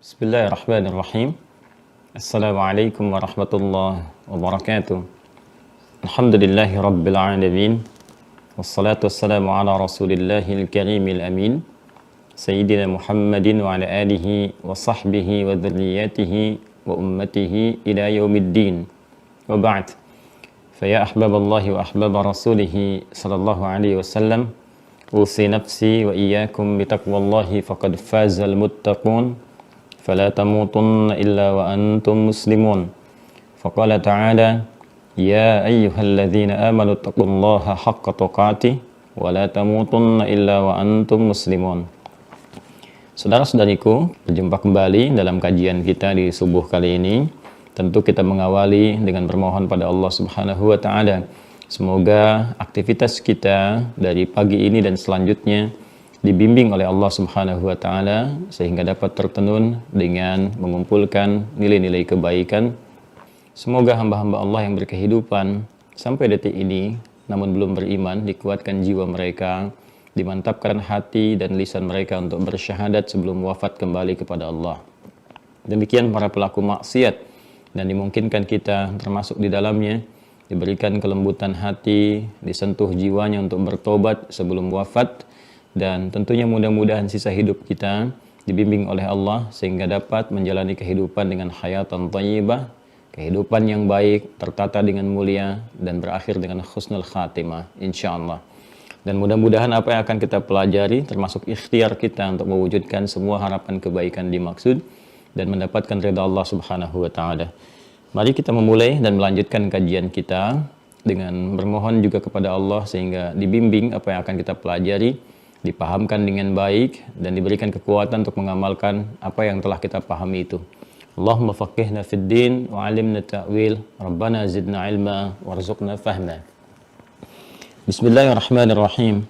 Bismillahirrahmanirrahim. Assalamualaikum warahmatullahi wabarakatuh. Alhamdulillahi rabbil alamin. Wassalatu wassalamu ala rasulillahil karimil amin. Sayyidina Muhammadin wa ala alihi wa sahbihi wa dhurriyyatihi wa ummatihi ila yaumiddin. Wa ba'd. Faya ahbaballahi wa ahbaba rasulihi sallallahu alaihi wasallam. Usi nafsi wa iyyakum bitaqwallahi faqad fazal muttaqun. فلا تموتن إلا وأنتم مسلمون فقال تعالى يا أيها الذين آمنوا اتقوا الله حق تقاته ولا تموتن إلا وأنتم مسلمون. Saudara-saudariku, berjumpa kembali dalam kajian kita di subuh kali ini. Tentu kita mengawali dengan bermohon pada Allah Subhanahu wa taala. Semoga aktivitas kita dari pagi ini dan selanjutnya dibimbing oleh Allah Subhanahu wa taala sehingga dapat tertenun dengan mengumpulkan nilai-nilai kebaikan. Semoga hamba-hamba Allah yang berkehidupan sampai detik ini namun belum beriman, dikuatkan jiwa mereka, dimantapkan hati dan lisan mereka untuk bersyahadat sebelum wafat kembali kepada Allah. Demikian para pelaku maksiat dan dimungkinkan kita termasuk di dalamnya, diberikan kelembutan hati, disentuh jiwanya untuk bertobat sebelum wafat. Dan tentunya mudah-mudahan sisa hidup kita dibimbing oleh Allah sehingga dapat menjalani kehidupan dengan hayatan thayyibah, kehidupan yang baik, tertata dengan mulia dan berakhir dengan husnul khatimah insyaallah. Dan mudah-mudahan apa yang akan kita pelajari termasuk ikhtiar kita untuk mewujudkan semua harapan kebaikan dimaksud dan mendapatkan ridha Allah Subhanahu wa taala. Mari kita memulai dan melanjutkan kajian kita dengan bermohon juga kepada Allah sehingga dibimbing apa yang akan kita pelajari, dipahamkan dengan baik dan diberikan kekuatan untuk mengamalkan apa yang telah kita pahami itu. Allahumma faqihna fid din wa 'allimna ta'wil, Rabbana zidna ilma warzuqna fahma. Bismillahirrahmanirrahim.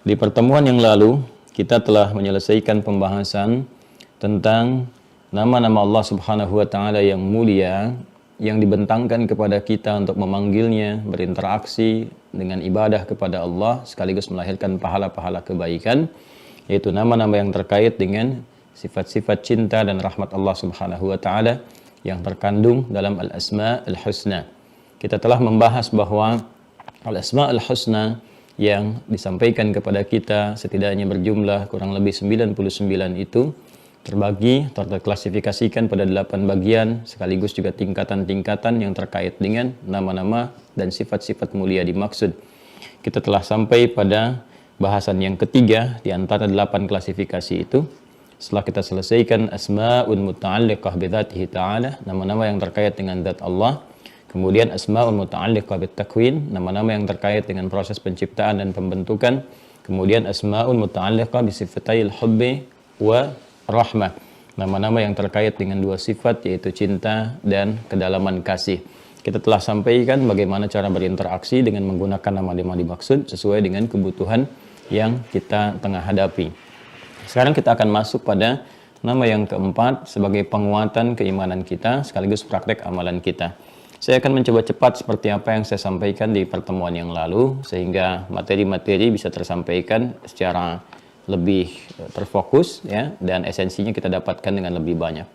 Di pertemuan yang lalu kita telah menyelesaikan pembahasan tentang nama-nama Allah Subhanahu wa taala yang mulia yang dibentangkan kepada kita untuk memanggilnya, berinteraksi dengan ibadah kepada Allah sekaligus melahirkan pahala-pahala kebaikan, yaitu nama-nama yang terkait dengan sifat-sifat cinta dan rahmat Allah Subhanahu wa taala yang terkandung dalam Al-Asma Al-Husna. Kita telah membahas bahwa Al-Asma Al-Husna yang disampaikan kepada kita setidaknya berjumlah kurang lebih 99 itu terbagi atau terklasifikasikan pada 8 bagian sekaligus juga tingkatan-tingkatan yang terkait dengan nama-nama dan sifat-sifat mulia dimaksud. Kita telah sampai pada bahasan yang ketiga di antara 8 klasifikasi itu. Setelah kita selesaikan asma'un muta'alliqah bidzatihi ta'ala, nama-nama yang terkait dengan zat Allah. Kemudian asma'un muta'alliqah bitakwin, nama-nama yang terkait dengan proses penciptaan dan pembentukan. Kemudian asma'un muta'alliqah bisifatayil hubbi wa rahmah, nama-nama yang terkait dengan dua sifat yaitu cinta dan kedalaman kasih. Kita telah sampaikan bagaimana cara berinteraksi dengan menggunakan nama-nama dimaksud sesuai dengan kebutuhan yang kita tengah hadapi. Sekarang kita akan masuk pada nama yang keempat sebagai penguatan keimanan kita sekaligus praktek amalan kita. Saya akan mencoba cepat seperti apa yang saya sampaikan di pertemuan yang lalu sehingga materi-materi bisa tersampaikan secara lebih terfokus ya, dan esensinya kita dapatkan dengan lebih banyak.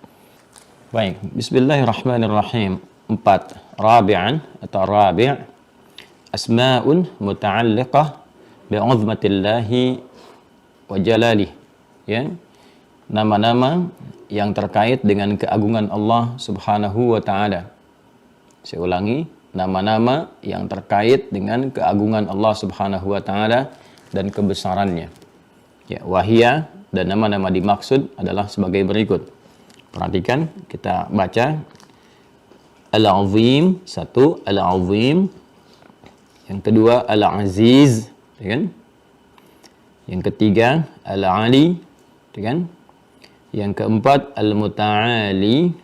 Baik, bismillahirrahmanirrahim. 4. Rabi'an atau rabi' asma'un muta'alliqah bi'uzmatillahi wa jalalih, ya. Nama-nama yang terkait dengan keagungan Allah Subhanahu wa taala. Saya ulangi, nama-nama yang terkait dengan keagungan Allah Subhanahu wa taala dan kebesarannya. Ya, wahia dan nama-nama dimaksud adalah sebagai berikut. Perhatikan, kita baca Al-Azim, satu, Al-Azim. Yang kedua, Al-Aziz, kan? Yang ketiga, Al-Ali, kan? Yang keempat, Al-Muta'ali.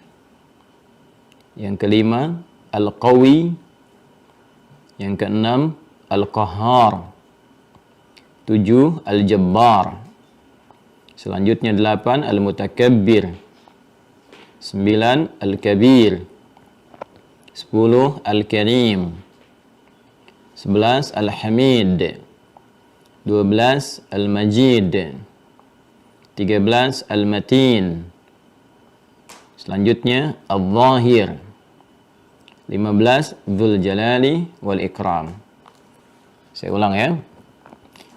Yang kelima, Al-Qawi. Yang keenam, Al-Qahhar. 7. Al-Jabbar. Selanjutnya 8. Al-Mutakabbir. 9. Al-Kabir. 10. Al-Karim. 11. Al-Hamid. 12. Al-Majid. 13. Al-Matin. Selanjutnya Al-Zahir. 15 Dzul Jalali wal Ikram. Saya ulang ya.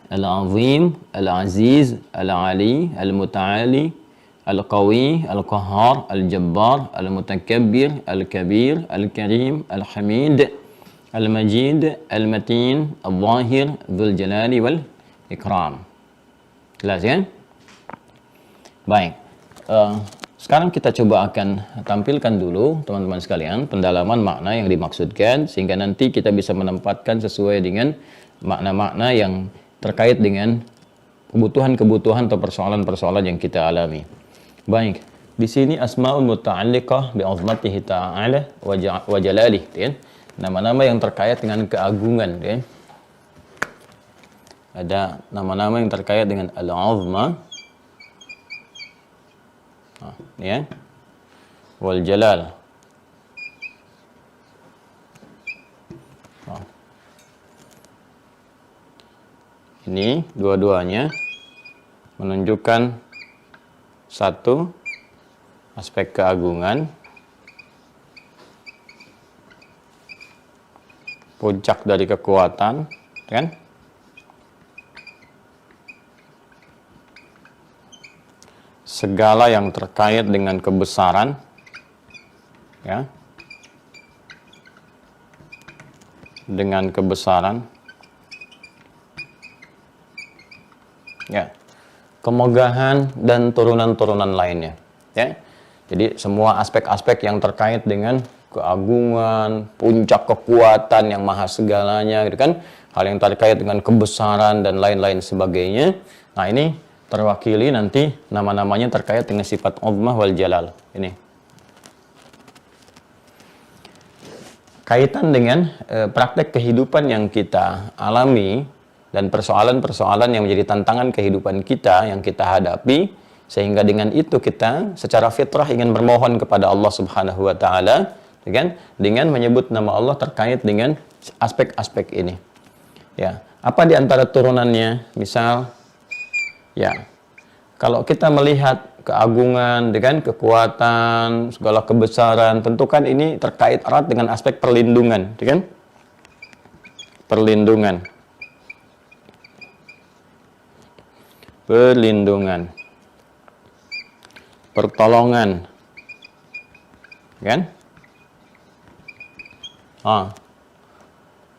Al-Azim, Al-Aziz, Al-Ali, Al-Muta'ali, Al-Qawi, Al-Qahhar, Al-Jabbar, Al-Mutakabbir, Al-Kabir, Al-Karim, Al-Hamid, Al-Majid, Al-Matin, Al-Zahir, Dzul Jalali wal Ikram. Jelas ya? Baik. Sekarang kita coba akan tampilkan dulu teman-teman sekalian pendalaman makna yang dimaksudkan sehingga nanti kita bisa menempatkan sesuai dengan makna-makna yang terkait dengan kebutuhan-kebutuhan atau persoalan-persoalan yang kita alami. Baik, di sini asmaul muta'alliqah bi 'azmatihi ta'ala wa jalalih, ya. Nama-nama yang terkait dengan keagungan, ya. Ada nama-nama yang terkait dengan al-'azmah, ya, wal jalal. Ini dua-duanya menunjukkan satu aspek keagungan, puncak dari kekuatan, kan? Segala yang terkait dengan kebesaran, ya, dengan kebesaran, ya, kemegahan dan turunan-turunan lainnya, ya. Jadi semua aspek-aspek yang terkait dengan keagungan, puncak kekuatan yang maha segalanya, gitu kan, hal yang terkait dengan kebesaran dan lain-lain sebagainya. Nah, ini terwakili nanti nama-namanya terkait dengan sifat azmah wal jalal. Ini kaitan dengan praktek kehidupan yang kita alami dan persoalan-persoalan yang menjadi tantangan kehidupan kita yang kita hadapi, sehingga dengan itu kita secara fitrah ingin bermohon kepada Allah Subhanahu wa taala, kan, dengan menyebut nama Allah terkait dengan aspek-aspek ini. Ya, apa di antara turunannya? Misal, ya, kalau kita melihat keagungan, dengan kekuatan, segala kebesaran, tentu kan ini terkait erat dengan aspek perlindungan, kan? Perlindungan. Perlindungan. Pertolongan. Kan?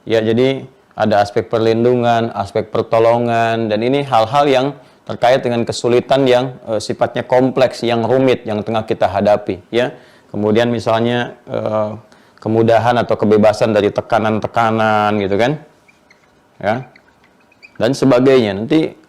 Ya, jadi ada aspek perlindungan, aspek pertolongan, dan ini hal-hal yang terkait dengan kesulitan yang sifatnya kompleks, yang rumit, yang tengah kita hadapi, ya. Kemudian misalnya kemudahan atau kebebasan dari tekanan-tekanan, gitu kan, ya, dan sebagainya. Nanti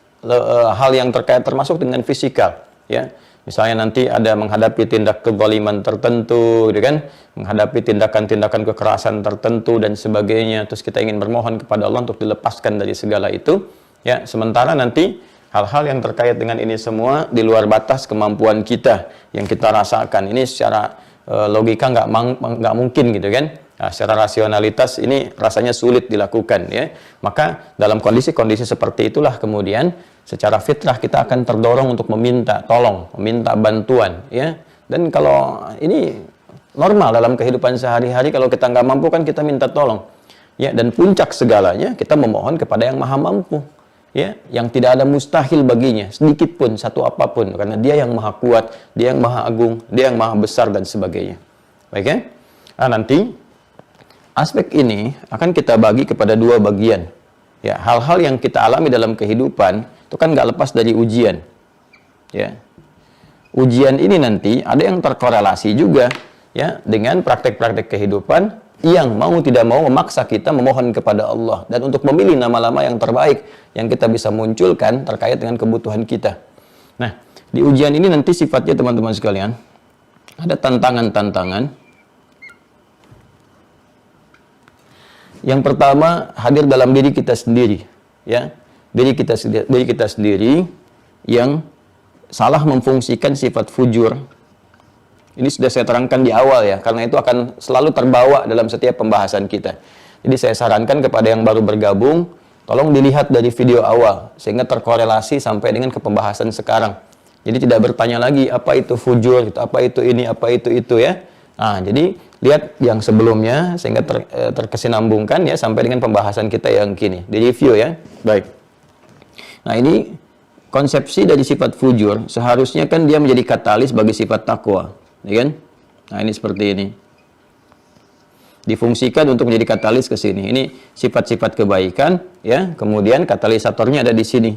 hal yang terkait termasuk dengan fisikal, ya. Misalnya nanti ada menghadapi tindak kezaliman tertentu, gitu kan, menghadapi tindakan-tindakan kekerasan tertentu dan sebagainya. Terus kita ingin bermohon kepada Allah untuk dilepaskan dari segala itu, ya. Sementara nanti hal-hal yang terkait dengan ini semua di luar batas kemampuan kita yang kita rasakan. Ini secara logika nggak mungkin, gitu kan. Nah, secara rasionalitas ini rasanya sulit dilakukan, ya. Maka dalam kondisi-kondisi seperti itulah kemudian secara fitrah kita akan terdorong untuk meminta tolong, meminta bantuan, ya. Dan kalau ini normal dalam kehidupan sehari-hari, kalau kita nggak mampu kan kita minta tolong, ya. Dan puncak segalanya kita memohon kepada yang maha mampu, ya, yang tidak ada mustahil baginya sedikit pun, satu apapun, karena dia yang maha kuat, dia yang maha agung, dia yang maha besar dan sebagainya. Baik, ya. Nah, nanti aspek ini akan kita bagi kepada dua bagian, ya. Hal-hal yang kita alami dalam kehidupan itu kan nggak lepas dari ujian, ya. Ujian ini nanti ada yang terkorelasi juga, ya, dengan praktek-praktek kehidupan yang mau tidak mau memaksa kita memohon kepada Allah dan untuk memilih nama-nama yang terbaik yang kita bisa munculkan terkait dengan kebutuhan kita. Nah, di ujian ini nanti sifatnya teman-teman sekalian ada tantangan-tantangan. Yang pertama hadir dalam diri kita sendiri, ya. Diri kita sendiri yang salah memfungsikan sifat fujur. Ini sudah saya terangkan di awal, ya, karena itu akan selalu terbawa dalam setiap pembahasan kita. Jadi saya sarankan kepada yang baru bergabung, tolong dilihat dari video awal sehingga terkorelasi sampai dengan ke pembahasan sekarang. Jadi tidak bertanya lagi apa itu fujur, apa itu ini, apa itu ya. Nah, jadi lihat yang sebelumnya sehingga terkesinambungkan ya sampai dengan pembahasan kita yang kini. Di review ya. Baik. Nah, ini konsepsi dari sifat fujur seharusnya kan dia menjadi katalis bagi sifat takwa, ya kan? Nah, ini seperti ini. Difungsikan untuk menjadi katalis ke sini. Ini sifat-sifat kebaikan ya, kemudian katalisatornya ada di sini.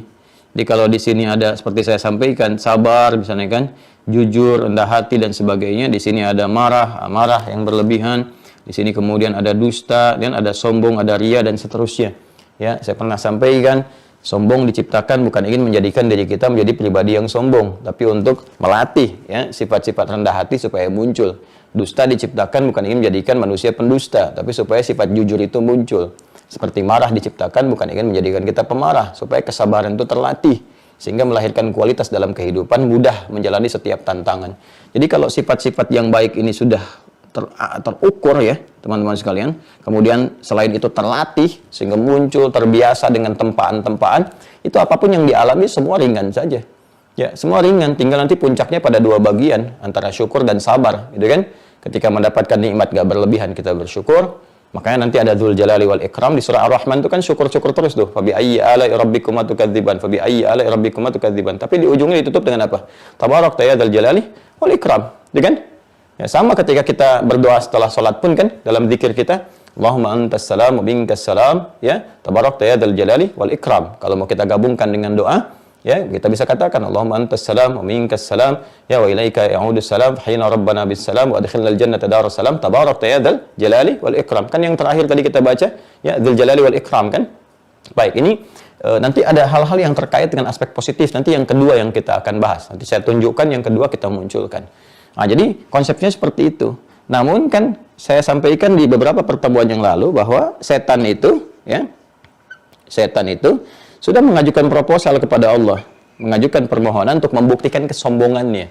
Jadi kalau di sini ada seperti saya sampaikan sabar misalnya kan, jujur, rendah hati dan sebagainya. Di sini ada marah yang berlebihan. Di sini kemudian ada dusta, dan ada sombong, ada ria dan seterusnya. Ya, saya pernah sampaikan sombong diciptakan bukan ingin menjadikan diri kita menjadi pribadi yang sombong, tapi untuk melatih ya sifat-sifat rendah hati supaya muncul. Dusta diciptakan bukan ingin menjadikan manusia pendusta, tapi supaya sifat jujur itu muncul. Seperti marah diciptakan bukan ingin menjadikan kita pemarah, supaya kesabaran itu terlatih, sehingga melahirkan kualitas dalam kehidupan, mudah menjalani setiap tantangan. Jadi kalau sifat-sifat yang baik ini sudah terukur ya teman-teman sekalian, kemudian selain itu terlatih, sehingga muncul, terbiasa dengan tempaan-tempaan, itu apapun yang dialami semua ringan saja. Ya, semua ringan, tinggal nanti puncaknya pada dua bagian, antara syukur dan sabar, gitu kan? Ketika mendapatkan nikmat gak berlebihan, kita bersyukur. Makanya nanti ada Dzul Jalali wal Ikram di surah Ar-Rahman itu kan syukur-syukur terus tuh. Fabi ayyi ala'i rabbikuma tukadziban, fabi ayyi ala'i rabbikuma tukadziban. Tapi di ujungnya ditutup dengan apa? Tabarakta ya Dzul Jalali wal Ikram, gitu kan? Ya, sama ketika kita berdoa setelah sholat pun kan, dalam zikir kita, Allahumma antas salam wa minkas salam, ya, tabarakta ya Dzul Jalali wal Ikram. Kalau mau kita gabungkan dengan doa, ya, kita bisa katakan Allahumma antas salam wa minkas salam, ya wa ilaika ya'udus salam, hina rabbana bis salam wa adkhilnal jannata darus salam, tabarakta ya Dzul Jalali wal Ikram. Kan yang terakhir tadi kita baca, ya, Dzul Jalali wal Ikram kan? Baik, ini nanti ada hal-hal yang terkait dengan aspek positif, nanti yang kedua yang kita akan bahas. Nanti saya tunjukkan, yang kedua kita munculkan. Nah, jadi konsepnya seperti itu. Namun kan saya sampaikan di beberapa pertemuan yang lalu bahwa setan itu sudah mengajukan proposal kepada Allah, mengajukan permohonan untuk membuktikan kesombongannya.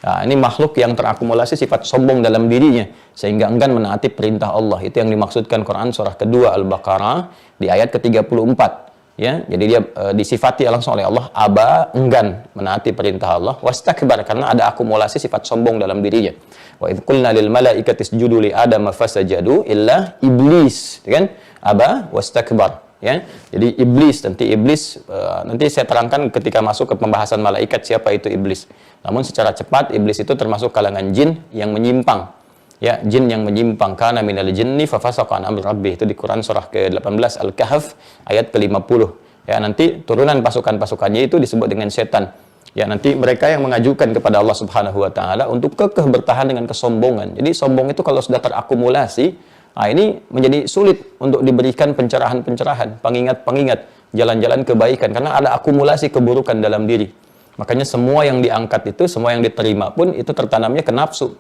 Nah, ini makhluk yang terakumulasi sifat sombong dalam dirinya sehingga enggan menaati perintah Allah. Itu yang dimaksudkan Quran surah kedua Al-Baqarah di ayat ke-34. Ya, jadi dia disifati langsung oleh Allah, aba, enggan menaati perintah Allah, wastakbar, karena ada akumulasi sifat sombong dalam dirinya. Wa idz qulna lil malaikati isjudu li Adam fasajadu illa iblis, kan? Aba wastakbar, ya. Jadi iblis, nanti saya terangkan ketika masuk ke pembahasan malaikat siapa itu iblis. Namun secara cepat iblis itu termasuk kalangan jin yang menyimpang. Ya, jin yang menyimpang, kana minal jinni fa fasaqa an amri rabbih, itu di Quran surah ke-18 Al-Kahf ayat ke-50. Ya, nanti turunan pasukan-pasukannya itu disebut dengan setan. Ya, nanti mereka yang mengajukan kepada Allah Subhanahu wa taala untuk kekeh bertahan dengan kesombongan. Jadi sombong itu kalau sudah terakumulasi, nah ini menjadi sulit untuk diberikan pencerahan-pencerahan, pengingat-pengingat, jalan-jalan kebaikan karena ada akumulasi keburukan dalam diri. Makanya semua yang diangkat itu, semua yang diterima pun itu tertanamnya ke nafsu.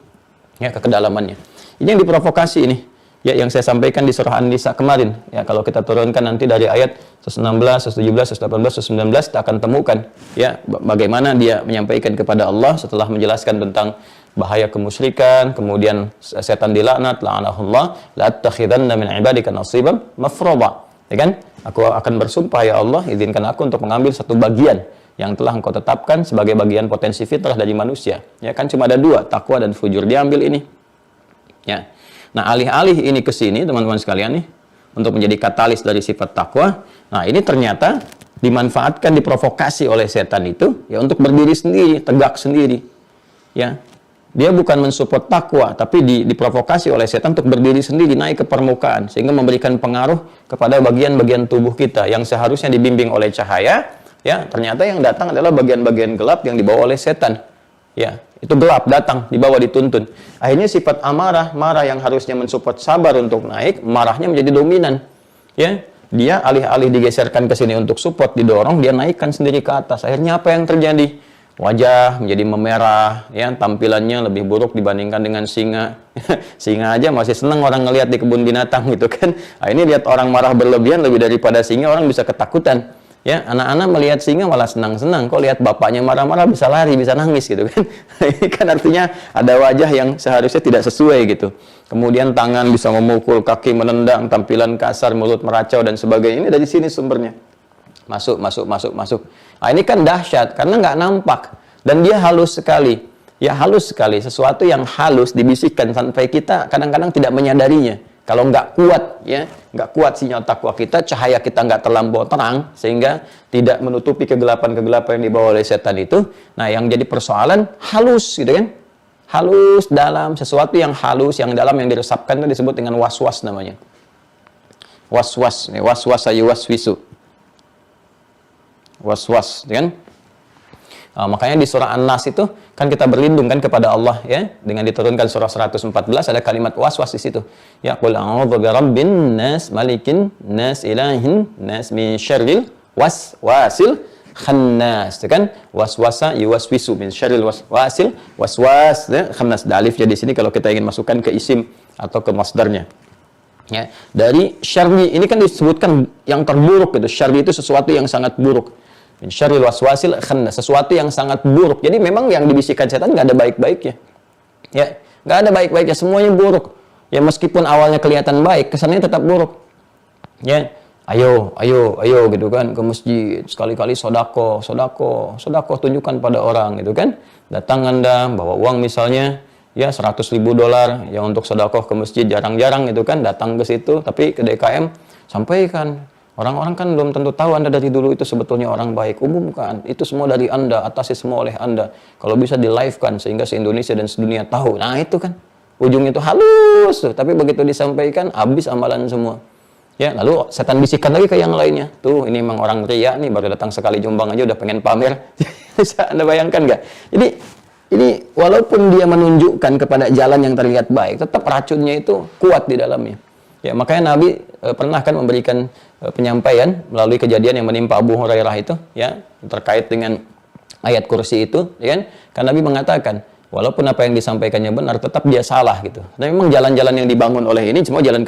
Ya, ke kedalamannya. Ini yang diprovokasi ini. Ya, yang saya sampaikan di surah An-Nisa kemarin. Ya, kalau kita turunkan nanti dari ayat 116, 117, 118, 119 kita akan temukan ya bagaimana dia menyampaikan kepada Allah setelah menjelaskan tentang bahaya kemusyrikan, kemudian setan dilaknat, la'anahullah, la'attakhidanna min ibadika nasiban mafruḍa. Ya kan? Aku akan bersumpah ya Allah, izinkan aku untuk mengambil satu bagian yang telah engkau tetapkan sebagai bagian potensi fitrah dari manusia. Ya kan, cuma ada dua, takwa dan fujur. Diambil ini. Ya. Nah, alih-alih ini ke sini, teman-teman sekalian nih, untuk menjadi katalis dari sifat takwa. Nah, ini ternyata dimanfaatkan, diprovokasi oleh setan itu ya untuk berdiri sendiri, tegak sendiri. Ya. Dia bukan mensupport takwa, tapi diprovokasi oleh setan untuk berdiri sendiri, naik ke permukaan sehingga memberikan pengaruh kepada bagian-bagian tubuh kita yang seharusnya dibimbing oleh cahaya. Ya, ternyata yang datang adalah bagian-bagian gelap yang dibawa oleh setan. Ya, itu gelap datang, dibawa dituntun. Akhirnya sifat amarah, marah yang harusnya mensupport sabar untuk naik, marahnya menjadi dominan. Ya, dia alih-alih digeserkan ke sini untuk support, didorong, dia naikkan sendiri ke atas. Akhirnya apa yang terjadi? Wajah menjadi memerah, ya, tampilannya lebih buruk dibandingkan dengan singa. Singa aja masih senang orang ngelihat di kebun binatang gitu kan. Nah, ini lihat orang marah berlebihan lebih daripada singa, orang bisa ketakutan. Ya, anak-anak melihat singa malah senang-senang. Kok lihat bapaknya marah-marah bisa lari, bisa nangis gitu kan. Ini kan artinya ada wajah yang seharusnya tidak sesuai gitu. Kemudian tangan bisa memukul, kaki menendang, tampilan kasar, mulut meracau dan sebagainya. Ini dari sini sumbernya. Masuk. Nah, ini kan dahsyat karena nggak nampak. Dan dia halus sekali. Ya, halus sekali. Sesuatu yang halus dibisikkan sampai kita kadang-kadang tidak menyadarinya. Kalau nggak kuat, ya, nggak kuat sinyal takwa kita, cahaya kita nggak terlampau terang, sehingga tidak menutupi kegelapan-kegelapan yang dibawa oleh setan itu. Nah, yang jadi persoalan halus, gitu kan? Halus dalam, sesuatu yang halus, yang dalam, yang diresapkan itu disebut dengan was-was namanya. Was-was, was-was yuwaswisu. Was-was, kan? Makanya di surah An-Nas itu kan kita berlindung kan kepada Allah, ya, dengan diturunkan surah 114 ada kalimat was-was di situ. Ya, qul a'udzu birabbin nas, malikin nas, ilahin nas, min syarril waswasil khannas. Itu kan waswasa yuwaswisu min syarril waswasil waswas, ya, khannas. Da alif jadi sini kalau kita ingin masukkan ke isim atau ke masdarnya. Ya, dari syarri ini kan disebutkan yang terburuk gitu. Syarri itu sesuatu yang sangat buruk. Min syarril waswasil khannas, sesuatu yang sangat buruk. Jadi memang yang dibisikkan setan nggak ada baik-baiknya. Ya, nggak ada baik-baiknya, semuanya buruk. Ya, meskipun awalnya kelihatan baik, kesannya tetap buruk. Ya, ayo gitu kan ke masjid, sekali-kali sodako, tunjukkan pada orang gitu kan. Datang Anda bawa uang misalnya ya $100.000 ya untuk sedekah ke masjid, jarang-jarang itu kan datang ke situ, tapi ke DKM sampaikan. Orang-orang kan belum tentu tahu Anda dari dulu itu sebetulnya orang baik. Umumkan, itu semua dari Anda, atasi semua oleh Anda. Kalau bisa di-live-kan sehingga se-Indonesia dan sedunia tahu. Nah, itu kan ujungnya itu halus tuh, tapi begitu disampaikan habis amalan semua. Ya, lalu setan bisikan lagi ke yang lainnya. Tuh, ini memang orang ria nih, baru datang sekali Jombang aja udah pengen pamer. Bisa Anda bayangkan nggak? Jadi ini walaupun dia menunjukkan kepada jalan yang terlihat baik, tetap racunnya itu kuat di dalamnya. Ya, makanya Nabi pernah kan memberikan penyampaian melalui kejadian yang menimpa Abu Hurairah itu, ya, terkait dengan ayat kursi itu, ya kan? Karena Nabi mengatakan, walaupun apa yang disampaikannya benar, tetap dia salah gitu. Dan memang jalan-jalan yang dibangun oleh ini semua jalan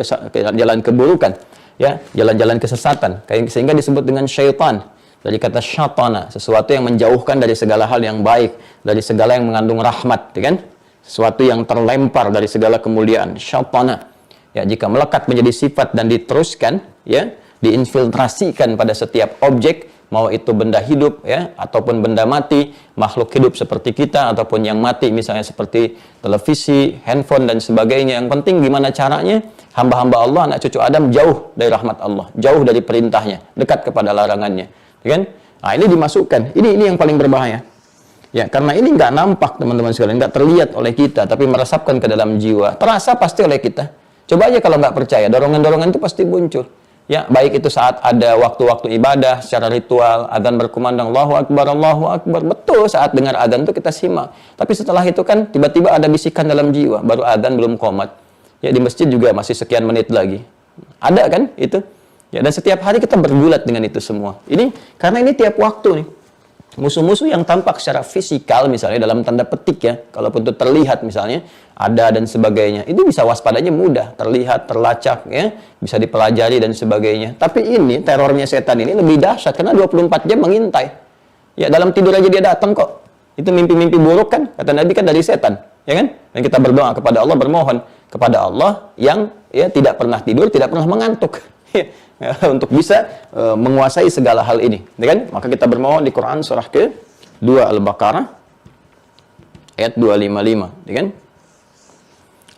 keburukan, ya, jalan-jalan kesesatan, sehingga disebut dengan syaitan. Dari kata syatana, sesuatu yang menjauhkan dari segala hal yang baik, dari segala yang mengandung rahmat, ya kan? Sesuatu yang terlempar dari segala kemuliaan, syatana. Ya, jika melekat menjadi sifat dan diteruskan, ya, diinfiltrasikan pada setiap objek, mau itu benda hidup, ya, ataupun benda mati, makhluk hidup seperti kita, ataupun yang mati, misalnya seperti televisi, handphone, dan sebagainya. Yang penting gimana caranya, hamba-hamba Allah, anak cucu Adam, jauh dari rahmat Allah, jauh dari perintahnya, dekat kepada larangannya. Ya kan? Nah, ini dimasukkan. Ini yang paling berbahaya. Ya, karena ini nggak nampak, teman-teman sekalian, nggak terlihat oleh kita, tapi meresapkan ke dalam jiwa. Terasa pasti oleh kita. Coba aja kalau nggak percaya, dorongan-dorongan itu pasti muncul. Ya, baik itu saat ada waktu-waktu ibadah secara ritual, adzan berkumandang Allahu Akbar, Allahu Akbar. Betul, saat dengar adzan itu kita simak. Tapi setelah itu kan tiba-tiba ada bisikan dalam jiwa, baru adzan belum qomat. Ya, di masjid juga masih sekian menit lagi. Ada kan itu? Ya, dan setiap hari kita bergulat dengan itu semua. Ini karena ini tiap waktu nih. Musuh-musuh yang tampak secara fisikal misalnya dalam tanda petik ya, kalaupun itu terlihat misalnya ada dan sebagainya, itu bisa waspadanya mudah, terlihat, terlacak ya, bisa dipelajari dan sebagainya. Tapi ini terornya setan ini lebih dahsyat karena 24 jam mengintai. Ya, dalam tidur aja dia datang kok. Itu mimpi-mimpi buruk kan, kata Nabi kan dari setan, ya kan? Dan kita berdoa kepada Allah, bermohon kepada Allah yang ya tidak pernah tidur, tidak pernah mengantuk. Ya, untuk bisa menguasai segala hal ini, ya kan? Maka kita bermohon di Quran surah ke-2 Al-Baqarah ayat 255, ya kan?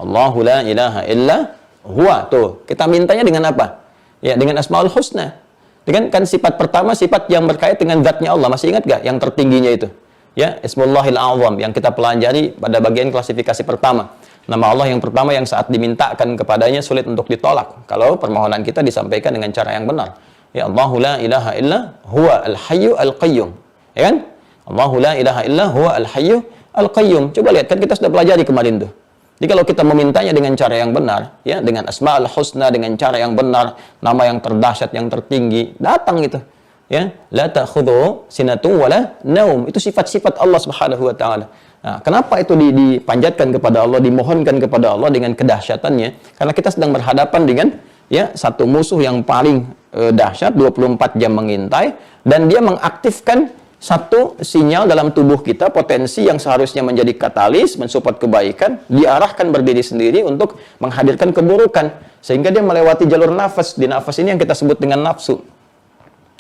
Allahu la ilaha illa huwa. Tuh, kita mintanya dengan apa? Ya, dengan Asmaul Husna. Ya kan sifat pertama sifat yang berkait dengan zatnya Allah. Masih ingat gak yang tertingginya itu? Ya, Ismullahil A'zam yang kita pelajari pada bagian klasifikasi pertama. Nama Allah yang pertama yang saat dimintakan kepadanya sulit untuk ditolak kalau permohonan kita disampaikan dengan cara yang benar. Ya, Allahu la ilaha illa huwa al-hayyu al-qayyum. Ya kan? Allahu la ilaha illa huwa al-hayyu al-qayyum. Coba lihat kan kita sudah pelajari kemarin tuh. Jadi kalau kita memintanya dengan cara yang benar, ya, dengan Asmaul Husna, dengan cara yang benar, nama yang terdahsyat, yang tertinggi, datang gitu. Ya, la ta'khudhu sinatun wala naum. Itu sifat-sifat Allah Subhanahu wa taala. Nah, kenapa itu dipanjatkan kepada Allah, dimohonkan kepada Allah dengan kedahsyatannya? Karena kita sedang berhadapan dengan ya satu musuh yang paling dahsyat, 24 jam mengintai, dan dia mengaktifkan satu sinyal dalam tubuh kita, potensi yang seharusnya menjadi katalis, mensupport kebaikan, diarahkan berdiri sendiri untuk menghadirkan keburukan, sehingga dia melewati jalur nafas. Di nafas ini yang kita sebut dengan nafsu.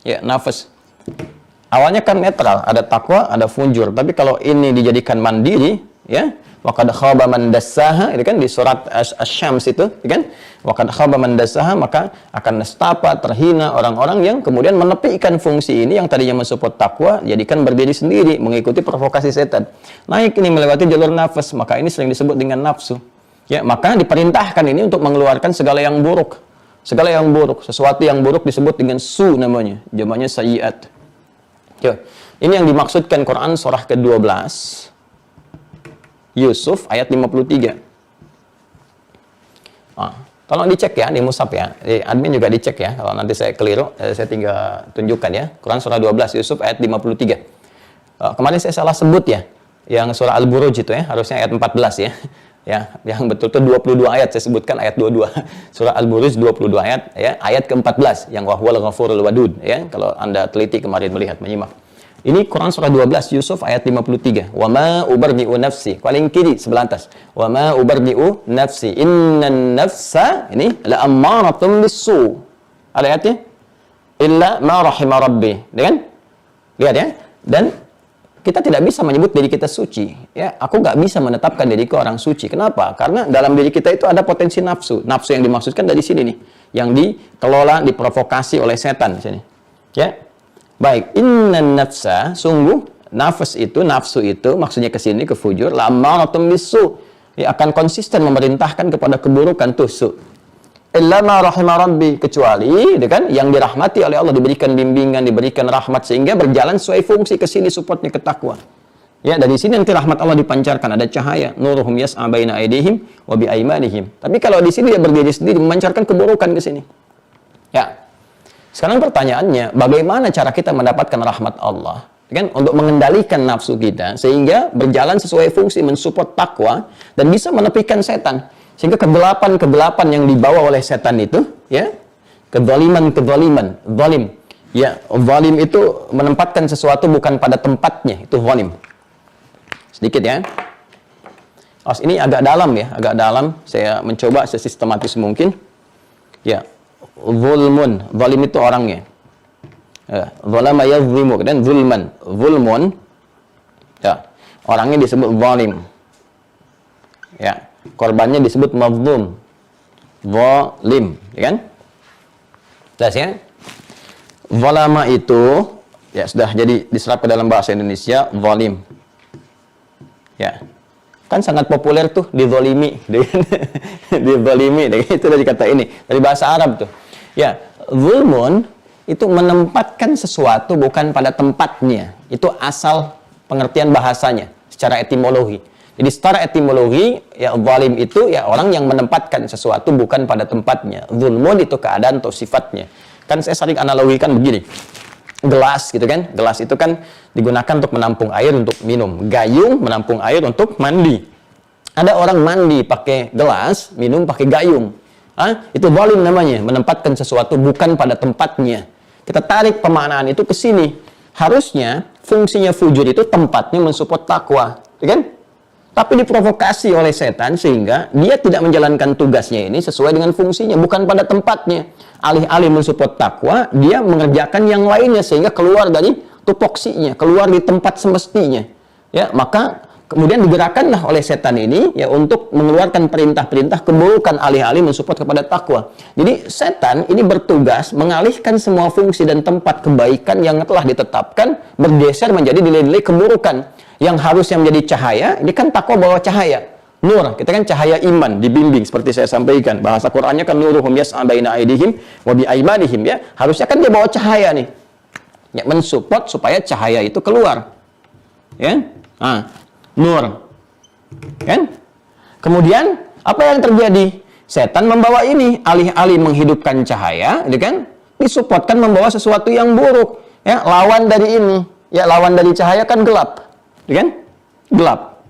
Ya, nafas. Awalnya kan netral, ada takwa, ada fujur. Tapi kalau ini dijadikan mandiri, ya, waqad khaba man dassaha, itu kan di surat Asy-Syams itu, kan? Waqad khaba man dassaha, maka akan nestapa, terhina orang-orang yang kemudian menepikan fungsi ini yang tadinya mensupport takwa, jadikan berdiri sendiri, mengikuti provokasi setan. Naik ini melewati jalur nafas, maka ini sering disebut dengan nafsu. Ya, maka diperintahkan ini untuk mengeluarkan segala yang buruk. Segala yang buruk, sesuatu yang buruk disebut dengan su namanya, jamaknya sayyi'at. Ya, ini yang dimaksudkan Quran surah ke-12 Yusuf ayat 53. Tolong dicek ya di mushaf ya. Di admin juga dicek ya. Kalau nanti saya keliru, saya tinggal tunjukkan ya. Quran surah 12 Yusuf ayat 53. Kemarin saya salah sebut ya. Yang surah Al-Buruj itu ya, harusnya ayat 14 ya. Ya, yang betul itu 22 ayat, saya sebutkan ayat 22. Surah Al-Buruj 22 ayat ya, ayat ke-14 yang wahwal ghafurul wadud ya. Kalau Anda teliti kemarin menyimak. Ini Quran surah 12 Yusuf ayat 53. Wa ma ubardi'u nafsi. Paling kiri sebelah atas. Wa ma ubardi'u nafsi. Innan nafsa ini la ammaratun bis-su. Ada ayatnya? Illa ma rahima rabbi. Kan? Lihat ya. Dan kita tidak bisa menyebut diri kita suci. Ya, aku nggak bisa menetapkan diriku orang suci. Kenapa? Karena dalam diri kita itu ada potensi nafsu. Nafsu yang dimaksudkan dari sini nih, yang dikelola, diprovokasi oleh setan di sini. Ya, baik. Innan nafsa, sungguh nafsu itu maksudnya ke sini ke fujur. La'ammaratun bis-su, ya, akan konsisten memerintahkan kepada keburukan tuh. Illa ma rahima rabbi, kecuali kan yang dirahmati oleh Allah, diberikan bimbingan, diberikan rahmat sehingga berjalan sesuai fungsi, ke sini supportnya ke takwa. Ya, dari sini nanti rahmat Allah dipancarkan, ada cahaya, nuruhum yas'a baina aydihim wa bi aymanihim. Tapi kalau di sini dia berdiri sendiri memancarkan keburukan ke sini. Ya. Sekarang pertanyaannya, bagaimana cara kita mendapatkan rahmat Allah? Kan untuk mengendalikan nafsu kita sehingga berjalan sesuai fungsi, mensupport takwa dan bisa menepikan setan. Sehingga kegelapan yang dibawa oleh setan itu, ya, kezaliman, zalim. Ya, zalim itu menempatkan sesuatu bukan pada tempatnya, itu zalim. Sedikit ya. Ini agak dalam ya, agak dalam. Saya mencoba sesistematis mungkin. Ya, zulmun, zalim itu orangnya. Zalama yazlimu, dan zulmun. Ya, orangnya disebut zalim. Ya. Korbannya disebut mazlum, zalim, ya kan? Jelas ya? Zalama itu ya sudah jadi diserap ke dalam bahasa Indonesia zalim. Ya. Kan sangat populer tuh dizalimi, dizalimi, itu dari kata ini, dari bahasa Arab tuh. Ya, zulmun itu menempatkan sesuatu bukan pada tempatnya. Itu asal pengertian bahasanya secara etimologi. Jadi secara etimologi, ya zalim itu ya orang yang menempatkan sesuatu bukan pada tempatnya. Zulmun itu keadaan atau sifatnya. Kan saya sering analogikan begini. Gelas gitu kan. Gelas itu kan digunakan untuk menampung air untuk minum. Gayung menampung air untuk mandi. Ada orang mandi pakai gelas, minum pakai gayung. Itu zalim namanya, menempatkan sesuatu bukan pada tempatnya. Kita tarik pemaknaan itu ke sini. Harusnya fungsinya fujur itu tempatnya mensupport takwa, ya kan? Tapi diprovokasi oleh setan sehingga dia tidak menjalankan tugasnya ini sesuai dengan fungsinya, bukan pada tempatnya. Alih-alih mensupport takwa, dia mengerjakan yang lainnya sehingga keluar dari tupoksinya, keluar di tempat semestinya. Ya, maka kemudian digerakkanlah oleh setan ini ya untuk mengeluarkan perintah-perintah keburukan alih-alih mensupport kepada takwa. Jadi setan ini bertugas mengalihkan semua fungsi dan tempat kebaikan yang telah ditetapkan bergeser menjadi nilai-nilai keburukan. Yang harusnya menjadi cahaya, ini kan takwa bawa cahaya. Nur, kita kan cahaya iman, dibimbing seperti saya sampaikan. Bahasa Qur'annya kan nuruhum yas'a baina aydihim wa bi aymanihim ya. Harusnya kan dia bawa cahaya nih. Ya, mensupport supaya cahaya itu keluar. Ya. Nur. Kan? Kemudian apa yang terjadi? Setan membawa ini, alih-alih menghidupkan cahaya, gitu kan? Disupportkan membawa sesuatu yang buruk. Ya, lawan dari ini. Ya, lawan dari cahaya kan gelap. Kan? Gelap.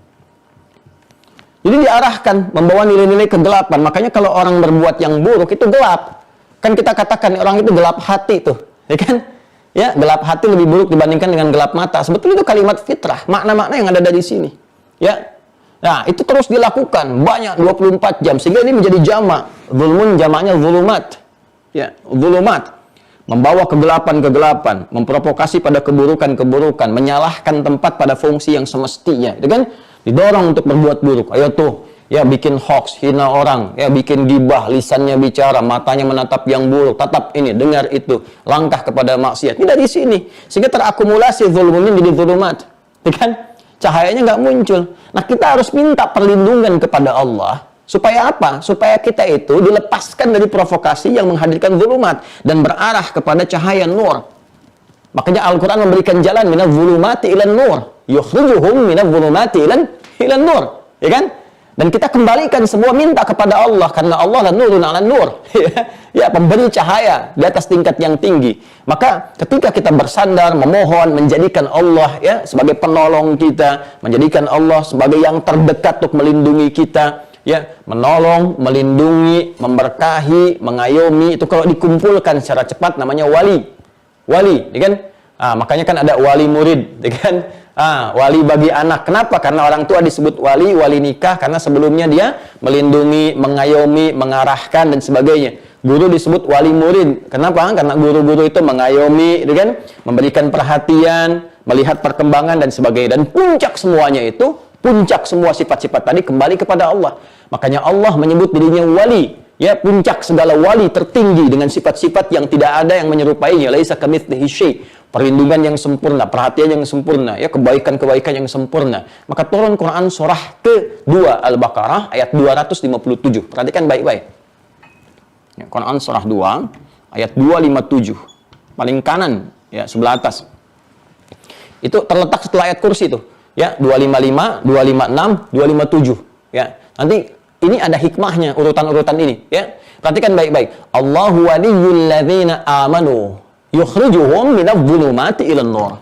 Jadi diarahkan membawa nilai-nilai kegelapan. Makanya kalau orang berbuat yang buruk itu gelap. Kan kita katakan orang itu gelap hati tuh, ya kan? Ya, gelap hati lebih buruk dibandingkan dengan gelap mata. Sebetulnya itu kalimat fitrah, makna-makna yang ada dari sini. Ya. Nah, itu terus dilakukan banyak 24 jam sehingga ini menjadi jamak. Zulmun jamaknya zulumat. Ya, zulumat. membawa kegelapan-kegelapan, memprovokasi pada keburukan-keburukan, menyalahkan tempat pada fungsi yang semestinya, itu kan didorong untuk berbuat buruk. Ayo tuh, ya bikin hoax, hina orang, ya bikin gibah, lisannya bicara, matanya menatap yang buruk, tatap ini, dengar itu, langkah kepada maksiat. Ini dari sini, sehingga terakumulasi zulumin jadi zulumat, ya kan? Cahayanya nggak muncul. Nah, kita harus minta perlindungan kepada Allah. Supaya apa? Supaya kita itu dilepaskan dari provokasi yang menghadirkan zulumat dan berarah kepada cahaya nur. Makanya Al-Quran memberikan jalan minaz zulumati ilan nur, yukhrijuhum minaz zulumati ilan nur, ya kan? Dan kita kembalikan semua minta kepada Allah, karena Allah dan nurun ala nur, ya, pemberi cahaya di atas tingkat yang tinggi. Maka ketika kita bersandar, memohon, menjadikan Allah ya sebagai penolong kita, menjadikan Allah sebagai yang terdekat untuk melindungi kita, ya, menolong, melindungi, memberkahi, mengayomi, itu kalau dikumpulkan secara cepat namanya wali. Wali, ya kan? Makanya kan ada wali murid, ya kan? Wali bagi anak. Kenapa? Karena orang tua disebut wali, wali nikah karena sebelumnya dia melindungi, mengayomi, mengarahkan dan sebagainya. Guru disebut wali murid. Kenapa? Karena guru-guru itu mengayomi, ya kan? Memberikan perhatian, melihat perkembangan dan sebagainya. Dan puncak semuanya itu, puncak semua sifat-sifat tadi kembali kepada Allah. Makanya Allah menyebut dirinya wali. Ya, puncak segala wali tertinggi dengan sifat-sifat yang tidak ada yang menyerupainya. Laisa kamitslihi syai'. Perlindungan yang sempurna, perhatian yang sempurna, ya, kebaikan-kebaikan yang sempurna. Maka turun Quran surah ke-2 Al-Baqarah ayat 257. Perhatikan baik-baik. Ya, Quran surah 2 ayat 257. Paling kanan, ya, sebelah atas. Itu terletak setelah ayat kursi itu. Ya, 255, 256, 257. Ya. Nanti ini ada hikmahnya urutan-urutan ini, ya. Perhatikan baik-baik. Allahu waliyyul ladzina amanu yukhrijuhum minadh dhulumati ilan nur.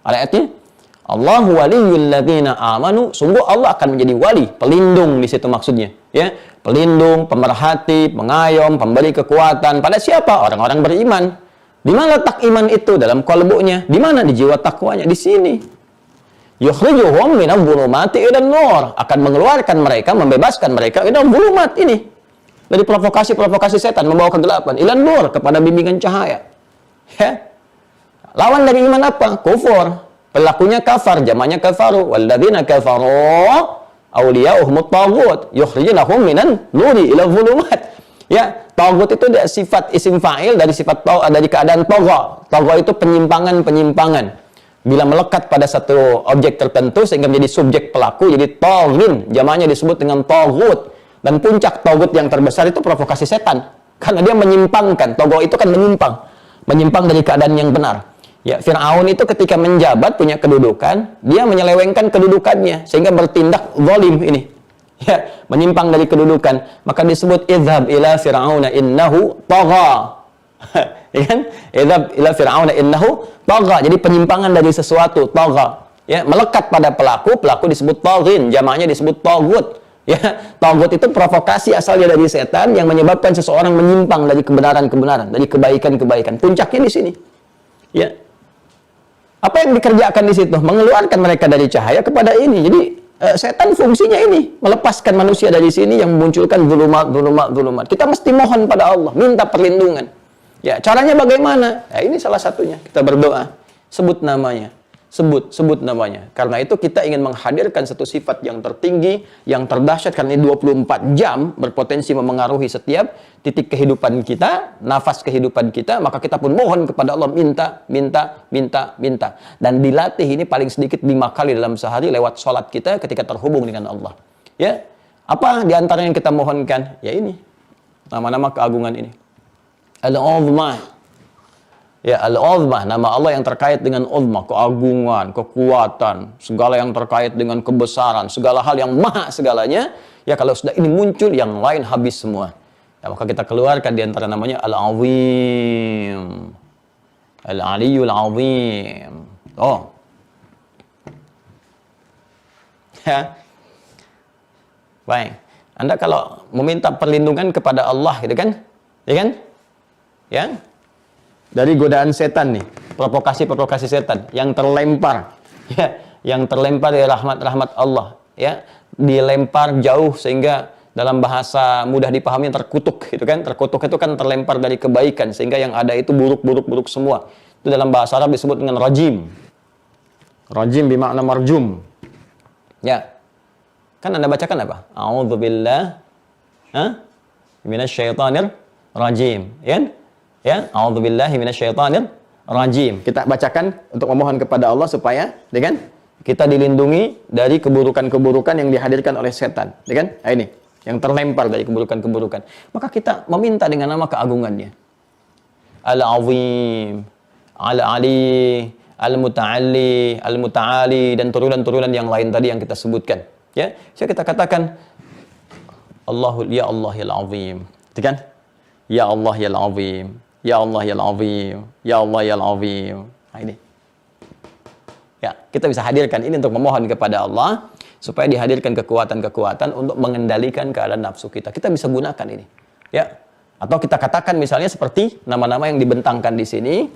Ayatnya, Allahu waliyyul ladzina amanu, sungguh Allah akan menjadi wali, pelindung di situ maksudnya, ya. Pelindung, pemerhati, pengayom, pemberi kekuatan pada siapa? Orang-orang beriman. Di mana letak iman itu? Dalam qalbunya. Di mana? Di jiwa takwanya, di sini. Yukhrijuhum minadh dhulumati ilan nur, akan mengeluarkan mereka, membebaskan mereka minadh dhulumat ini, dari provokasi-provokasi setan, membawa kegelapan, ilan nur, kepada bimbingan cahaya. Ya. Lawan dari iman apa? Kufur. Pelakunya kafar, jamaknya kafaru. Walladzina kafaru awliya'uhumut taghut yukhrijunahum minan nuri ila dhulumat. Ya, taghut itu sifat isim fa'il dari sifat dari keadaan tagha. Tagha itu penyimpangan-penyimpangan. Bila melekat pada satu objek tertentu sehingga menjadi subjek pelaku, jadi taghin, jamaknya disebut dengan taghut. Dan puncak taghut yang terbesar itu provokasi setan, karena dia menyimpangkan. Taghut itu kan menyimpang dari keadaan yang benar. Ya, Fir'aun itu ketika menjabat punya kedudukan, dia menyelewengkan kedudukannya sehingga bertindak zalim ini. Ya, menyimpang dari kedudukan. Maka disebut idhab ila fir'auna innahu tagha. Ya kan? Idhab ila fir'auna innahu tagha. Jadi penyimpangan dari sesuatu, tagha. Ya, melekat pada pelaku, pelaku disebut taghin, jamaknya disebut taghut. Ya, taghut itu provokasi asalnya dari setan yang menyebabkan seseorang menyimpang dari kebenaran-kebenaran, dari kebaikan-kebaikan. Puncaknya di sini. Ya. Apa yang dikerjakan di situ? Mengeluarkan mereka dari cahaya kepada ini. Jadi setan fungsinya ini, melepaskan manusia dari sini yang memunculkan zulumat. Kita mesti mohon pada Allah, minta perlindungan. Ya, caranya bagaimana? Ya, ini salah satunya. Kita berdoa, sebut namanya. Sebut namanya. Karena itu kita ingin menghadirkan satu sifat yang tertinggi, yang terdahsyat, karena ini 24 jam berpotensi memengaruhi setiap titik kehidupan kita, nafas kehidupan kita. Maka kita pun mohon kepada Allah, minta. Dan dilatih ini paling sedikit 5 kali dalam sehari lewat sholat kita ketika terhubung dengan Allah. Ya, apa diantara yang kita mohonkan? Ya ini, nama-nama keagungan ini. Al-Uzma. Ya, Al-Uzma, nama Allah yang terkait dengan uzma, keagungan, kekuatan, segala yang terkait dengan kebesaran, segala hal yang maha segalanya. Ya, kalau sudah ini muncul, yang lain habis semua. Ya, maka kita keluarkan di antara namanya Al-Azim. Al-Aliyul Azim. Oh. Ya. Baik. Anda kalau meminta perlindungan kepada Allah, gitu kan? Ya kan? Ya. Dari godaan setan nih, provokasi setan yang terlempar, ya, yang terlempar dari rahmat-rahmat Allah, ya, dilempar jauh sehingga dalam bahasa mudah dipahami terkutuk gitu kan. Terkutuk itu kan terlempar dari kebaikan sehingga yang ada itu buruk semua. Itu dalam bahasa Arab disebut dengan rajim. Rajim bermakna marjum. Ya. Kan Anda bacakan apa? A'udzubillah minasyaitonir rajim. Ya? Ya, a'udzubillahi minasyaitonir rajim. Kita bacakan untuk memohon kepada Allah supaya dengan kita dilindungi dari keburukan-keburukan yang dihadirkan oleh setan, ya kan? Nah, ini yang terlempar dari keburukan-keburukan. Maka kita meminta dengan nama keagungannya. Al-Azim, Al-Ali, Al-Muta'alli, Al-Muta'ali, dan turunan-turunan yang lain tadi yang kita sebutkan. Ya, so kita katakan ya Allah ya Al-Azim, gitu kan? Ya Allah ya Al-Azim, ya Allah ya Al-Azim, ya Allah ya Al-Azim. Nah, ini. Ya, kita bisa hadirkan ini untuk memohon kepada Allah supaya dihadirkan kekuatan-kekuatan untuk mengendalikan keadaan nafsu kita. Kita bisa gunakan ini. Ya. Atau kita katakan misalnya seperti nama-nama yang dibentangkan di sini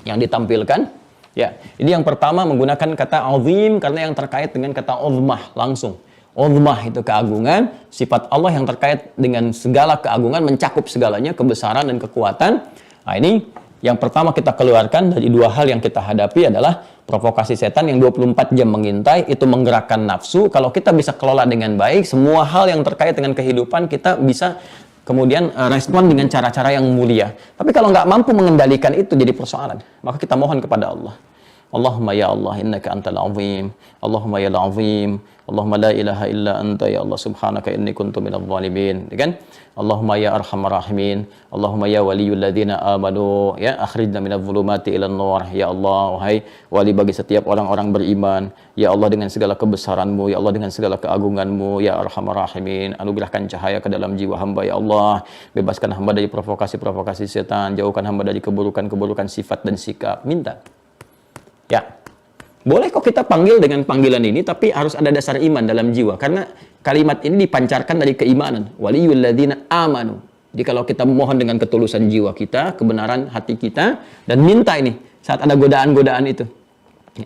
yang ditampilkan. Ya. Ini yang pertama menggunakan kata azim karena yang terkait dengan kata uzmah langsung. Uzmah itu keagungan, sifat Allah yang terkait dengan segala keagungan mencakup segalanya, kebesaran dan kekuatan. Nah, ini yang pertama kita keluarkan dari dua hal yang kita hadapi adalah provokasi setan yang 24 jam mengintai, itu menggerakkan nafsu. Kalau kita bisa kelola dengan baik, semua hal yang terkait dengan kehidupan kita bisa kemudian respon dengan cara-cara yang mulia. Tapi kalau nggak mampu mengendalikan itu jadi persoalan. Maka kita mohon kepada Allah. Allahumma ya Allah innaka antal azim. Allahumma ya azim. Allahumma la ilaha illa anta ya Allah subhanaka inni kuntu minadh dhalimin. Kan? Allahumma ya arhamar rahimin. Allahumma ya waliyul ladzina amanu ya akhrijna minadh dhulumati ilan nur. Ya Allah, wahai wali bagi setiap orang-orang beriman. Ya Allah, dengan segala kebesaran-Mu, ya Allah, dengan segala keagungan-Mu, ya arhamar rahimin, anugerahkan cahaya ke dalam jiwa hamba ya Allah. Bebaskan hamba dari provokasi-provokasi setan, jauhkan hamba dari keburukan-keburukan sifat dan sikap. Minta. Ya, boleh kok kita panggil dengan panggilan ini, tapi harus ada dasar iman dalam jiwa. Karena kalimat ini dipancarkan dari keimanan. Waliyul ladzina amanu. Jadi kalau kita memohon dengan ketulusan jiwa kita, kebenaran hati kita, dan minta ini saat ada godaan-godaan itu.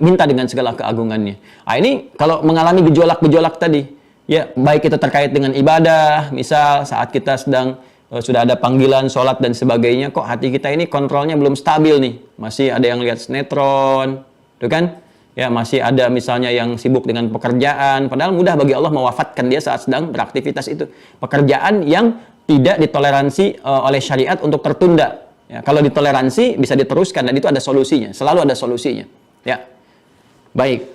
Minta dengan segala keagungannya. Nah, ini kalau mengalami gejolak-gejolak tadi, ya baik itu terkait dengan ibadah, misal saat kita sedang sudah ada panggilan, sholat dan sebagainya, kok hati kita ini kontrolnya belum stabil nih. Masih ada yang lihat sinetron, itu kan? Ya, masih ada misalnya yang sibuk dengan pekerjaan, padahal mudah bagi Allah mewafatkan dia saat sedang beraktivitas itu. Pekerjaan yang tidak ditoleransi oleh syariat untuk tertunda. Ya, kalau ditoleransi bisa diteruskan dan itu ada solusinya, selalu ada solusinya. Ya, baik.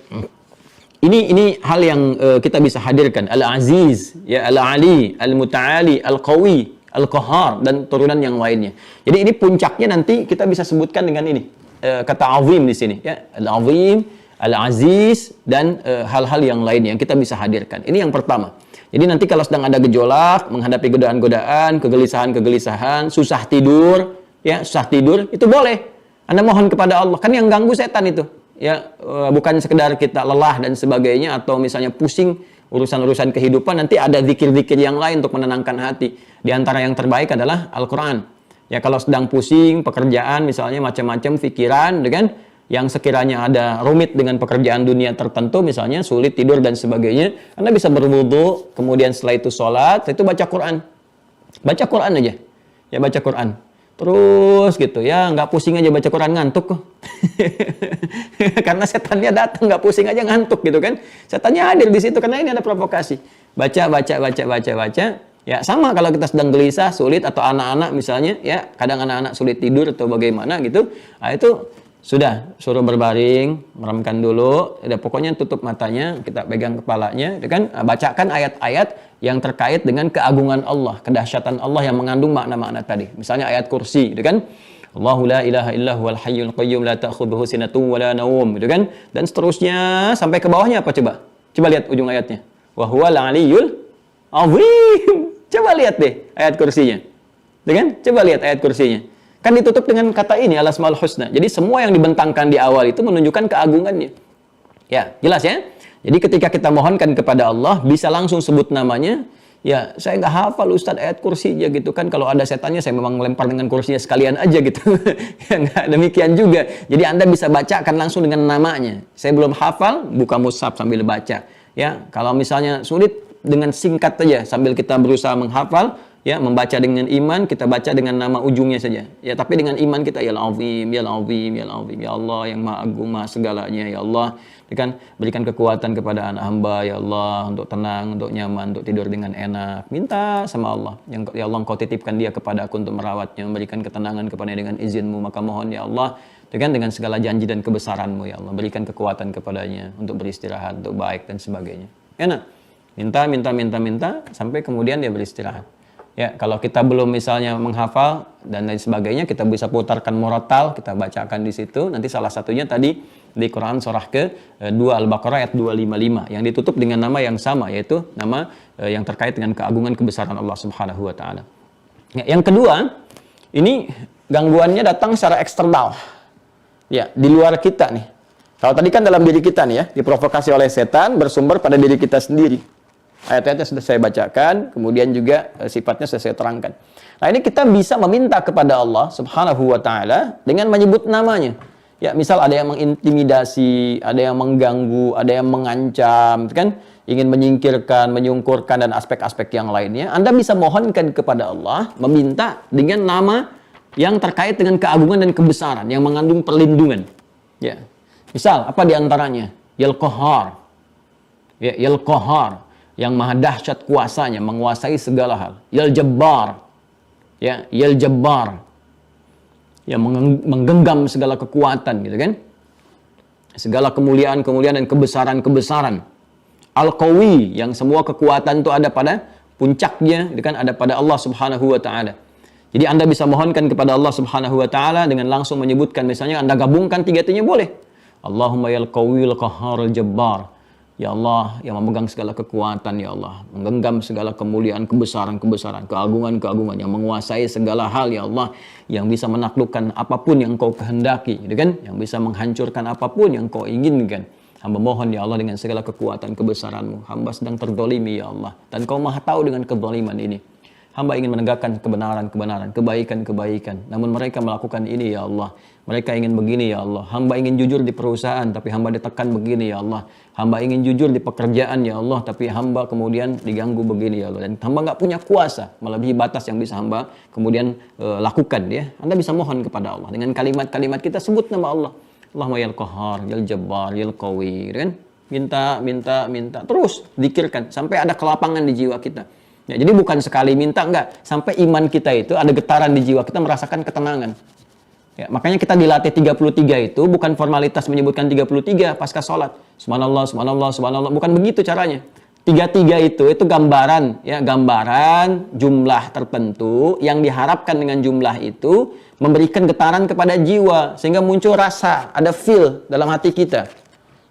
Ini hal yang kita bisa hadirkan. Al-Aziz, ya Al-Ali, Al-Muta'ali, Al-Qawi, Al-Qahar dan turunan yang lainnya. Jadi ini puncaknya nanti kita bisa sebutkan dengan ini kata azim di sini, ya Al-Azim, Al-Aziz dan hal-hal yang lain yang kita bisa hadirkan. Ini yang pertama. Jadi nanti kalau sedang ada gejolak, menghadapi godaan-godaan, kegelisahan-kegelisahan, susah tidur, ya susah tidur, itu boleh. Anda mohon kepada Allah. Kan yang ganggu setan itu, ya bukan sekedar kita lelah dan sebagainya atau misalnya pusing urusan-urusan kehidupan, nanti ada zikir-zikir yang lain untuk menenangkan hati. Di antara yang terbaik adalah Al-Quran. Ya kalau sedang pusing, pekerjaan misalnya macam-macam pikiran, dengan yang sekiranya ada rumit dengan pekerjaan dunia tertentu, misalnya sulit tidur dan sebagainya, Anda bisa berwudu, kemudian setelah itu sholat, setelah itu baca Quran. Baca Quran aja. Ya baca Quran. Terus gitu ya, nggak pusing aja baca Quran, ngantuk kok. Karena setannya datang, nggak pusing aja ngantuk gitu kan. Setannya hadir di situ karena ini ada provokasi. Baca. Ya sama kalau kita sedang gelisah, sulit atau anak-anak misalnya, ya kadang anak-anak sulit tidur atau bagaimana gitu. Nah itu sudah suruh berbaring, meremkan dulu, ya, pokoknya tutup matanya, kita pegang kepalanya, kan bacakan ayat-ayat yang terkait dengan keagungan Allah, kedahsyatan Allah yang mengandung makna-makna tadi. Misalnya ayat kursi, kan? Allahu la ilaha illa huwal hayyul qayyum la ta'khudhuhu sinatun wa la nawm, kan? Dan seterusnya sampai ke bawahnya apa coba? Coba lihat ujung ayatnya. Wa huwal aliyyul azim. Coba lihat deh ayat kursinya. Kan? Coba lihat ayat kursinya. Kan ditutup dengan kata ini Al-Asmaul Husna. Jadi semua yang dibentangkan di awal itu menunjukkan keagungannya. Ya, jelas ya? Jadi ketika kita mohonkan kepada Allah, bisa langsung sebut namanya. Ya, saya nggak hafal Ustadz ayat kursinya gitu kan. Kalau ada setannya, saya memang lempar dengan kursinya sekalian aja gitu. Ya, nggak demikian juga. Jadi Anda bisa bacakan langsung dengan namanya. Saya belum hafal, buka mushaf sambil baca. Ya, kalau misalnya sulit, dengan singkat saja sambil kita berusaha menghafal, ya, membaca dengan iman, kita baca dengan nama ujungnya saja. Ya, tapi dengan iman kita, ya Al-Azim, ya Al-Azim, ya Al-Azim, ya Allah yang Maha Agung, Maha segalanya, ya Allah. Berikan kekuatan kepada anak hamba, ya Allah, untuk tenang, untuk nyaman, untuk tidur dengan enak. Minta sama Allah, ya Allah, Engkau titipkan dia kepada aku untuk merawatnya, memberikan ketenangan kepadanya dengan izin-Mu, maka mohon ya Allah, dengan segala janji dan kebesaran-Mu, ya Allah, berikan kekuatan kepadanya untuk beristirahat, untuk baik dan sebagainya. Enak. Minta sampai kemudian dia beristirahat. Ya, kalau kita belum misalnya menghafal dan lain sebagainya, kita bisa putarkan murattal, kita bacakan di situ. Nanti salah satunya tadi di Quran surah ke-2 Al-Baqarah ayat 255 yang ditutup dengan nama yang sama, yaitu nama yang terkait dengan keagungan kebesaran Allah Subhanahu wa taala. Ya, yang kedua, ini gangguannya datang secara eksternal. Ya, di luar kita nih. Kalau tadi kan dalam diri kita nih ya, diprovokasi oleh setan, bersumber pada diri kita sendiri. Ayat-ayatnya sudah saya bacakan, kemudian juga sifatnya sudah saya terangkan. Nah, ini kita bisa meminta kepada Allah Subhanahu wa taala dengan menyebut namanya. Ya, misal ada yang mengintimidasi, ada yang mengganggu, ada yang mengancam, kan? Ingin menyingkirkan, menyungkurkan dan aspek-aspek yang lainnya. Anda bisa mohonkan kepada Allah, meminta dengan nama yang terkait dengan keagungan dan kebesaran yang mengandung perlindungan. Ya. Misal apa di antaranya? Yal Qahar. Ya, Yal Qahar, yang maha dahsyat kuasanya, menguasai segala hal. Yal Jabbar. Ya, Yal Jabbar, yang menggenggam segala kekuatan, gitu kan? Segala kemuliaan dan kebesaran. Al-Qawi, yang semua kekuatan itu ada pada puncaknya, gitu kan? Ada pada Allah Subhanahu wa taala. Jadi Anda bisa mohonkan kepada Allah Subhanahu wa taala dengan langsung menyebutkan, misalnya Anda gabungkan tiga-tiganya boleh. Allahumma yal qawiyul qahharul jabbar. Ya Allah yang memegang segala kekuatan, ya Allah, menggenggam segala kemuliaan, kebesaran, keagungan, yang menguasai segala hal, ya Allah, yang bisa menaklukkan apapun yang Kau kehendaki, gitu kan? Yang bisa menghancurkan apapun yang Kau inginkan. Hamba mohon ya Allah dengan segala kekuatan kebesaran-Mu, hamba sedang terzalimi ya Allah, dan Kau maha tahu dengan kezaliman ini. Hamba ingin menegakkan kebenaran, kebaikan. Namun mereka melakukan ini ya Allah. Mereka ingin begini ya Allah. Hamba ingin jujur di perusahaan, tapi hamba ditekan begini ya Allah. Hamba ingin jujur di pekerjaan ya Allah, tapi hamba kemudian diganggu begini ya Allah. Dan hamba nggak punya kuasa melebihi batas yang bisa hamba kemudian lakukan ya. Anda bisa mohon kepada Allah dengan kalimat-kalimat kita, sebut nama Allah. Allahumma yal qahhar, yal jabbar, yal qawi, kan? Minta, terus zikirkan sampai ada kelapangan di jiwa kita. Ya, jadi bukan sekali minta, enggak. Sampai iman kita itu ada getaran di jiwa, kita merasakan ketenangan. Ya, makanya kita dilatih 33 itu bukan formalitas menyebutkan 33 pasca sholat. Subhanallah, subhanallah, subhanallah. Bukan begitu caranya. 33 itu gambaran, ya, gambaran jumlah tertentu yang diharapkan dengan jumlah itu memberikan getaran kepada jiwa sehingga muncul rasa, ada feel dalam hati kita.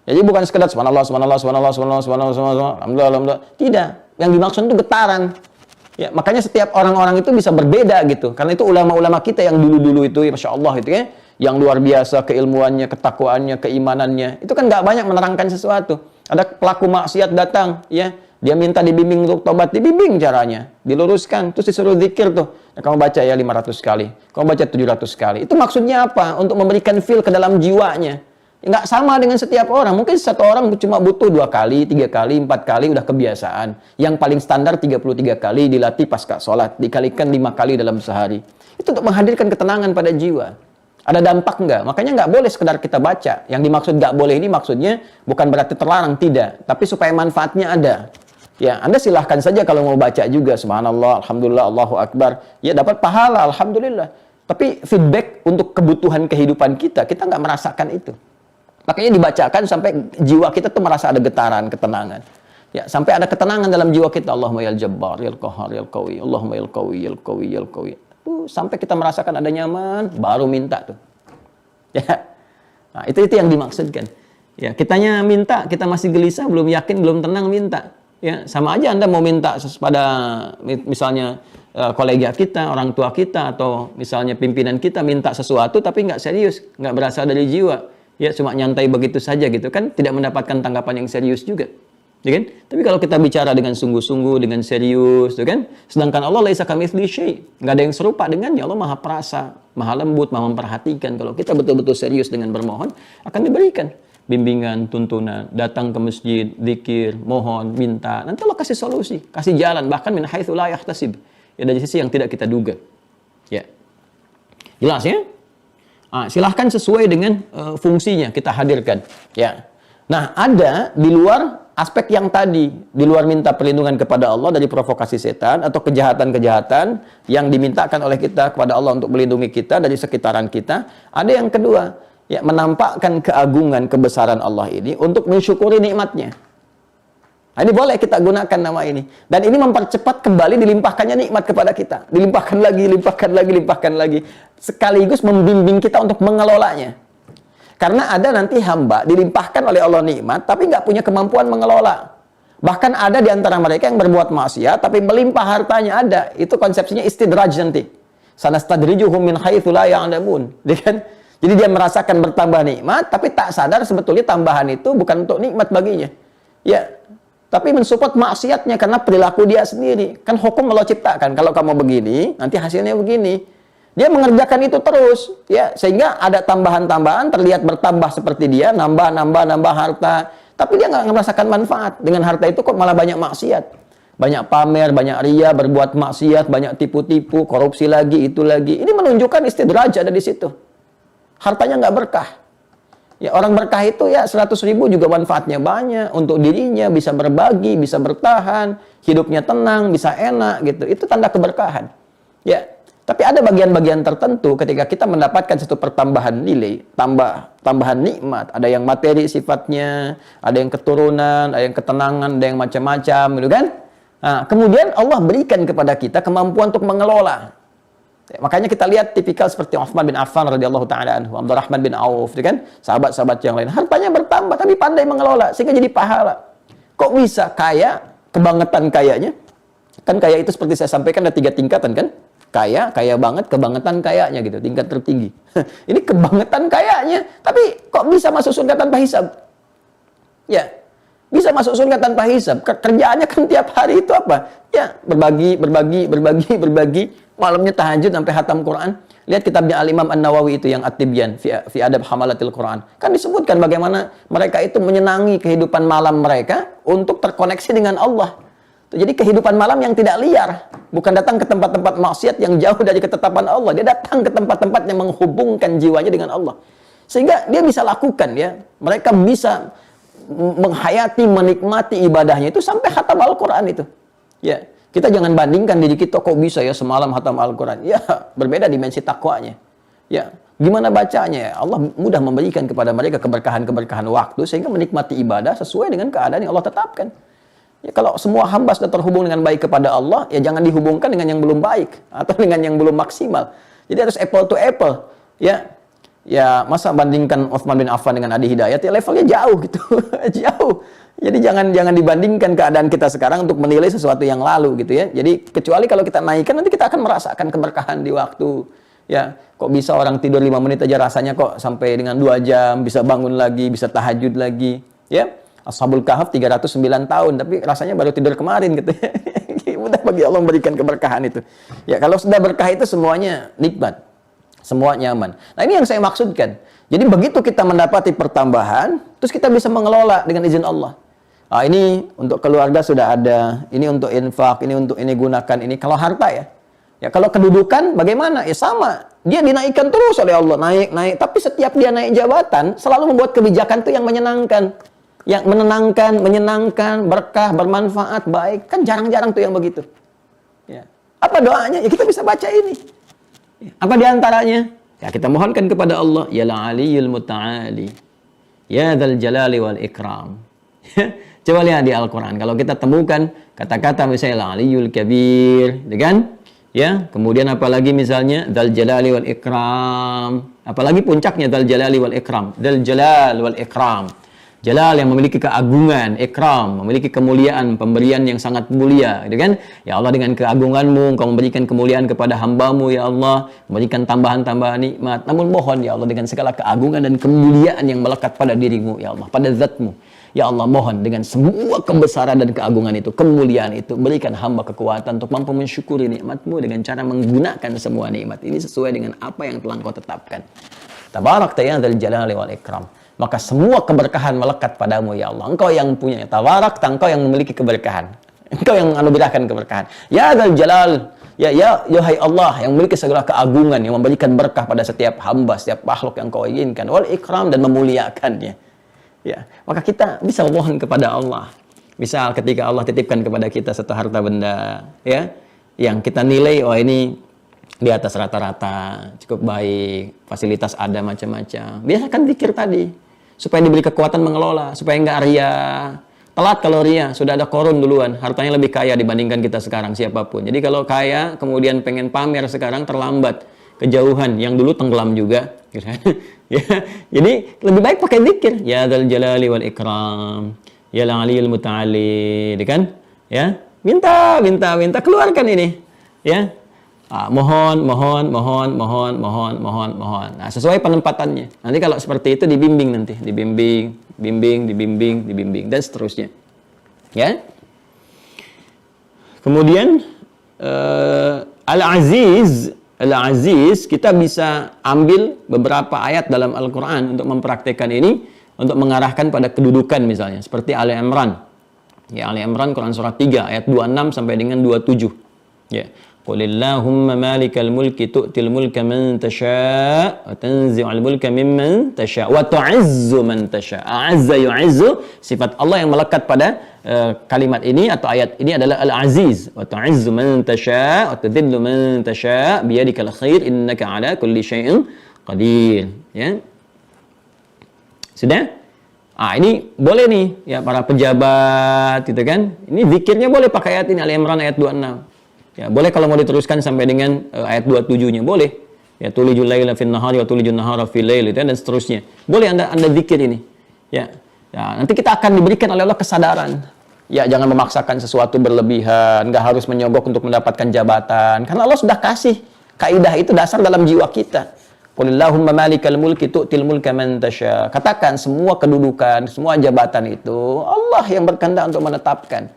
Jadi bukan sekedar subhanallah, subhanallah, subhanallah, subhanallah, subhanallah, subhanallah, alhamdulillah, alhamdulillah. Tidak. Yang dimaksud itu getaran. Ya, makanya setiap orang-orang itu bisa berbeda gitu. Karena itu ulama-ulama kita yang dulu-dulu itu, ya Masya Allah itu ya, yang luar biasa keilmuannya, ketakwaannya, keimanannya. Itu kan nggak banyak menerangkan sesuatu. Ada pelaku maksiat datang, ya, dia minta dibimbing untuk tobat, dibimbing caranya, diluruskan, terus disuruh zikir tuh. Nah, kamu baca ya 500 kali, kamu baca 700 kali. Itu maksudnya apa? Untuk memberikan feel ke dalam jiwanya. Nggak sama dengan setiap orang. Mungkin satu orang cuma butuh 2 kali, 3 kali, 4 kali, udah kebiasaan. Yang paling standar 33 kali dilatih pasca sholat, dikalikan 5 kali dalam sehari. Itu untuk menghadirkan ketenangan pada jiwa. Ada dampak nggak? Makanya nggak boleh sekedar kita baca. Yang dimaksud nggak boleh ini maksudnya bukan berarti terlarang, tidak. Tapi supaya manfaatnya ada. Ya, Anda silahkan saja kalau mau baca juga. Subhanallah, alhamdulillah, Allahu Akbar. Ya, dapat pahala, alhamdulillah. Tapi feedback untuk kebutuhan kehidupan kita nggak merasakan itu. Makanya dibacakan sampai jiwa kita tuh merasa ada getaran, ketenangan. Ya, sampai ada ketenangan dalam jiwa kita. Allahumma yal jabbar, yal qahhar, yal qawi. Allahumma yal qawi, yal qawi, yal qawi. Tuh, sampai kita merasakan ada nyaman, baru minta tuh. Ya. Nah, itu yang dimaksudkan. Ya, kitanya minta, kita masih gelisah, belum yakin, belum tenang minta. Ya, sama aja Anda mau minta pada misalnya kolega kita, orang tua kita, atau misalnya pimpinan kita minta sesuatu tapi nggak serius, nggak berasal dari jiwa. Ya, cuma nyantai begitu saja gitu kan, tidak mendapatkan tanggapan yang serius juga. Ya kan? Tapi kalau kita bicara dengan sungguh-sungguh, dengan serius, ya kan? Sedangkan Allah laisa kamitslihi syai', enggak ada yang serupa dengannya. Allah Maha Perasa, Maha Lembut, Maha memperhatikan. Kalau kita betul-betul serius dengan bermohon, akan diberikan. bimbingan, tuntunan, datang ke masjid, zikir, mohon, minta. Nanti Allah kasih solusi, kasih jalan, bahkan min haitsu la yahtasib. Ya, dari sisi yang tidak kita duga. Ya. Jelas ya? Silahkan sesuai dengan fungsinya kita hadirkan. Ya. Nah, ada di luar aspek yang tadi, di luar minta perlindungan kepada Allah dari provokasi setan atau kejahatan-kejahatan yang dimintakan oleh kita kepada Allah untuk melindungi kita dari sekitaran kita. Ada yang kedua, ya, menampakkan keagungan, kebesaran Allah ini untuk mensyukuri nikmatnya. Nah, ini boleh kita gunakan nama ini. Dan ini mempercepat kembali dilimpahkannya nikmat kepada kita. Dilimpahkan lagi, limpahkan lagi, limpahkan lagi. Sekaligus membimbing kita untuk mengelolanya. Karena ada nanti hamba dilimpahkan oleh Allah nikmat, tapi nggak punya kemampuan mengelola. Bahkan ada di antara mereka yang berbuat maksiat, tapi melimpah hartanya ada. Itu konsepsinya istidraj nanti. Sanastadrijuhum min haitsu la ya'lamun. Jadi dia merasakan bertambah nikmat, tapi tak sadar sebetulnya tambahan itu bukan untuk nikmat baginya. Ya, tapi mensupport maksiatnya karena perilaku dia sendiri. Kan hukum Allah ciptakan, kalau kamu begini, nanti hasilnya begini. Dia mengerjakan itu terus, ya, sehingga ada tambahan-tambahan, terlihat bertambah seperti dia, nambah harta, tapi dia nggak merasakan manfaat. Dengan harta itu kok malah banyak maksiat. Banyak pamer, banyak ria, berbuat maksiat, banyak tipu-tipu, korupsi lagi, itu lagi. Ini menunjukkan istidraj ada di situ. Hartanya nggak berkah. Ya, orang berkah itu ya 100.000 juga manfaatnya banyak. Untuk dirinya bisa berbagi, bisa bertahan, hidupnya tenang, bisa enak gitu. Itu tanda keberkahan. Ya. Tapi ada bagian-bagian tertentu ketika kita mendapatkan satu pertambahan nilai, tambahan nikmat, ada yang materi sifatnya, ada yang keturunan, ada yang ketenangan, ada yang macam-macam, gitu kan? Nah, kemudian Allah berikan kepada kita kemampuan untuk mengelola. Ya, makanya kita lihat tipikal seperti Utsman bin Affan radhiyallahu taala anhu, Abdurrahman bin Auf, gitu kan? Sahabat-sahabat yang lain, hartanya bertambah tapi pandai mengelola sehingga jadi pahala. Kok bisa kaya, kebangetan kayanya? Kan kaya itu seperti saya sampaikan ada 3 tingkatan kan? Kaya banget, kebangetan kayanya gitu, tingkat tertinggi. Ini kebangetan kayanya, tapi kok bisa masuk surga tanpa hisab? Ya, bisa masuk surga tanpa hisab. Kerjaannya kan tiap hari itu apa? Ya, berbagi. Malamnya tahajud sampai khatam Quran. Lihat kitabnya Al-Imam An-Nawawi itu yang At-Tibyan fi Adab Hamalatil Quran. Kan disebutkan bagaimana mereka itu menyenangi kehidupan malam mereka untuk terkoneksi dengan Allah. Jadi kehidupan malam yang tidak liar, bukan datang ke tempat-tempat maksiat yang jauh dari ketetapan Allah. Dia datang ke tempat-tempat yang menghubungkan jiwanya dengan Allah. Sehingga dia bisa lakukan ya. Mereka bisa menghayati, menikmati ibadahnya itu sampai khatam Al-Quran itu. Ya, kita jangan bandingkan diri kita kok bisa ya semalam khatam Al-Quran. Ya, berbeda dimensi takwanya. Ya, gimana bacanya? Allah mudah memberikan kepada mereka keberkahan-keberkahan waktu sehingga menikmati ibadah sesuai dengan keadaan yang Allah tetapkan. Ya, kalau semua hamba sudah terhubung dengan baik kepada Allah, ya jangan dihubungkan dengan yang belum baik atau dengan yang belum maksimal. Jadi harus apple to apple. Ya, masa bandingkan Utsman bin Affan dengan Adi Hidayat, ya levelnya jauh gitu, jauh. Jadi jangan dibandingkan keadaan kita sekarang untuk menilai sesuatu yang lalu gitu ya. Jadi kecuali kalau kita naikkan nanti kita akan merasakan keberkahan di waktu. Ya, kok bisa orang tidur 5 menit aja rasanya kok sampai dengan 2 jam bisa bangun lagi, bisa tahajud lagi. Ya. Ashabul Kahf 309 tahun, tapi rasanya baru tidur kemarin gitu ya. Mudah bagi Allah memberikan keberkahan itu. Ya, kalau sudah berkah itu semuanya nikmat. Semua nyaman. Nah, ini yang saya maksudkan. Jadi begitu kita mendapati pertambahan, terus kita bisa mengelola dengan izin Allah. Ini untuk keluarga sudah ada, ini untuk infak, ini untuk ini gunakan, ini kalau harta ya. Ya, kalau kedudukan bagaimana? Ya sama. Dia dinaikkan terus oleh Allah, naik. Tapi setiap dia naik jabatan, selalu membuat kebijakan itu yang menyenangkan. Yang menenangkan, menyenangkan, berkah, bermanfaat, baik. Kan jarang-jarang tuh yang begitu. Ya. Apa doanya? Ya kita bisa baca ini. Ya. Apa diantaranya? Ya kita mohonkan kepada Allah. Ya Aliyul Muta'ali. Ya Dzal Jalali wal Ikram. Coba lihat di Al-Quran. Kalau kita temukan kata-kata misalnya Aliyul Kabir. Kan? Ya. Kemudian apalagi misalnya Dzal Jalali wal Ikram. Apalagi puncaknya Dzal Jalali wal Ikram. Dzal Jalal wal Ikram. Jalal yang memiliki keagungan, ikram, memiliki kemuliaan, pemberian yang sangat mulia, gitu kan? Ya Allah, dengan keagunganmu, Engkau memberikan kemuliaan kepada hambamu, ya Allah, memberikan tambahan-tambahan nikmat. Namun mohon, ya Allah, dengan segala keagungan dan kemuliaan yang melekat pada dirimu, ya Allah, pada zatmu. Ya Allah, mohon dengan semua kebesaran dan keagungan itu, kemuliaan itu, berikan hamba kekuatan untuk mampu mensyukuri nikmatmu dengan cara menggunakan semua nikmat ini sesuai dengan apa yang telah Engkau tetapkan. Tabarak ya Dzal Jalali wal Ikram. maka semua keberkahan melekat padamu ya Allah. Engkau yang punya tabarak, engkau yang memiliki keberkahan. Engkau yang menganugerahkan keberkahan. Ya Dzal Jalal, ya hai Allah yang memiliki segala keagungan, yang memberikan berkah pada setiap hamba, setiap makhluk yang kau inginkan, wal ikram, dan memuliakannya. Ya, maka kita bisa mohon kepada Allah. Misal ketika Allah titipkan kepada kita satu harta benda, ya, yang kita nilai, oh ini di atas rata-rata, cukup baik, fasilitas ada macam-macam. Biasakan zikir tadi, supaya diberi kekuatan mengelola, supaya enggak ria. Telat kalau ria, sudah ada korun duluan, hartanya lebih kaya dibandingkan kita sekarang, siapapun. Jadi kalau kaya, kemudian pengen pamer sekarang, terlambat, kejauhan, yang dulu tenggelam juga. Ya, jadi lebih baik pakai zikir. Ya Dzal Jalali wal Ikram, ya Al-Aliyul Muta'ali, kan? Ya, minta, keluarkan ini. Ya, mohon. Nah, sesuai penempatannya. Nanti kalau seperti itu dibimbing nanti, dibimbing, dan seterusnya. Ya. Kemudian Al-Aziz, kita bisa ambil beberapa ayat dalam Al-Quran untuk mempraktekkan ini, untuk mengarahkan pada kedudukan misalnya. Seperti Ali Imran. Ya, Ali Imran, Quran Surah 3, ayat 26 sampai dengan 27. Ya. Qulillahumma malikal mulki tu'til mulka man tasha' wa tanzi'ul mulka mimman tasha' wa tu'izzu man tasha'. A'azza yu'izzu, sifat Allah yang melekat pada kalimat ini atau ayat ini adalah Al-Aziz. Wa tu'izzu man tasha' wa tudhillu man tasha' biyadikal khair innaka 'ala kulli syai'in qadir. Ya. Sudah? Ini boleh nih ya para pejabat gitu kan. Ini zikirnya boleh pakai ayat ini, Ali Imran ayat 26. Ya, boleh kalau mau diteruskan sampai dengan ayat 27-nya, boleh. Ya, tulijul laila fin nahari wa tulijun nahara fil lail, dan seterusnya. Boleh Anda zikir ini. Ya. Ya, nanti kita akan diberikan oleh Allah kesadaran. Ya, jangan memaksakan sesuatu berlebihan, enggak harus menyogok untuk mendapatkan jabatan. Karena Allah sudah kasih kaidah itu dasar dalam jiwa kita. Qulillahumma malikal mulki tu'til mulka man tasha. Katakan semua kedudukan, semua jabatan itu Allah yang berkehendak untuk menetapkan.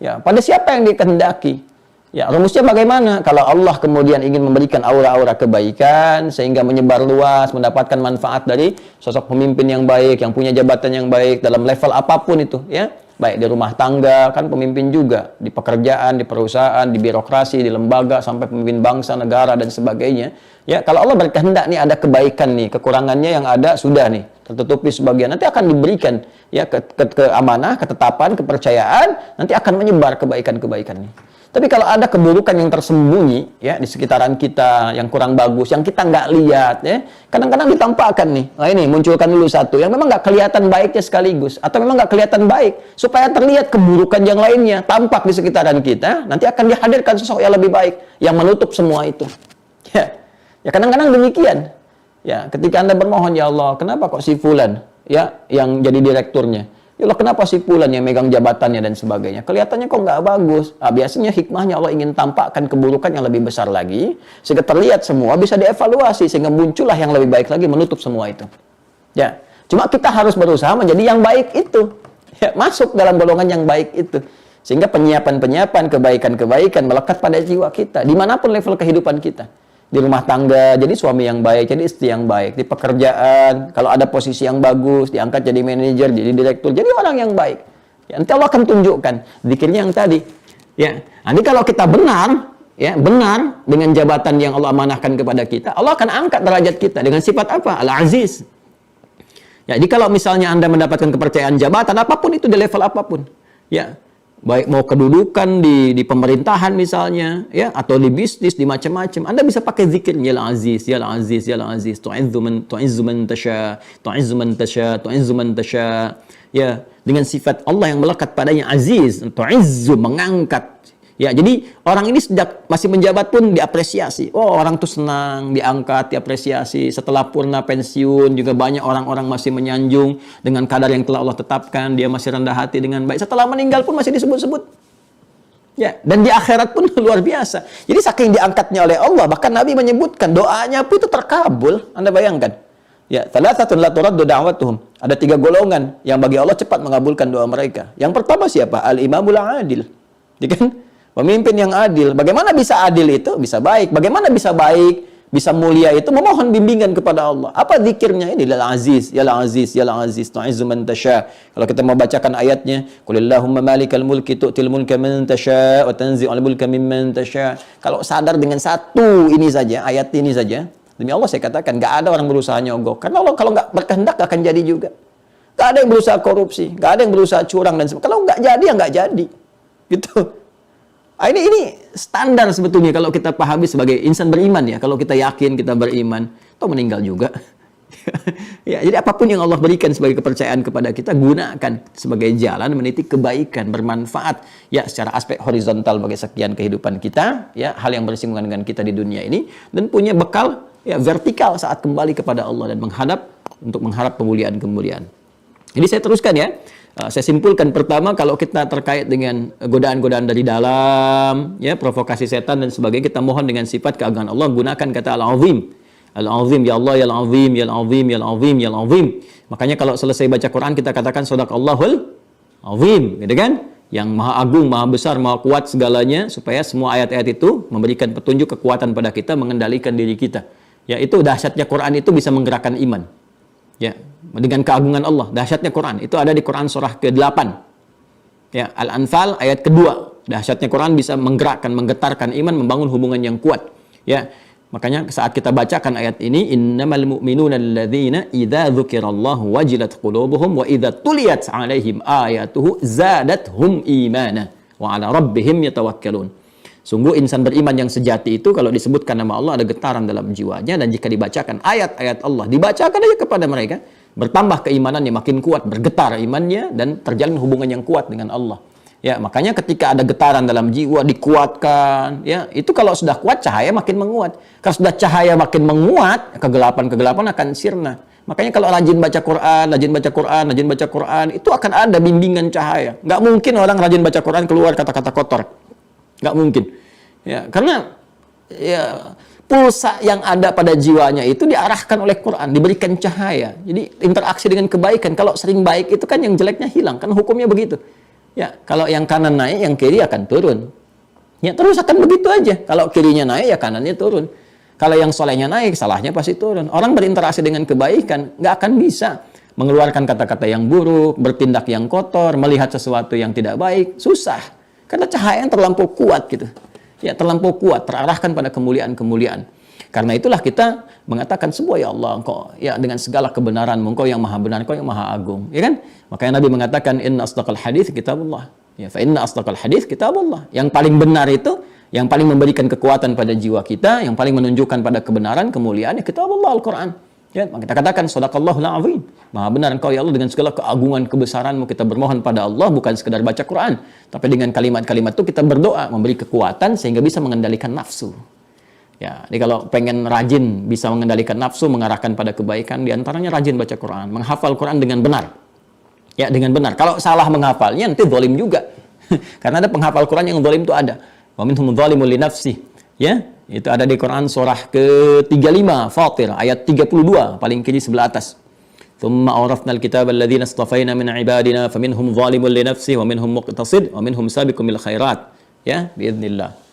Ya, pada siapa yang dikehendaki? Ya, rumusnya bagaimana? Kalau Allah kemudian ingin memberikan aura-aura kebaikan sehingga menyebar luas, mendapatkan manfaat dari sosok pemimpin yang baik, yang punya jabatan yang baik dalam level apapun itu, ya. Baik di rumah tangga, kan pemimpin juga, di pekerjaan, di perusahaan, di birokrasi, di lembaga, sampai pemimpin bangsa, negara, dan sebagainya. Ya, kalau Allah berkehendak nih ada kebaikan nih, kekurangannya yang ada sudah nih, tertutupi sebagian. Nanti akan diberikan ya keamanah, ketetapan, kepercayaan, nanti akan menyebar kebaikan-kebaikan nih. Tapi kalau ada keburukan yang tersembunyi ya di sekitaran kita yang kurang bagus, yang kita nggak lihat ya, kadang-kadang ditampakkan nih. Nah ini munculkan dulu satu yang memang nggak kelihatan baiknya sekaligus, atau memang nggak kelihatan baik, supaya terlihat keburukan yang lainnya tampak di sekitaran kita. Nanti akan dihadirkan sosok yang lebih baik yang menutup semua itu. Ya kadang-kadang demikian. Ya ketika Anda bermohon, ya Allah, kenapa kok si fulan ya yang jadi direkturnya? Ya Allah, kenapa si fulan yang megang jabatannya dan sebagainya? Kelihatannya kok nggak bagus. Biasanya hikmahnya Allah ingin tampakkan keburukan yang lebih besar lagi, sehingga terlihat semua, bisa dievaluasi, sehingga muncullah yang lebih baik lagi menutup semua itu. Ya, cuma kita harus berusaha menjadi yang baik itu. Ya, masuk dalam golongan yang baik itu. Sehingga penyiapan-penyiapan, kebaikan-kebaikan melekat pada jiwa kita, dimanapun level kehidupan kita. Di rumah tangga, jadi suami yang baik, jadi istri yang baik. Di pekerjaan, kalau ada posisi yang bagus, diangkat jadi manajer, jadi direktur, jadi orang yang baik. Ya, nanti Allah akan tunjukkan zikirnya yang tadi. Ya, nanti kalau kita benar, ya benar dengan jabatan yang Allah amanahkan kepada kita, Allah akan angkat derajat kita dengan sifat apa? Al-Aziz. Ya, jadi kalau misalnya Anda mendapatkan kepercayaan jabatan apapun itu di level apapun, ya. Baik mau kedudukan di pemerintahan misalnya, ya, atau di bisnis, di macam-macam, Anda bisa pakai zikir ya Al-Aziz, ya Al-Aziz, ya Al-Aziz, tu'izzu man tasha, tu'izzu man tasha, tu'izzu man tasha. Ya, dengan sifat Allah yang melekat padanya Aziz, tu'izzu, mengangkat. Ya, jadi orang ini sejak masih menjabat pun diapresiasi. Oh, orang tuh senang, diangkat, diapresiasi. Setelah purna pensiun juga banyak orang-orang masih menyanjung dengan kadar yang telah Allah tetapkan. Dia masih rendah hati dengan baik. Setelah meninggal pun masih disebut-sebut. Ya, dan di akhirat pun luar biasa. Jadi saking diangkatnya oleh Allah, bahkan Nabi menyebutkan doanya pun itu terkabul. Anda bayangkan. Ya, thalathatun la turaddu da'watuhum. Ada 3 golongan yang bagi Allah cepat mengabulkan doa mereka. Yang pertama siapa? Al-imamul adil. Ya kan? Pemimpin yang adil. Bagaimana bisa adil itu? Bisa baik. Bagaimana bisa baik? bisa mulia itu memohon bimbingan kepada Allah. Apa zikirnya ini? Ya Aziz, ya Aziz, ya Aziz, tu'izzu man tasya. Kalau kita mau bacakan ayatnya, Qulillahumma malikal mulki tu'til mulka man tasya wa tanzi'ul mulka mimman tasya. Kalau sadar dengan satu ini saja, ayat ini saja, demi Allah saya katakan, nggak ada orang berusaha nyogok. Karena Allah kalau nggak berkehendak nggak akan jadi juga. Nggak ada yang berusaha korupsi, nggak ada yang berusaha curang dan sebagainya. Kalau nggak jadi ya nggak jadi, gitu. Ini standar sebetulnya kalau kita pahami sebagai insan beriman ya. Kalau kita yakin kita beriman, toh meninggal juga. Ya, jadi apapun yang Allah berikan sebagai kepercayaan kepada kita, gunakan sebagai jalan meniti kebaikan, bermanfaat ya secara aspek horizontal bagi sekian kehidupan kita, ya hal yang bersinggungan dengan kita di dunia ini, dan punya bekal ya vertikal saat kembali kepada Allah dan mengharap kemuliaan-kemuliaan. Jadi saya teruskan ya. Saya simpulkan pertama, kalau kita terkait dengan godaan-godaan dari dalam, ya provokasi setan dan sebagainya, kita mohon dengan sifat keagungan Allah, gunakan kata Al-Azim. Al-Azim, ya Allah, ya Al-Azim, ya Al-Azim, ya Al-Azim, ya Al-Azim. Makanya kalau selesai baca Quran kita katakan Shadaqallahul Azim, gitu kan? Yang maha agung, maha besar, maha kuat segalanya, supaya semua ayat-ayat itu memberikan petunjuk kekuatan pada kita, mengendalikan diri kita. Ya, itu dahsyatnya Quran itu bisa menggerakkan iman. Ya, dengan keagungan Allah, dahsyatnya Quran itu ada di Quran surah ke-8. Ya, Al-Anfal ayat kedua. Dahsyatnya Quran bisa menggerakkan, menggetarkan iman, membangun hubungan yang kuat. Ya, makanya saat kita bacakan ayat ini, innamal mu'minuna alladzina idza dzukirallahu wajilat qulubuhum wa idza tuliyat 'alaihim ayatuhu zadathum imana wa 'ala rabbihim yatawakkalun. Sungguh insan beriman yang sejati itu kalau disebutkan nama Allah ada getaran dalam jiwanya, dan jika dibacakan ayat-ayat Allah, dibacakan aja kepada mereka, bertambah keimanannya, makin kuat, bergetar imannya, dan terjalin hubungan yang kuat dengan Allah. Ya, makanya ketika ada getaran dalam jiwa, dikuatkan, ya, itu kalau sudah kuat, cahaya makin menguat. Kalau sudah cahaya makin menguat, kegelapan-kegelapan akan sirna. Makanya kalau rajin baca Quran, rajin baca Quran, rajin baca Quran, itu akan ada bimbingan cahaya. Nggak mungkin orang rajin baca Quran keluar kata-kata kotor. Nggak mungkin. Ya, karena ya pulsa yang ada pada jiwanya itu diarahkan oleh Quran, diberikan cahaya. Jadi interaksi dengan kebaikan. Kalau sering baik itu kan yang jeleknya hilang, kan hukumnya begitu. Ya, kalau yang kanan naik, yang kiri akan turun. Ya, terus akan begitu aja. Kalau kirinya naik, ya kanannya turun. Kalau yang solehnya naik, salahnya pasti turun. Orang berinteraksi dengan kebaikan nggak akan bisa mengeluarkan kata-kata yang buruk, bertindak yang kotor, melihat sesuatu yang tidak baik, susah. Karena cahaya yang terlampau kuat gitu. Ya, terlampau kuat, terarahkan pada kemuliaan-kemuliaan. Karena itulah kita mengatakan semua, ya Allah, Engkau ya dengan segala kebenaran, Engkau yang maha benar, Engkau yang maha agung, ya kan? Makanya Nabi mengatakan inna asdaqal hadits kitabullah. Ya, fa inna asdaqal hadits kitabullah. Yang paling benar itu, yang paling memberikan kekuatan pada jiwa kita, yang paling menunjukkan pada kebenaran, kemuliaan, ya kitabullah, Al-Qur'an. Ya, kita katakan sadaqallahul azim. Maha benar Engkau ya Allah, dengan segala keagungan kebesaran-Mu kita bermohon pada Allah, bukan sekedar baca Quran, tapi dengan kalimat-kalimat itu kita berdoa, memberi kekuatan sehingga bisa mengendalikan nafsu. Ya, jadi kalau pengen rajin bisa mengendalikan nafsu, mengarahkan pada kebaikan, diantaranya rajin baca Quran, menghafal Quran dengan benar. Ya, dengan benar. Kalau salah menghafalnya nanti zalim juga. Karena ada penghafal Quran yang zalim itu ada. Wa minhum zalimun li nafsi. Ya, itu ada di Quran surah ke-35 Fatir ayat 32 paling kiri sebelah atas. Tsumma awrafnal kitaba alladzina istafaina min ibadina faminhum zalimun li nafsihi wa minhum muqtasid wa minhum sabiqun bil khairat. Ya, biidznillah.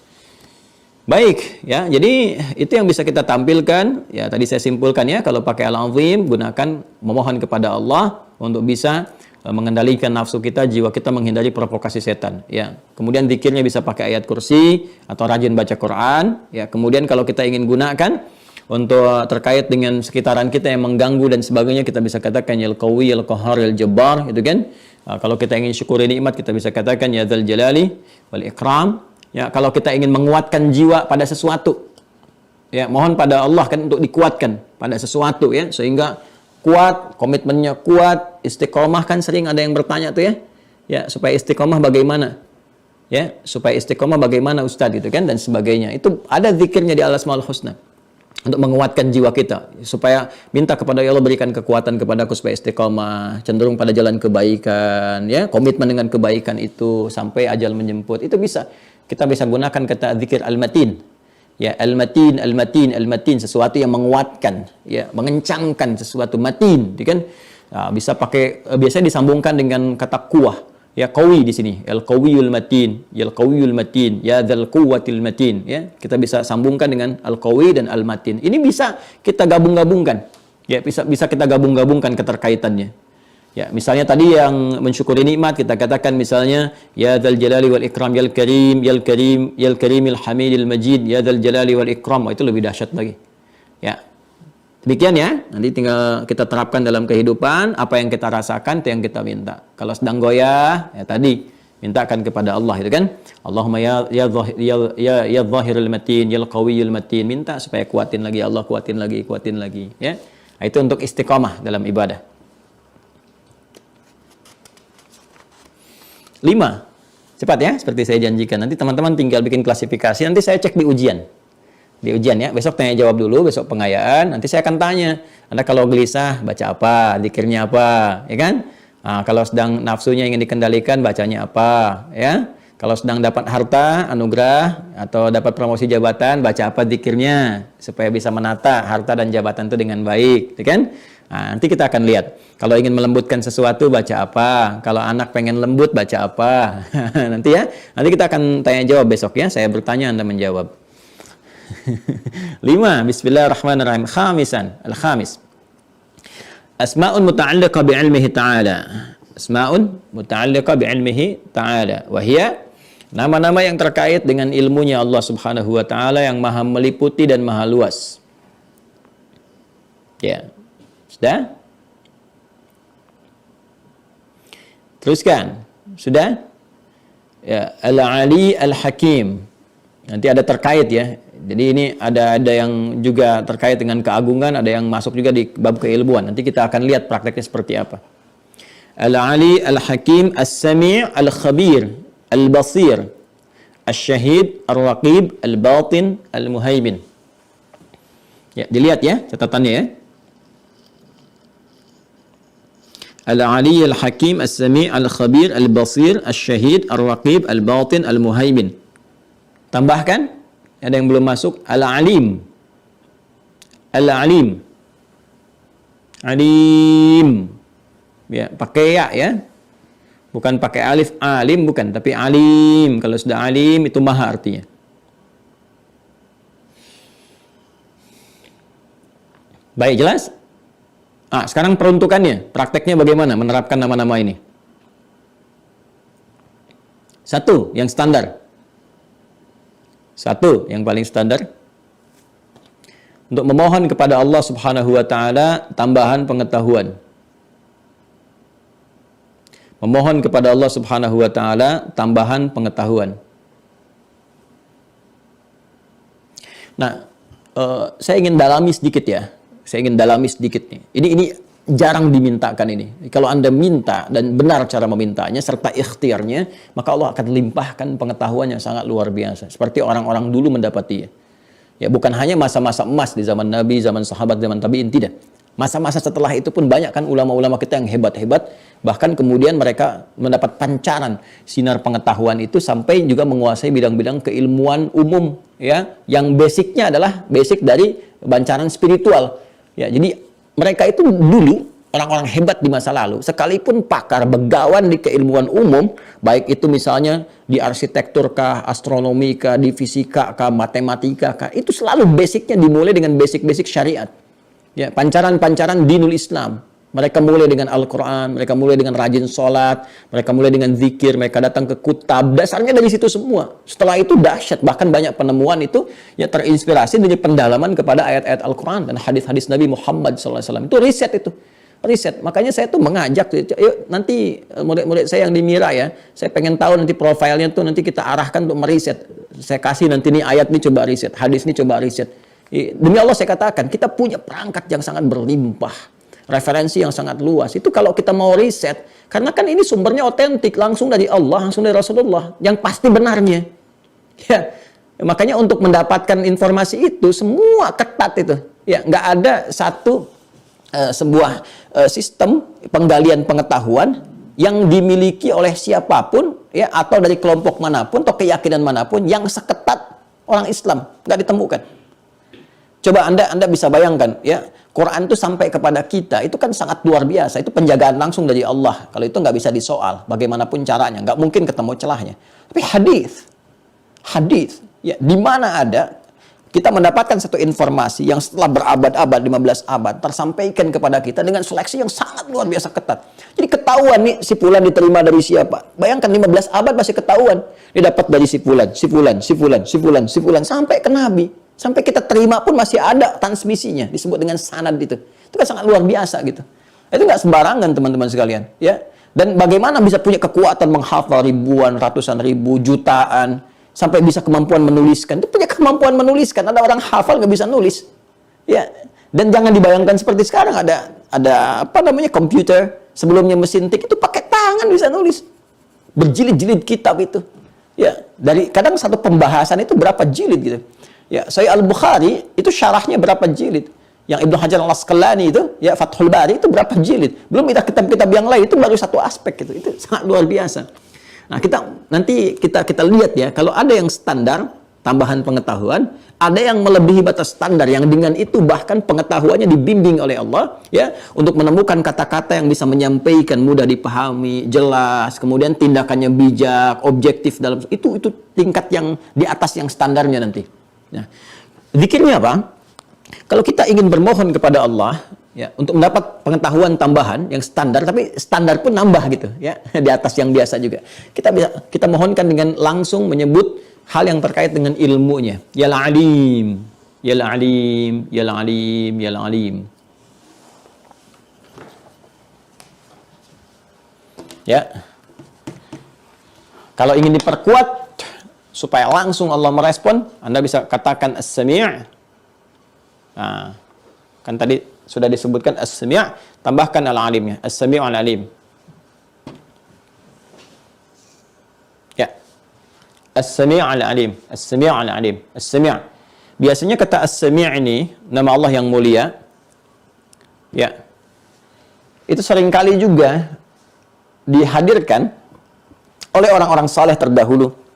Baik, ya. Jadi itu yang bisa kita tampilkan. Ya, tadi saya simpulkan ya, kalau pakai Al-Azim gunakan memohon kepada Allah untuk bisa mengendalikan nafsu kita, jiwa kita, menghindari provokasi setan. Ya, kemudian zikirnya bisa pakai ayat kursi atau rajin baca Quran. Ya, kemudian kalau kita ingin gunakan untuk terkait dengan sekitaran kita yang mengganggu dan sebagainya, kita bisa katakan ya Al-Qawi, Al-Qahhar, Al-Jabbar, itu kan. Kalau kita ingin syukuri nikmat, kita bisa katakan ya Dzal Jalali wal Ikram. Ya, kalau kita ingin menguatkan jiwa pada sesuatu, ya mohon pada Allah kan untuk dikuatkan pada sesuatu ya, sehingga kuat, komitmennya kuat, istiqomah kan sering ada yang bertanya tuh ya. Ya, supaya istiqomah bagaimana? Ya, supaya istiqomah bagaimana Ustadz gitu kan dan sebagainya. Itu ada zikirnya di Al-Asmaul Husna untuk menguatkan jiwa kita, supaya minta kepada Allah berikan kekuatan kepadaku supaya istiqomah, cenderung pada jalan kebaikan, ya, komitmen dengan kebaikan itu sampai ajal menjemput. Itu bisa. Kita bisa gunakan kata zikir al-matin. Ya, al-matin, al-matin, al-matin, sesuatu yang menguatkan, ya, mengencangkan sesuatu matin, gitu kan? Nah, bisa pakai biasanya disambungkan dengan kata kuah. Ya qawi di sini, al-qawiyul matin, ya al-qawiyul matin, ya dzal quwwatil matin, ya. Kita bisa sambungkan dengan al-qawi dan al-matin. Ini bisa kita gabung-gabungkan. Ya, bisa kita gabung-gabungkan keterkaitannya. Ya, misalnya tadi yang mensyukuri nikmat kita katakan misalnya ya dzal jalali wal ikram yal karim yal karim yal karimil hamidil majid ya dzal jalali wal ikram. Itu lebih dahsyat lagi. Ya. Demikian ya, nanti tinggal kita terapkan dalam kehidupan, apa yang kita rasakan, itu yang kita minta. Kalau sedang goyah, ya tadi, mintakan kepada Allah, itu kan. Allahumma ya zahirul matin, ya qawiyul matin, minta supaya kuatin lagi, Allah kuatin lagi, ya. Nah, itu untuk istiqamah dalam ibadah. 5, cepat ya, seperti saya janjikan. Nanti teman-teman tinggal bikin klasifikasi, nanti saya cek di ujian. Di ujian ya, besok tanya jawab dulu, besok pengayaan, nanti saya akan tanya, Anda kalau gelisah baca apa, zikirnya apa, ya kan? Nah, kalau sedang nafsunya ingin dikendalikan, bacanya apa, ya? Kalau sedang dapat harta, anugerah, atau dapat promosi jabatan, baca apa zikirnya, supaya bisa menata harta dan jabatan itu dengan baik, ya kan? Nah, nanti kita akan lihat, kalau ingin melembutkan sesuatu, baca apa, kalau anak pengen lembut, baca apa, nanti ya, nanti kita akan tanya jawab besok ya, saya bertanya, Anda menjawab. 5. Bismillahirrahmanirrahim. Khamisan, al-khamis. Asma'un muta'alliqa bi'ilmihi ta'ala. Asma'un muta'alliqa bi'ilmihi ta'ala. Wahia, nama-nama yang terkait dengan ilmunya Allah Subhanahu wa taala yang maha meliputi dan maha luas. Ya. Sudah? Teruskan. Sudah? Ya, Al-Ali Al-Hakim. Nanti ada terkait ya. Jadi ini ada yang juga terkait dengan keagungan, ada yang masuk juga di bab keilmuan. Nanti kita akan lihat prakteknya seperti apa. Al-Ali, Al-Hakim, As-Sami' Al-Khabir, Al-Basir, Al-Syahid, Al-Raqib, Al-Batin, Al-Muhaimin. Ya, dilihat ya catatannya ya. Al-Ali, Al-Hakim, As-Sami' Al-Khabir, Al-Basir, Al-Syahid, Al-Raqib, Al-Batin, Al-Muhaimin. Tambahkan. Ada yang belum masuk, Al-Alim. Al-Alim. Alim. Ya, pakai ya. Bukan pakai alif, alim bukan, tapi alim. Kalau sudah alim itu maha artinya. Baik, jelas? Sekarang peruntukannya, prakteknya bagaimana menerapkan nama-nama ini? 1, yang standar. 1, yang paling standar, untuk memohon kepada Allah Subhanahu wa taala tambahan pengetahuan. Memohon kepada Allah Subhanahu wa taala tambahan pengetahuan. Nah, saya ingin dalami sedikit ya. Saya ingin dalami sedikit nih. Ini jarang dimintakan ini. Kalau Anda minta dan benar cara memintanya serta ikhtiarnya, maka Allah akan limpahkan pengetahuan yang sangat luar biasa. Seperti orang-orang dulu mendapatinya. Ya, bukan hanya masa-masa emas di zaman Nabi, zaman sahabat, zaman tabi'in, tidak. Masa-masa setelah itu pun banyak kan ulama-ulama kita yang hebat-hebat, bahkan kemudian mereka mendapat pancaran sinar pengetahuan itu sampai juga menguasai bidang-bidang keilmuan umum ya, yang basicnya adalah basic dari pancaran spiritual. Ya, jadi mereka itu dulu orang-orang hebat di masa lalu, sekalipun pakar begawan di keilmuan umum, baik itu misalnya di arsitektur kah, astronomi kah, di fisika kah, matematika kah, itu selalu basicnya dimulai dengan basic-basic syariat. Ya, pancaran-pancaran dinul Islam. Mereka mulai dengan Al-Quran, mereka mulai dengan rajin sholat, mereka mulai dengan zikir, mereka datang ke kutab, dasarnya dari situ semua. Setelah itu dahsyat, bahkan banyak penemuan itu ya terinspirasi dari pendalaman kepada ayat-ayat Al-Quran dan hadis-hadis Nabi Muhammad SAW. Itu riset itu. Riset. Makanya saya tuh mengajak, yuk nanti murid-murid saya yang di Mira ya, saya pengen tahu nanti profilnya tuh nanti kita arahkan untuk meriset. Saya kasih nanti nih ayat nih coba riset, hadis nih coba riset. Demi Allah saya katakan, kita punya perangkat yang sangat berlimpah. Referensi yang sangat luas. Itu kalau kita mau riset, karena kan ini sumbernya otentik, langsung dari Allah, langsung dari Rasulullah, yang pasti benarnya. Ya, makanya untuk mendapatkan informasi itu semua ketat itu. Ya, nggak ada satu sebuah sistem penggalian pengetahuan yang dimiliki oleh siapapun ya, atau dari kelompok manapun atau keyakinan manapun yang seketat orang Islam, nggak ditemukan. Coba Anda bisa bayangkan, ya, Quran itu sampai kepada kita, itu kan sangat luar biasa. Itu penjagaan langsung dari Allah. Kalau itu nggak bisa disoal, bagaimanapun caranya, nggak mungkin ketemu celahnya. Tapi hadis, ya, di mana ada kita mendapatkan satu informasi yang setelah berabad-abad, 15 abad, tersampaikan kepada kita dengan seleksi yang sangat luar biasa ketat. Jadi ketahuan nih, si fulan diterima dari siapa. Bayangkan 15 abad masih ketahuan. Dia dapat dari si fulan, sampai ke Nabi. Sampai kita terima pun masih ada transmisinya, disebut dengan sanad itu. Itu kan sangat luar biasa gitu. Itu nggak sembarangan teman-teman sekalian, ya. Dan bagaimana bisa punya kekuatan menghafal ribuan, ratusan ribu, jutaan, sampai bisa kemampuan menuliskan. Itu punya kemampuan menuliskan. Ada orang hafal nggak bisa nulis, ya. Dan jangan dibayangkan seperti sekarang ada apa namanya komputer, sebelumnya mesin tik, itu pakai tangan bisa nulis. Berjilid-jilid kitab itu, ya. Dari kadang satu pembahasan itu berapa jilid gitu. Ya, Sahih Al-Bukhari itu syarahnya berapa jilid? Yang Ibnu Hajar Al-Asqalani itu, ya, Fathul Bari itu berapa jilid? Belum kitab-kitab yang lain, itu baru satu aspek gitu. Itu sangat luar biasa. Nah, nanti kita lihat ya, kalau ada yang standar tambahan pengetahuan, ada yang melebihi batas standar yang dengan itu bahkan pengetahuannya dibimbing oleh Allah, ya, untuk menemukan kata-kata yang bisa menyampaikan, mudah dipahami, jelas, kemudian tindakannya bijak, objektif dalam itu tingkat yang di atas yang standarnya nanti. Nah, zikirnya apa? Kalau kita ingin bermohon kepada Allah, ya, untuk mendapat pengetahuan tambahan yang standar, tapi standar pun nambah gitu, ya, di atas yang biasa juga. Kita mohonkan dengan langsung menyebut hal yang terkait dengan ilmunya. Ya Alim, Ya Alim, Ya Alim, Ya Alim. Ya. Kalau ingin diperkuat supaya langsung Allah merespon, Anda bisa katakan As-Sami'. Nah, kan tadi sudah disebutkan As-Sami', tambahkan Al-Alimnya. As-Sami' Al-Alim. Ya. As-Sami' Al-Alim. As-Sami' Al-Alim. As-Sami'. Biasanya kata As-Sami' ini, nama Allah yang mulia, ya, itu seringkali juga dihadirkan oleh orang-orang saleh terdahulu.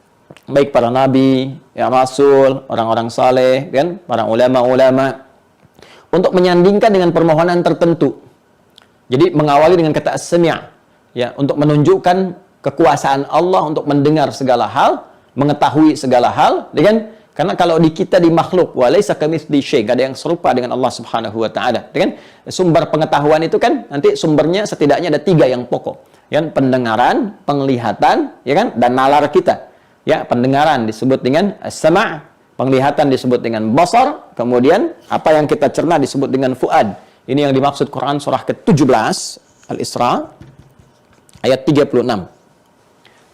Baik para nabi, ya, rasul, orang-orang saleh, kan, para ulama-ulama, untuk menyandingkan dengan permohonan tertentu. Jadi mengawali dengan kata as-sami', ya, untuk menunjukkan kekuasaan Allah untuk mendengar segala hal, mengetahui segala hal, kan? Karena kalau di kita di makhluk, walaisa kamitsli syai', enggak ada yang serupa dengan Allah Subhanahu wa taala, kan? Sumber pengetahuan itu kan nanti sumbernya setidaknya ada 3 yang pokok, kan? Pendengaran, penglihatan, ya kan, dan nalar kita. Ya, pendengaran disebut dengan as-sama', penglihatan disebut dengan basar, kemudian apa yang kita cerna disebut dengan fuad. Ini yang dimaksud Quran surah ke-17 Al-Isra ayat 36.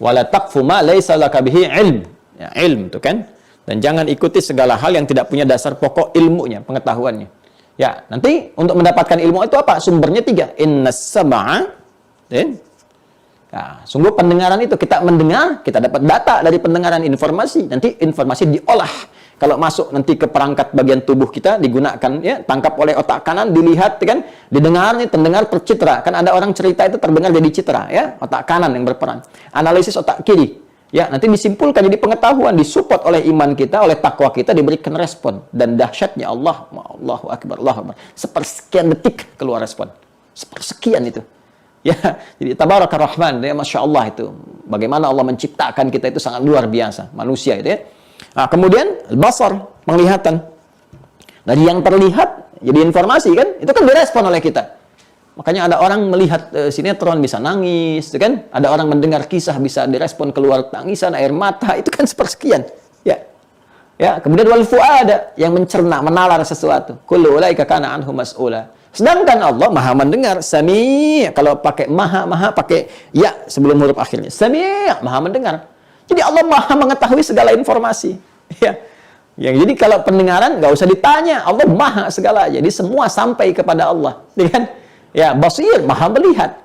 Wala taqfu ma laisa laka bihi ilm. Ya, ilm itu kan. Dan jangan ikuti segala hal yang tidak punya dasar pokok ilmunya, pengetahuannya. Ya, nanti untuk mendapatkan ilmu itu apa? Sumbernya 3. Innas sam'a, nah, sungguh pendengaran itu, kita mendengar, kita dapat data dari pendengaran, informasi. Nanti informasi diolah. Kalau masuk nanti ke perangkat bagian tubuh kita, digunakan, ya, tangkap oleh otak kanan, dilihat, kan, didengar, nih, terdengar percitra. Kan ada orang cerita itu terdengar jadi citra, ya, otak kanan yang berperan. Analisis otak kiri, ya, nanti disimpulkan jadi pengetahuan, disupport oleh iman kita, oleh takwa kita, diberikan respon. Dan dahsyatnya Allahu Akbar, Allahu Akbar. Sepersekian detik keluar respon. Sepersekian itu. Ya, jadi tabaraka rahman, ya, masya Allah itu. Bagaimana Allah menciptakan kita itu sangat luar biasa, manusia itu, ya. Nah, kemudian basar, penglihatan. Dari yang terlihat jadi informasi, kan, itu kan direspon oleh kita. Makanya ada orang melihat sinetron bisa nangis, kan? Ada orang mendengar kisah bisa direspon keluar tangisan, air mata, itu kan sepersekian. Ya. Ya, kemudian wal fuada yang mencerna, menalar sesuatu. Kullu ulaika kana anhu mas'ula. Sedangkan Allah maha mendengar, sami', kalau pakai maha pakai ya sebelum huruf akhirnya. Sami', maha mendengar. Jadi Allah maha mengetahui segala informasi. Ya. Yang jadi kalau pendengaran nggak usah ditanya, Allah maha segala. Jadi semua sampai kepada Allah, ya kan? Ya, basir, maha melihat.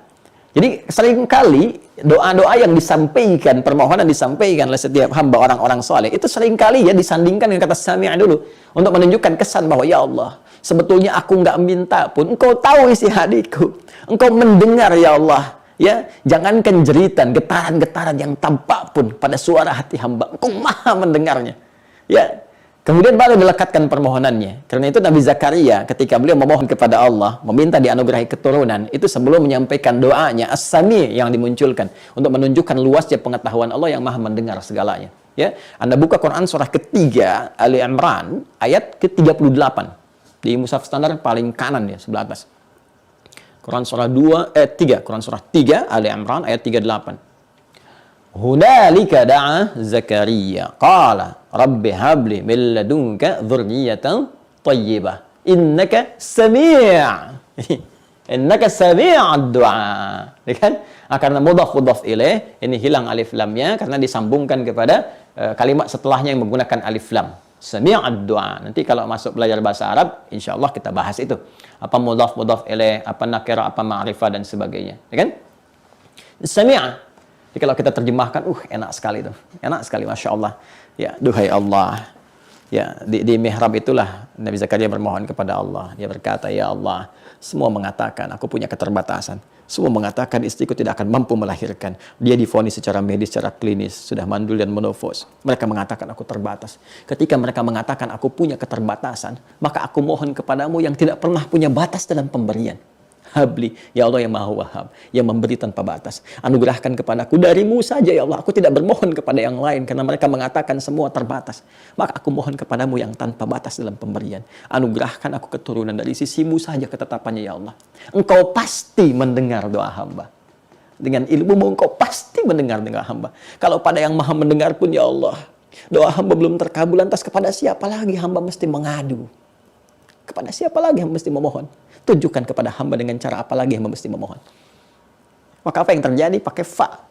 Jadi seringkali doa-doa yang disampaikan, permohonan disampaikan oleh setiap hamba orang-orang soleh, itu seringkali ya disandingkan dengan kata sami' dulu, untuk menunjukkan kesan bahwa ya Allah, sebetulnya aku nggak minta pun, Engkau tahu isi hatiku, Engkau mendengar ya Allah. Ya, jangankan jeritan, getaran-getaran yang tampak pun pada suara hati hamba, Engkau maha mendengarnya. Ya, Kemudian baru dilekatkan permohonannya. Karena itu Nabi Zakaria ketika beliau memohon kepada Allah, meminta dianugerahi keturunan, itu sebelum menyampaikan doanya As-Sami yang dimunculkan untuk menunjukkan luasnya pengetahuan Allah yang Maha mendengar segalanya. Ya, Anda buka Quran surah ketiga Ali Imran ayat ke-38 di mushaf standar paling kanan ya, sebelah atas. Quran surah 3, Quran surah 3 Ali Imran ayat 38. Hunalika da'a Zakaria qala rabbi habli min ladunka dzurriyyatan thayyibah innaka sami' innaka sami'ud du'a. Kan? Karena mudhaf ilaih ini hilang alif lamnya karena disambungkan kepada kalimat setelahnya yang menggunakan alif lam. Sami'ud du'a. Nanti kalau masuk belajar bahasa Arab, insyaallah kita bahas itu. Apa mudhaf ilaih, apa nakira, apa ma'rifah dan sebagainya. Ya kan? Sami'a. Jadi kalau kita terjemahkan, enak sekali itu. Enak sekali, Masya Allah. Ya, duhai Allah. Ya, di mihrab itulah Nabi Zakaria bermohon kepada Allah. Dia berkata, ya Allah, semua mengatakan aku punya keterbatasan. Semua mengatakan istriku tidak akan mampu melahirkan. Dia divonis secara medis, secara klinis, sudah mandul dan menopause. Mereka mengatakan aku terbatas. Ketika mereka mengatakan aku punya keterbatasan, maka aku mohon kepadamu yang tidak pernah punya batas dalam pemberian. Habli, ya Allah yang Maha Wahhab, yang memberi tanpa batas. Anugerahkan kepadaku darimu saja ya Allah. Aku tidak bermohon kepada yang lain karena mereka mengatakan semua terbatas. Maka aku mohon kepadamu yang tanpa batas dalam pemberian. Anugerahkan aku keturunan dari sisimu saja ketetapannya ya Allah. Engkau pasti mendengar doa hamba. Dengan ilmumu engkau pasti mendengar doa hamba. Kalau pada yang Maha mendengar pun ya Allah, doa hamba belum terkabul, lantas kepada siapa lagi hamba mesti mengadu? Kepada siapa lagi hamba mesti memohon? Tunjukkan kepada hamba dengan cara apa lagi hamba mesti memohon. Maka apa yang terjadi? Pakai fa.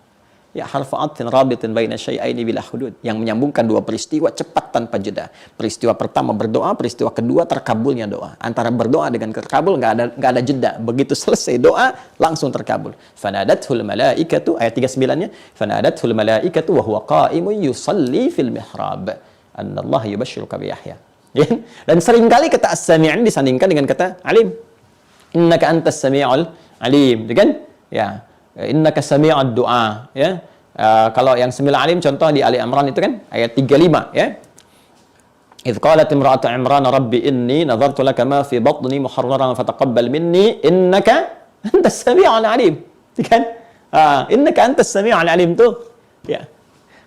Ya, harfu atfin rabitin baina syai'aini bila hudud. Yang menyambungkan dua peristiwa cepat tanpa jeda. Peristiwa pertama berdoa, peristiwa kedua terkabulnya doa. Antara berdoa dengan terkabul nggak ada jeda. Begitu selesai doa, langsung terkabul. Fanadathul malaikatu, ayat 39-nya. Fanadathul malaikatu wa huwa qa'imun yusalli fil mihrab. Annallaha yubashshiruka bi Yahya. Dan seringkali kata as-sami' disandingkan dengan kata alim. Innaka antas sami'ul alim, kan? Ya, innaka sami'ud du'a, ya. Kalau yang sami'ul alim contoh di Ali Imran itu kan ayat 35, ya. Idz qalat imra'atu Imran rabbi inni nadhartu laka ma fi batni muharraran fataqabbal minni innaka antas sami'ul alim. Kan? Innaka antas sami'ul alim tuh. Ya.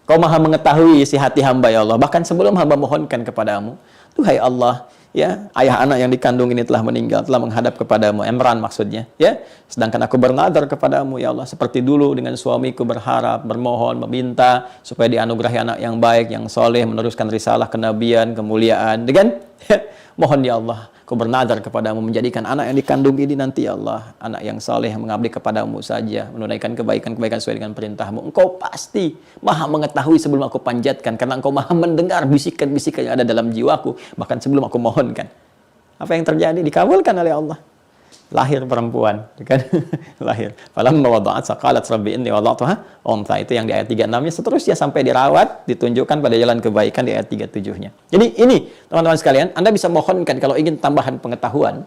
Kau Maha mengetahui isi hati hamba ya Allah, bahkan sebelum hamba mohonkan kepadamu. Duhai Allah, ya, ayah anak yang dikandung ini telah meninggal, telah menghadap kepadamu, Imran maksudnya, ya. Sedangkan aku bernadar kepadamu, ya Allah, seperti dulu dengan suamiku berharap, bermohon, meminta supaya dianugerahi anak yang baik, yang soleh, meneruskan risalah kenabian, kemuliaan, dengan mohon ya Allah, aku bernadar kepadamu menjadikan anak yang dikandung ini nanti ya Allah, anak yang soleh, mengabdi kepadamu saja, menunaikan kebaikan-kebaikan sesuai dengan perintahmu. Engkau pasti Maha mengetahui sebelum aku panjatkan, karena engkau Maha mendengar bisikan-bisikan yang ada dalam jiwaku, bahkan sebelum aku mohonkan. Apa yang terjadi? Dikabulkan oleh Allah. Lahir perempuan, kan? Lahir. Falamma wada'at saqalat rabbi inni wada'tuha untha. Itu yang di ayat 36-nya, seterusnya sampai dirawat, ditunjukkan pada jalan kebaikan di ayat 37-nya. Jadi ini, teman-teman sekalian, Anda bisa mohonkan kalau ingin tambahan pengetahuan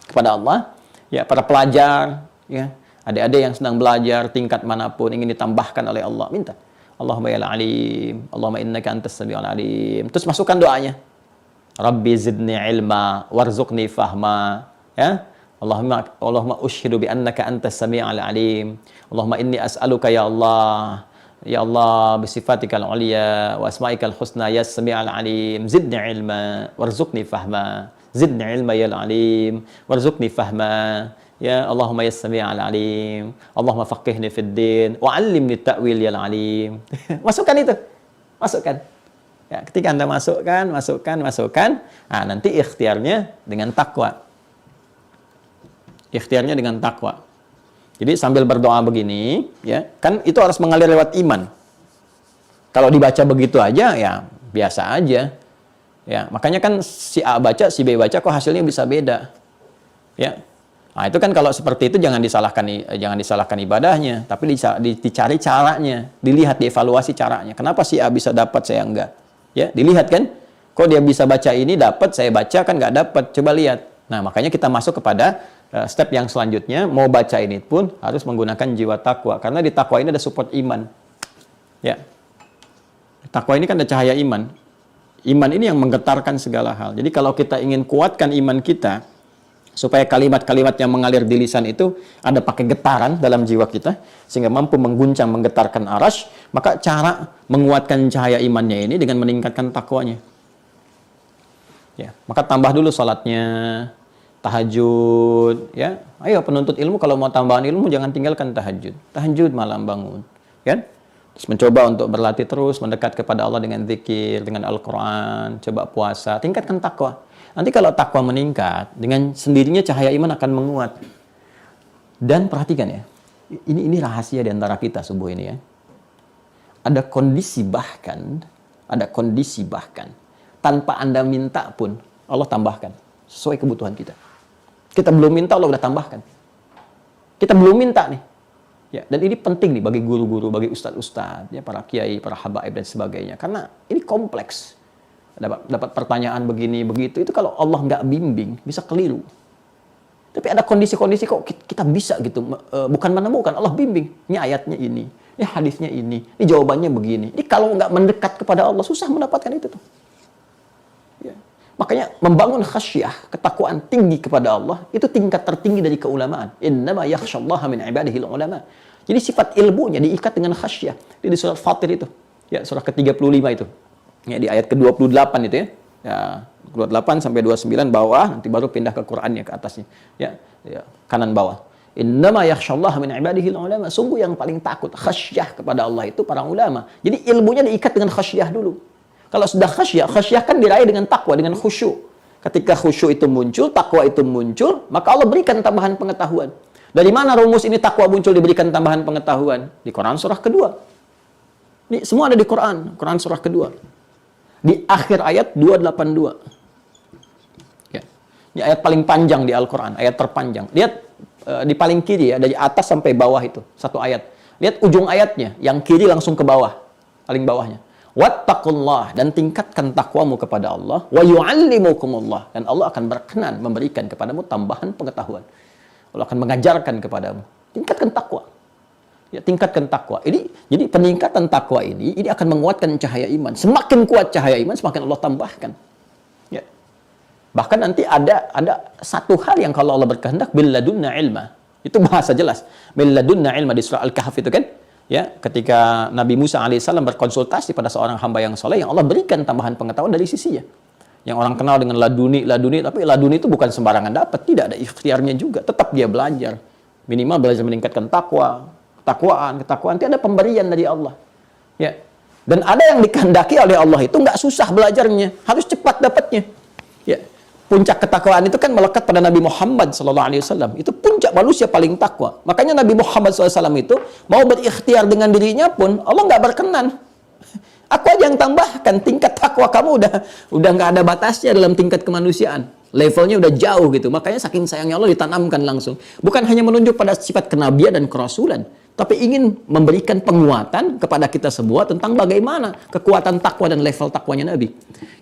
kepada Allah, ya, para pelajar, ya, adik-adik yang sedang belajar tingkat manapun ingin ditambahkan oleh Allah, minta. Allahumma ya alim, Allahumma innaka antas samiul alim. Terus masukkan doanya. Rabbi zidni ilma warzuqni fahma, ya. Allahumma ushhidu bi annaka antas sami'al alim. Allahumma inni as'aluka ya Allah bisifatikal ulia wa asma'ikal husna ya sami'al alim. Zidni ilma warzuqni fahma. Zidni ilma ya alim warzuqni fahma. Ya Allahumma ya sami'al alim. Allahumma faqihni fid din wa 'allimni ta'wil ya alim. Masukkan itu. Masukkan. Ya, ketika Anda masukkan, nanti ikhtiarnya dengan takwa. Ikhtiarnya dengan takwa. Jadi sambil berdoa begini, ya, kan itu harus mengalir lewat iman. Kalau dibaca begitu aja, ya biasa aja. Ya, makanya kan si A baca, si B baca, kok hasilnya bisa beda. Ya, nah itu kan kalau seperti itu jangan disalahkan ibadahnya, tapi dicari caranya, dilihat, dievaluasi caranya. Kenapa si A bisa dapat, saya enggak? Ya, dilihat kan, kok dia bisa baca ini dapat, saya baca kan nggak dapat. Coba lihat. Nah, makanya kita masuk kepada step yang selanjutnya, mau baca ini pun harus menggunakan jiwa takwa, karena di takwa ini ada support iman. Ya. Takwa ini kan ada cahaya iman. Iman ini yang menggetarkan segala hal. Jadi kalau kita ingin kuatkan iman kita, supaya kalimat-kalimat yang mengalir di lisan itu ada pakai getaran dalam jiwa kita, sehingga mampu mengguncang, menggetarkan arasy, maka cara menguatkan cahaya imannya ini dengan meningkatkan takwanya. Ya, maka tambah dulu salatnya, tahajud, ya. Ayo penuntut ilmu kalau mau tambahan ilmu jangan tinggalkan tahajud. Tahajud malam bangun, kan? Terus mencoba untuk berlatih terus mendekat kepada Allah dengan zikir, dengan Al-Qur'an, coba puasa, tingkatkan takwa. Nanti kalau takwa meningkat, dengan sendirinya cahaya iman akan menguat. Dan perhatikan ya, ini rahasia di antara kita subuh ini ya. Ada kondisi bahkan tanpa Anda minta pun Allah tambahkan sesuai kebutuhan kita. Kita belum minta, Allah udah tambahkan. Kita belum minta nih. Ya, dan ini penting nih bagi guru-guru, bagi ustadz-ustadz, ya, para kiai, para habaib dan sebagainya. Karena ini kompleks. Dapat pertanyaan begini, begitu. Itu kalau Allah nggak bimbing, bisa keliru. Tapi ada kondisi-kondisi kok kita bisa gitu. Bukan menemukan, Allah bimbing. Ini ayatnya ini, ini hadisnya ini jawabannya begini. Ini kalau nggak mendekat kepada Allah, susah mendapatkan itu tuh. Ya. Makanya membangun khasyah, ketakwaan tinggi kepada Allah, itu tingkat tertinggi dari keulamaan. Innama yakhsyallaha min ibadihil ulama. Jadi sifat ilmunya diikat dengan khasyah. Di surat Fatir itu. Ya, surah ke-35 itu. Ya, di ayat ke-28 itu ya. Ya, 28 sampai 29 bawah, nanti baru pindah ke Qur'annya ke atasnya. Ya, kanan bawah. Innama yakhsyallaha min ibadihil ulama. Sungguh yang paling takut khasyah kepada Allah itu para ulama. Jadi ilmunya diikat dengan khasyah dulu. Kalau sudah khasyah kan diraih dengan takwa, dengan khusyuk. Ketika khusyuk itu muncul, takwa itu muncul, maka Allah berikan tambahan pengetahuan. Dari mana rumus ini takwa muncul diberikan tambahan pengetahuan? Di Quran surah kedua. Ini semua ada di Quran surah kedua. Di akhir ayat 282. Ya. Ini ayat paling panjang di Al-Quran, ayat terpanjang. Lihat di paling kiri ya, dari atas sampai bawah itu, satu ayat. Lihat ujung ayatnya, yang kiri langsung ke bawah, paling bawahnya. Wattaqullah, dan tingkatkan takwamu kepada Allah, wa yu'allimukumullah, dan Allah akan berkenan memberikan kepadamu tambahan pengetahuan. Allah akan mengajarkan kepadamu. Tingkatkan takwa. Ya, tingkatkan takwa. Jadi peningkatan takwa ini akan menguatkan cahaya iman. Semakin kuat cahaya iman, semakin Allah tambahkan. Ya. Bahkan nanti ada satu hal yang kalau Allah berkehendak, bil ladunna ilma. Itu bahasa jelas. Bil ladunna ilma di surah Al-Kahf itu kan. Ya, ketika Nabi Musa alaihissalam berkonsultasi pada seorang hamba yang soleh, yang Allah berikan tambahan pengetahuan dari sisinya. Yang orang kenal dengan laduni, tapi laduni itu bukan sembarangan dapat, tidak ada ikhtiarnya juga. Tetap dia belajar. Minimal belajar meningkatkan takwa, ketakwaan, nanti ada pemberian dari Allah. Ya. Dan ada yang dikehendaki oleh Allah itu nggak susah belajarnya, harus cepat dapatnya. Ya. Puncak ketakwaan itu kan melekat pada Nabi Muhammad SAW. Itu puncak manusia paling takwa. Makanya Nabi Muhammad SAW itu mau berikhtiar dengan dirinya pun Allah nggak berkenan. Aku aja yang tambahkan, tingkat takwa kamu udah nggak ada batasnya dalam tingkat kemanusiaan. Levelnya udah jauh gitu. Makanya saking sayangnya Allah ditanamkan langsung. Bukan hanya menunjuk pada sifat kenabian dan kerasulan, tapi ingin memberikan penguatan kepada kita semua tentang bagaimana kekuatan takwa dan level takwanya Nabi.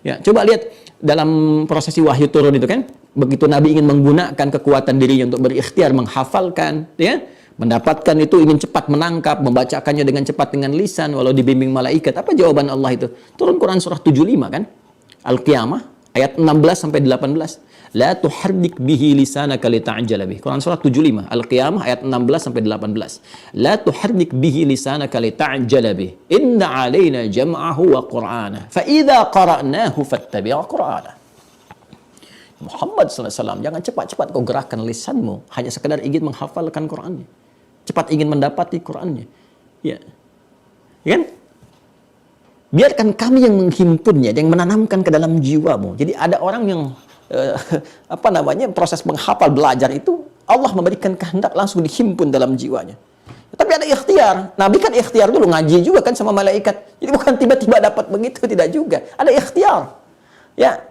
Ya, coba lihat dalam prosesi wahyu turun itu kan, begitu Nabi ingin menggunakan kekuatan dirinya untuk berikhtiar menghafalkan, ya, mendapatkan itu, ingin cepat menangkap, membacakannya dengan cepat dengan lisan walau dibimbing malaikat. Apa jawaban Allah itu? Turun Quran surah 75 kan? Al-Qiyamah ayat 16 sampai 18. La tuharrik bihi lisanaka lita'jala bih. Quran surah 75, Al-Qiyamah ayat 16 sampai 18. La tuharrik bihi lisanaka lita'jala bih. Inna 'alaina jam'ahu wa qur'ana. Fa idza qara'nahu fattabi' qur'ana. Muhammad SAW, jangan cepat-cepat kau gerakkan lisanmu hanya sekedar ingin menghafalkan Qur'annya. Cepat ingin mendapati Qur'annya. Ya. Ya kan? Biarkan kami yang menghimpunnya, yang menanamkan ke dalam jiwamu. Jadi ada orang yang proses menghafal belajar itu Allah memberikan kehendak langsung dihimpun dalam jiwanya. Tapi ada ikhtiar. Nabi kan ikhtiar dulu, ngaji juga kan sama malaikat. Jadi bukan tiba-tiba dapat begitu, tidak juga. Ada ikhtiar. Ya.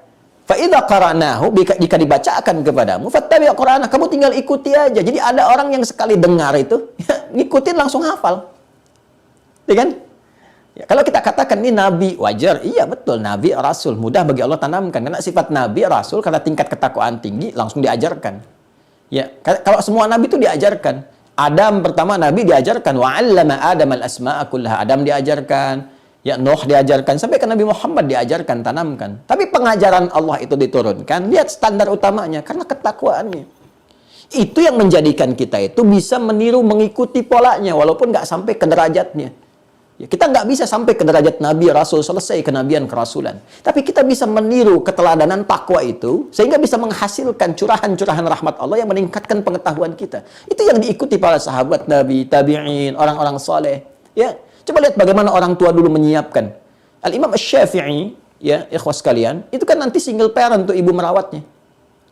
Fa idza qara'nahu, jika dibacakan kepadamu, fattabi' qur'ana, kamu tinggal ikuti aja. Jadi ada orang yang sekali dengar itu, ya, ngikutin langsung hafal. Ya kan? Ya, kalau kita katakan ini Nabi, wajar. Iya betul, Nabi, Rasul. Mudah bagi Allah tanamkan. Karena sifat Nabi, Rasul, karena tingkat ketakwaan tinggi, langsung diajarkan. Ya, kalau semua Nabi itu diajarkan. Adam pertama Nabi diajarkan. Wa 'allama Adam al-asma'a kullaha. Adam diajarkan. Ya, Nuh diajarkan, sampai ke Nabi Muhammad diajarkan, tanamkan. Tapi pengajaran Allah itu diturunkan, lihat standar utamanya, karena ketakwaannya. Itu yang menjadikan kita itu bisa meniru, mengikuti polanya, walaupun nggak sampai ke derajatnya. Ya, kita nggak bisa sampai ke derajat Nabi, Rasul, selesai kenabian, kerasulan. Tapi kita bisa meniru keteladanan takwa itu, sehingga bisa menghasilkan curahan-curahan rahmat Allah yang meningkatkan pengetahuan kita. Itu yang diikuti para sahabat Nabi, tabi'in, orang-orang saleh. Ya, coba lihat bagaimana orang tua dulu menyiapkan. Al-Imam Asy-Syafi'i, ya, ikhwas sekalian, itu kan nanti single parent tuh ibu merawatnya.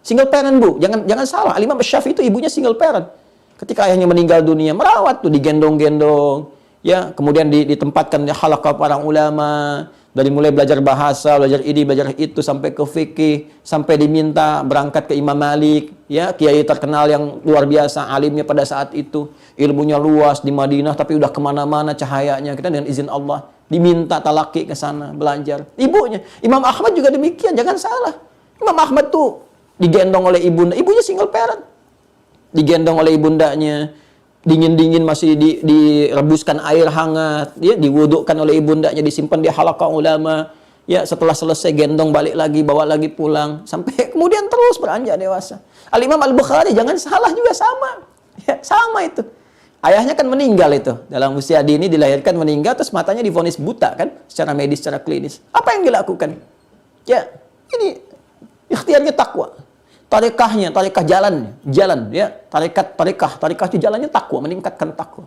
Single parent, Bu. Jangan salah, Al-Imam Asy-Syafi'i itu ibunya single parent. Ketika ayahnya meninggal dunia, merawat tuh, digendong-gendong. Ya, kemudian ditempatkan di halaqah para ulama, dari mulai belajar bahasa, belajar ini, belajar itu, sampai ke fikih, sampai diminta berangkat ke Imam Malik, ya, kiai terkenal yang luar biasa, alimnya pada saat itu, ilmunya luas di Madinah, tapi udah kemana-mana cahayanya, kita dengan izin Allah, diminta talaki ke sana, belajar. Ibunya, Imam Ahmad juga demikian, jangan salah. Imam Ahmad tuh digendong oleh ibunda, ibunya single parent, digendong oleh ibundanya, dingin-dingin masih direbuskan air hangat, ya, diwudukkan oleh ibundanya, disimpan di halaqah ulama, ya, setelah selesai gendong balik lagi, bawa lagi pulang, sampai kemudian terus beranjak dewasa. Al-Imam Al-Bukhari, jangan salah juga sama. Ya, sama itu. Ayahnya kan meninggal itu, dalam usia dini dilahirkan meninggal, terus matanya divonis buta kan, secara medis, secara klinis. Apa yang dilakukan? Ya, ini ikhtiarnya takwa. Tarekahnya, tarekah jalan, ya, tarekah itu jalannya takwa, meningkatkan takwa,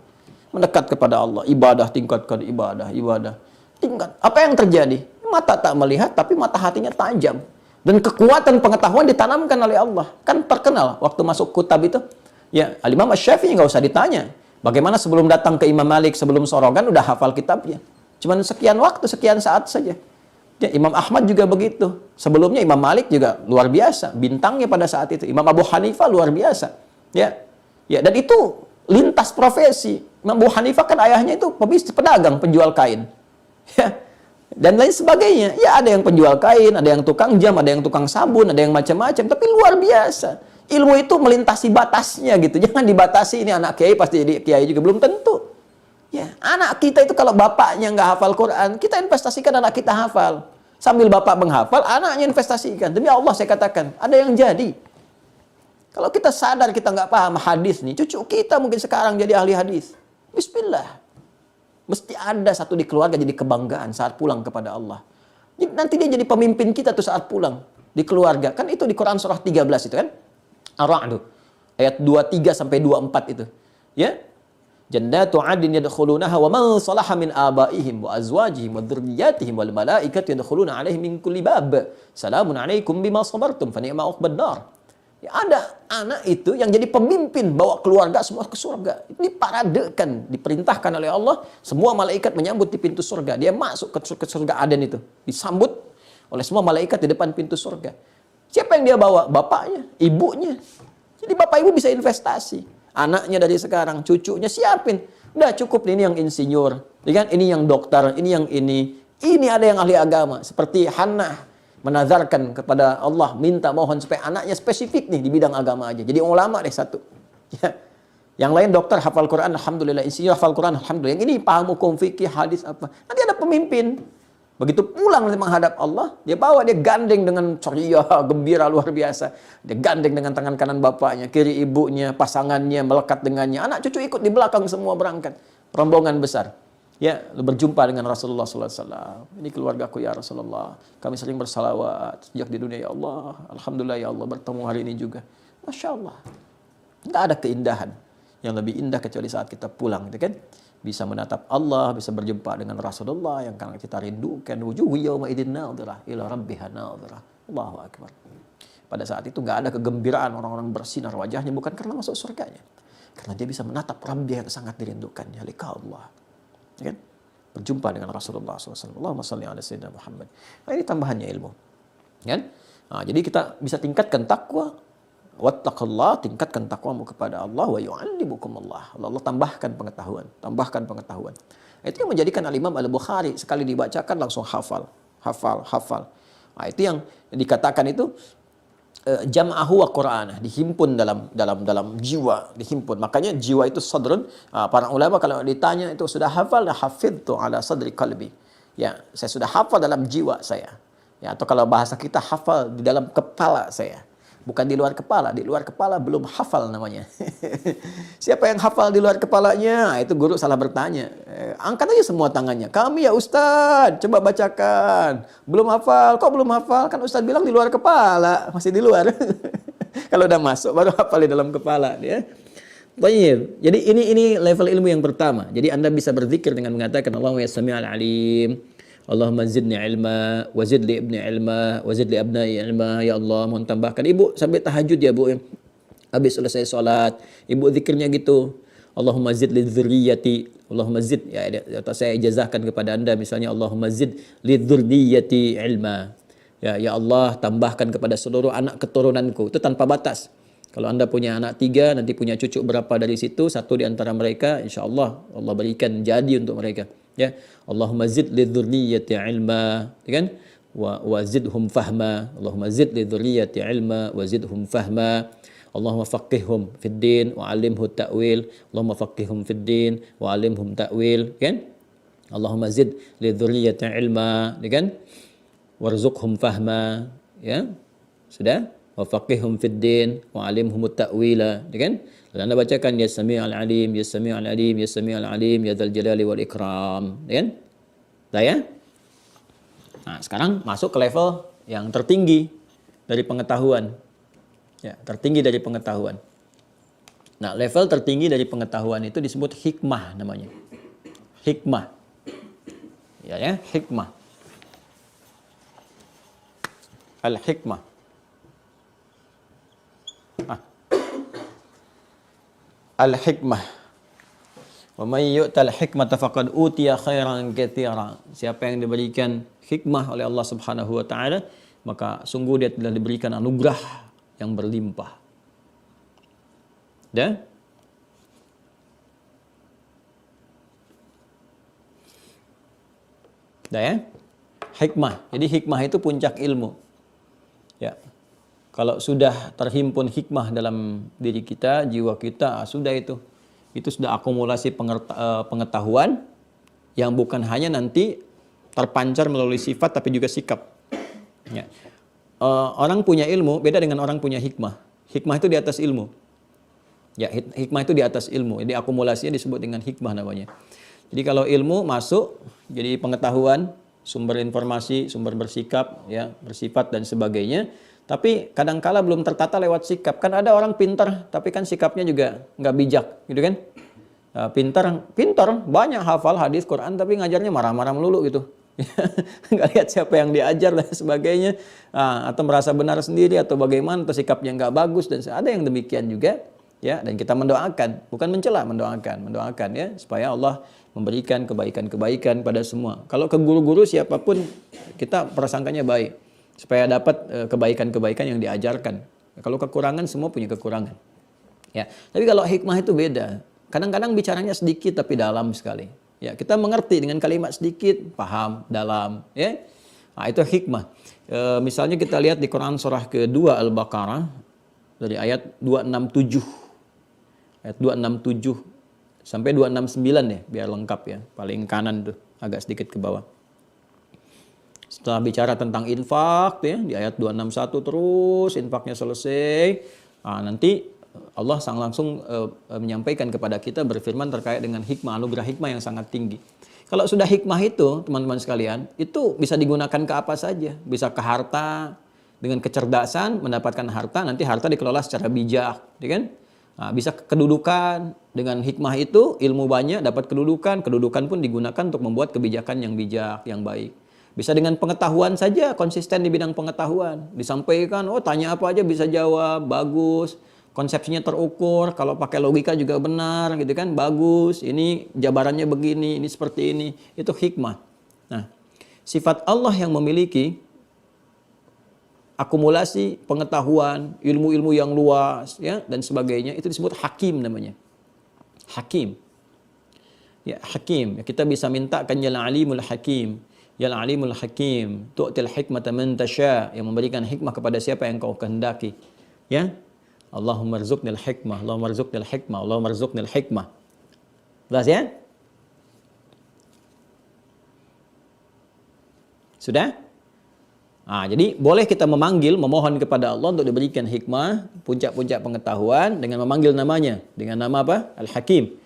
mendekat kepada Allah, ibadah, tingkatkan ibadah, tingkat. Apa yang terjadi? Mata tak melihat, tapi mata hatinya tajam, dan kekuatan pengetahuan ditanamkan oleh Allah. Kan terkenal waktu masuk kutab itu, ya, Al-Imam Asy-Syafi'i nggak usah ditanya, bagaimana sebelum datang ke Imam Malik, sebelum sorogan udah hafal kitabnya, cuman sekian waktu, sekian saat saja. Ya, Imam Ahmad juga begitu. Sebelumnya Imam Malik juga luar biasa, bintangnya pada saat itu. Imam Abu Hanifah luar biasa. Ya. Ya, dan itu lintas profesi. Imam Abu Hanifah kan ayahnya itu pedagang, penjual kain. Ya. Dan lain sebagainya. Ya, ada yang penjual kain, ada yang tukang jam, ada yang tukang sabun, ada yang macam-macam, tapi luar biasa. Ilmu itu melintasi batasnya gitu. Jangan dibatasi, ini anak kiai pasti jadi kiai juga, belum tentu. Ya, anak kita itu kalau bapaknya nggak hafal Quran, kita investasikan anak kita hafal. Sambil bapak menghafal, anaknya investasikan. Demi Allah saya katakan, ada yang jadi. Kalau kita sadar kita nggak paham hadis nih, cucu kita mungkin sekarang jadi ahli hadis. Bismillah. Mesti ada satu di keluarga jadi kebanggaan saat pulang kepada Allah. Nanti dia jadi pemimpin kita tuh saat pulang di keluarga. Kan itu di Quran surah 13 itu kan? Ar-Ra'd. Ayat 23 sampai 24 itu. Ya. Jannatu 'adnin yadkhulunaha wa man salaha min abaihim wa azwajihim wa dzurriyyatihim wal malaikatu yadkhuluna 'alaihim min kulli bab. Salamun 'alaikum bima sabartum fa ni'ma 'uqbad dar. Ya, ada anak itu yang jadi pemimpin, bawa keluarga semua ke surga. Ini paradekan, diperintahkan oleh Allah, semua malaikat menyambut di pintu surga. Dia masuk ke surga Aden itu, disambut oleh semua malaikat di depan pintu surga. Siapa yang dia bawa? Bapaknya, ibunya. Jadi bapak ibu bisa investasi. Anaknya dari sekarang, cucunya siapin. Udah cukup nih, ini yang insinyur, kan? Ini yang dokter, ini yang ini. Ini ada yang ahli agama. Seperti Hannah menazarkan kepada Allah, minta mohon supaya anaknya spesifik nih di bidang agama aja. Jadi ulama deh satu. Ya. Yang lain dokter, hafal Quran, alhamdulillah. Insinyur hafal Quran, alhamdulillah. Yang ini paham hukum fikih, hadis apa. Nanti ada pemimpin. Begitu pulang nanti menghadap Allah, dia gandeng dengan ceria, gembira luar biasa. Dia gandeng dengan tangan kanan bapaknya, kiri ibunya, pasangannya, melekat dengannya. Anak cucu ikut di belakang semua berangkat. Rombongan besar. Ya, berjumpa dengan Rasulullah SAW. Ini keluargaku ya Rasulullah. Kami sering bersalawat sejak di dunia ya Allah. Alhamdulillah ya Allah bertemu hari ini juga. Masya Allah. Nggak ada keindahan yang lebih indah kecuali saat kita pulang, gitu kan? Bisa menatap Allah, bisa berjumpa dengan Rasulullah yang karena kita rindukan. Wujuhu yawma idzin nadhirah ila rabbiha nadhirah. Allahu akbar. Pada saat itu nggak ada kegembiraan, orang-orang bersinar wajahnya bukan karena masuk surganya, karena dia bisa menatap Rabbnya yang sangat dirindukannya, liqa Allah. Ya kan? Berjumpa dengan Rasulullah SAW. Allahumma salli ala sayyidina Muhammad. Nah, ini tambahannya ilmu. Ya kan? Nah, jadi kita bisa tingkatkan takwa. Wattaqullah, tingkatkan takwamu kepada Allah, wa yu'allimukumullah. Allah tambahkan pengetahuan, tambahkan pengetahuan. Itu yang menjadikan Al-Imam Al-Bukhari sekali dibacakan langsung hafal. Nah, itu yang dikatakan itu jam'ahu wa Qur'anah, dihimpun dalam jiwa, dihimpun. Makanya jiwa itu sadrun. Para ulama kalau ditanya itu sudah hafal, hafidtu ala sadri qalbi. Ya, saya sudah hafal dalam jiwa saya. Ya, atau kalau bahasa kita hafal di dalam kepala saya. Bukan di luar kepala belum hafal namanya. Siapa yang hafal di luar kepalanya? Itu guru salah bertanya. Angkat aja semua tangannya. Kami ya Ustadz, coba bacakan. Belum hafal, kok belum hafal? Kan Ustadz bilang di luar kepala, masih di luar. Kalau udah masuk baru hafal di dalam kepala ya. Baik. Jadi ini level ilmu yang pertama. Jadi Anda bisa berzikir dengan mengatakan Allahumma ya Sami'al Alim. Allahumma zidni ilma, wa zid li ibni ilma, wa zid li abnai ilma. Ya Allah, mohon tambahkan. Ibu sampai tahajud ya, Bu. Habis selesai sholat, Ibu zikirnya gitu. Allahumma zid li dzurriyyati. Allahumma zid, ya, atau saya ijazahkan kepada Anda misalnya Allahumma zid li dzurriyyati ilma. Ya Allah, tambahkan kepada seluruh anak keturunanku. Itu tanpa batas. Kalau Anda punya anak 3, nanti punya cucu berapa dari situ, satu di antara mereka, insya Allah Allah berikan jadi untuk mereka. Ya, Allahumma zid li dzurriyyati ilma, ya kan? Wa zidhum fahma. Allahumma zid li dzurriyyati ilma wa zidhum fahma. Allahumma faqihhum fid din wa 'allimhu ta'wil. Allahumma faqihhum fid din wa 'allimhum ta'wil, kan? Allahumma zid li dzurriyyati ilma, ya kan? Warzuqhum fahma, ya. Sudah? Wa faqihhum fid din wa 'allimhum ta'wila, ya kan? Dan Anda bacakan ya Sami'al Alim, ya Sami'al Alim, ya Sami'al Alim, ya Dzal Jalali wal Ikram, ya kan? Dah ya? Nah, sekarang masuk ke level yang tertinggi dari pengetahuan. Ya, tertinggi dari pengetahuan. Nah, level tertinggi dari pengetahuan itu disebut hikmah namanya. Hikmah. Ya, hikmah. Al-hikmah. Al-hikmah. Wa may yu'tal hikmata faqad utiya khairan katsira. Siapa yang diberikan hikmah oleh Allah Subhanahu wa taala, maka sungguh dia telah diberikan anugerah yang berlimpah. Dah? Dah ya? Hikmah. Jadi hikmah itu puncak ilmu. Ya. Kalau sudah terhimpun hikmah dalam diri kita, jiwa kita, sudah itu. Itu sudah akumulasi pengetahuan yang bukan hanya nanti terpancar melalui sifat tapi juga sikap. Ya. Orang punya ilmu beda dengan orang punya hikmah. Hikmah itu di atas ilmu. Ya, hikmah itu di atas ilmu. Jadi akumulasinya disebut dengan hikmah namanya. Jadi kalau ilmu masuk jadi pengetahuan, sumber informasi, sumber bersikap, ya, bersifat dan sebagainya. Tapi kadangkala belum tertata lewat sikap. Kan ada orang pintar, tapi kan sikapnya juga nggak bijak, gitu kan? Pintar, banyak hafal hadis Quran, tapi ngajarnya marah-marah melulu gitu. Nggak lihat siapa yang diajar dan sebagainya. Atau merasa benar sendiri atau bagaimana, atau sikapnya nggak bagus dan ada yang demikian juga. Ya, dan kita mendoakan, bukan mencela, mendoakan ya, supaya Allah memberikan kebaikan-kebaikan pada semua. Kalau ke guru-guru siapapun kita prasangkanya baik. Supaya dapat kebaikan-kebaikan yang diajarkan. Kalau kekurangan, semua punya kekurangan. Ya, tapi kalau hikmah itu beda. Kadang-kadang bicaranya sedikit tapi dalam sekali. Ya, kita mengerti dengan kalimat sedikit, paham, dalam. Ya, nah, itu hikmah. Misalnya kita lihat di Quran surah kedua Al-Baqarah dari ayat 267, ayat 267 sampai 269 ya, biar lengkap ya. Paling kanan tuh, agak sedikit ke bawah. Setelah bicara tentang infak ya, di ayat 261 terus infaknya selesai. Nanti Allah langsung menyampaikan kepada kita, berfirman terkait dengan hikmah, anugerah hikmah yang sangat tinggi. Kalau sudah hikmah itu, teman-teman sekalian, itu bisa digunakan ke apa saja. Bisa ke harta, dengan kecerdasan mendapatkan harta, nanti harta dikelola secara bijak, ya kan? Bisa kedudukan, dengan hikmah itu ilmu banyak, dapat kedudukan pun digunakan untuk membuat kebijakan yang bijak, yang baik. Bisa dengan pengetahuan saja, konsisten di bidang pengetahuan. Disampaikan, tanya apa aja bisa jawab, bagus. Konsepsinya terukur, kalau pakai logika juga benar, gitu kan, bagus. Ini jabarannya begini, ini seperti ini. Itu hikmah. Nah, sifat Allah yang memiliki akumulasi pengetahuan, ilmu-ilmu yang luas, ya, dan sebagainya, itu disebut hakim namanya. Hakim. Ya, hakim. Kita bisa mintakan ya alimul hakim. Ya alimul hakim, tu'til hikmata man tasya, yang memberikan hikmah kepada siapa yang kau kehendaki. Ya. Allahumma rzuqnil hikmah, Allahumma rzuqnil hikmah, Allahumma rzuqnil hikmah. Jelas ya? Sudah? Jadi boleh kita memohon kepada Allah untuk diberikan hikmah, puncak-puncak pengetahuan dengan memanggil namanya, dengan nama apa? Al-Hakim.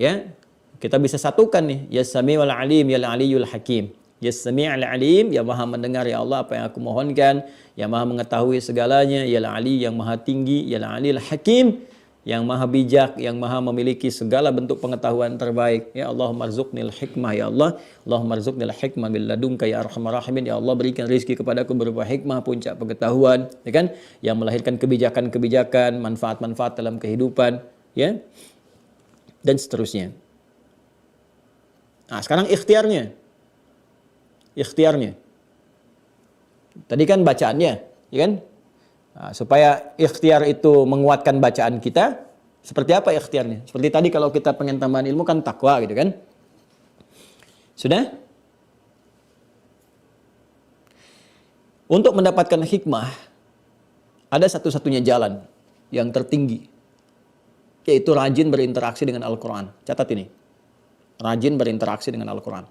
Ya. Kita bisa satukan nih, Ya Sami'ul Alim, Ya Aliyul Hakim. Ya Sami'ul Alim, ya Maha mendengar ya Allah apa yang aku mohonkan, ya Maha mengetahui segalanya, Ya Ali yang Maha tinggi, Ya Aliyul Hakim, yang Maha bijak, yang Maha memiliki segala bentuk pengetahuan terbaik. Ya Allahumma rzuqnil hikmah ya Allah. Allahumma rzuqnil hikmah min ladunka ya arhamar rahimin. Ya Allah berikan rezeki kepadaku berupa hikmah, puncak pengetahuan, ya kan? Yang melahirkan kebijakan-kebijakan, manfaat-manfaat dalam kehidupan, ya. Dan seterusnya. Sekarang ikhtiarnya. Ikhtiarnya. Tadi kan bacaannya, ya kan? Supaya ikhtiar itu menguatkan bacaan kita, seperti apa ikhtiarnya? Seperti tadi kalau kita pengen tambahan ilmu kan takwa gitu kan. Sudah? Untuk mendapatkan hikmah, ada satu-satunya jalan yang tertinggi, yaitu rajin berinteraksi dengan Al-Quran. Catat ini. Rajin berinteraksi dengan Al-Quran.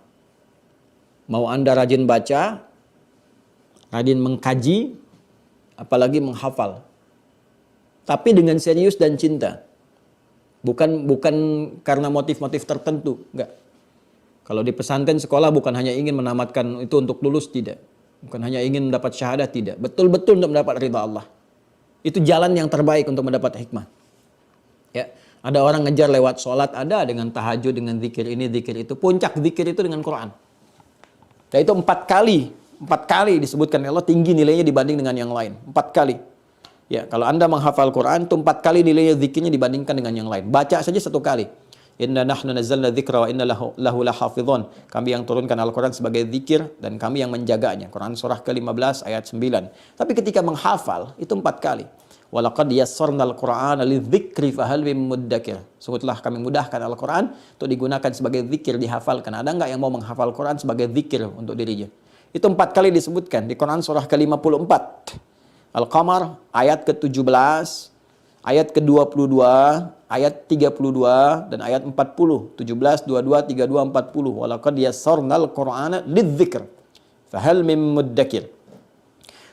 Mau Anda rajin baca, rajin mengkaji, apalagi menghafal. Tapi dengan serius dan cinta. Bukan karena motif-motif tertentu, enggak. Kalau di pesantren sekolah bukan hanya ingin menamatkan itu untuk lulus, tidak. Bukan hanya ingin mendapat syahadah, tidak. Betul-betul untuk mendapat ridha Allah. Itu jalan yang terbaik untuk mendapat hikmah. Ya, ada orang ngejar lewat sholat, ada dengan tahajud, dengan zikir ini, zikir itu. Puncak zikir itu dengan Quran. Dan itu 4 kali disebutkan Allah tinggi nilainya dibanding dengan yang lain. 4 kali. Ya, kalau Anda menghafal Quran itu 4 kali nilainya zikirnya dibandingkan dengan yang lain. Baca saja 1 kali. Inna nahnu nazzalna dzikra wa inna lahu lahafizun. Kami yang turunkan Al-Quran sebagai zikir dan kami yang menjaganya. Quran surah ke-15 ayat 9. Tapi ketika menghafal itu 4 kali. Walaqad yassarnal Qur'ana lidzikri fahal mim muddakir. Sungguhlah kami mudahkan Al-Quran untuk digunakan sebagai zikir, dihafalkan. Ada enggak yang mau menghafal Quran sebagai zikir untuk dirinya? Itu 4 kali disebutkan di Quran surah ke-54. Al-Qamar ayat ke-17, ayat ke-22, ayat 32 dan ayat 40. 17, 22, 32, 40. Walaqad yassarnal Qur'ana lidzikr fahal mim muddakir.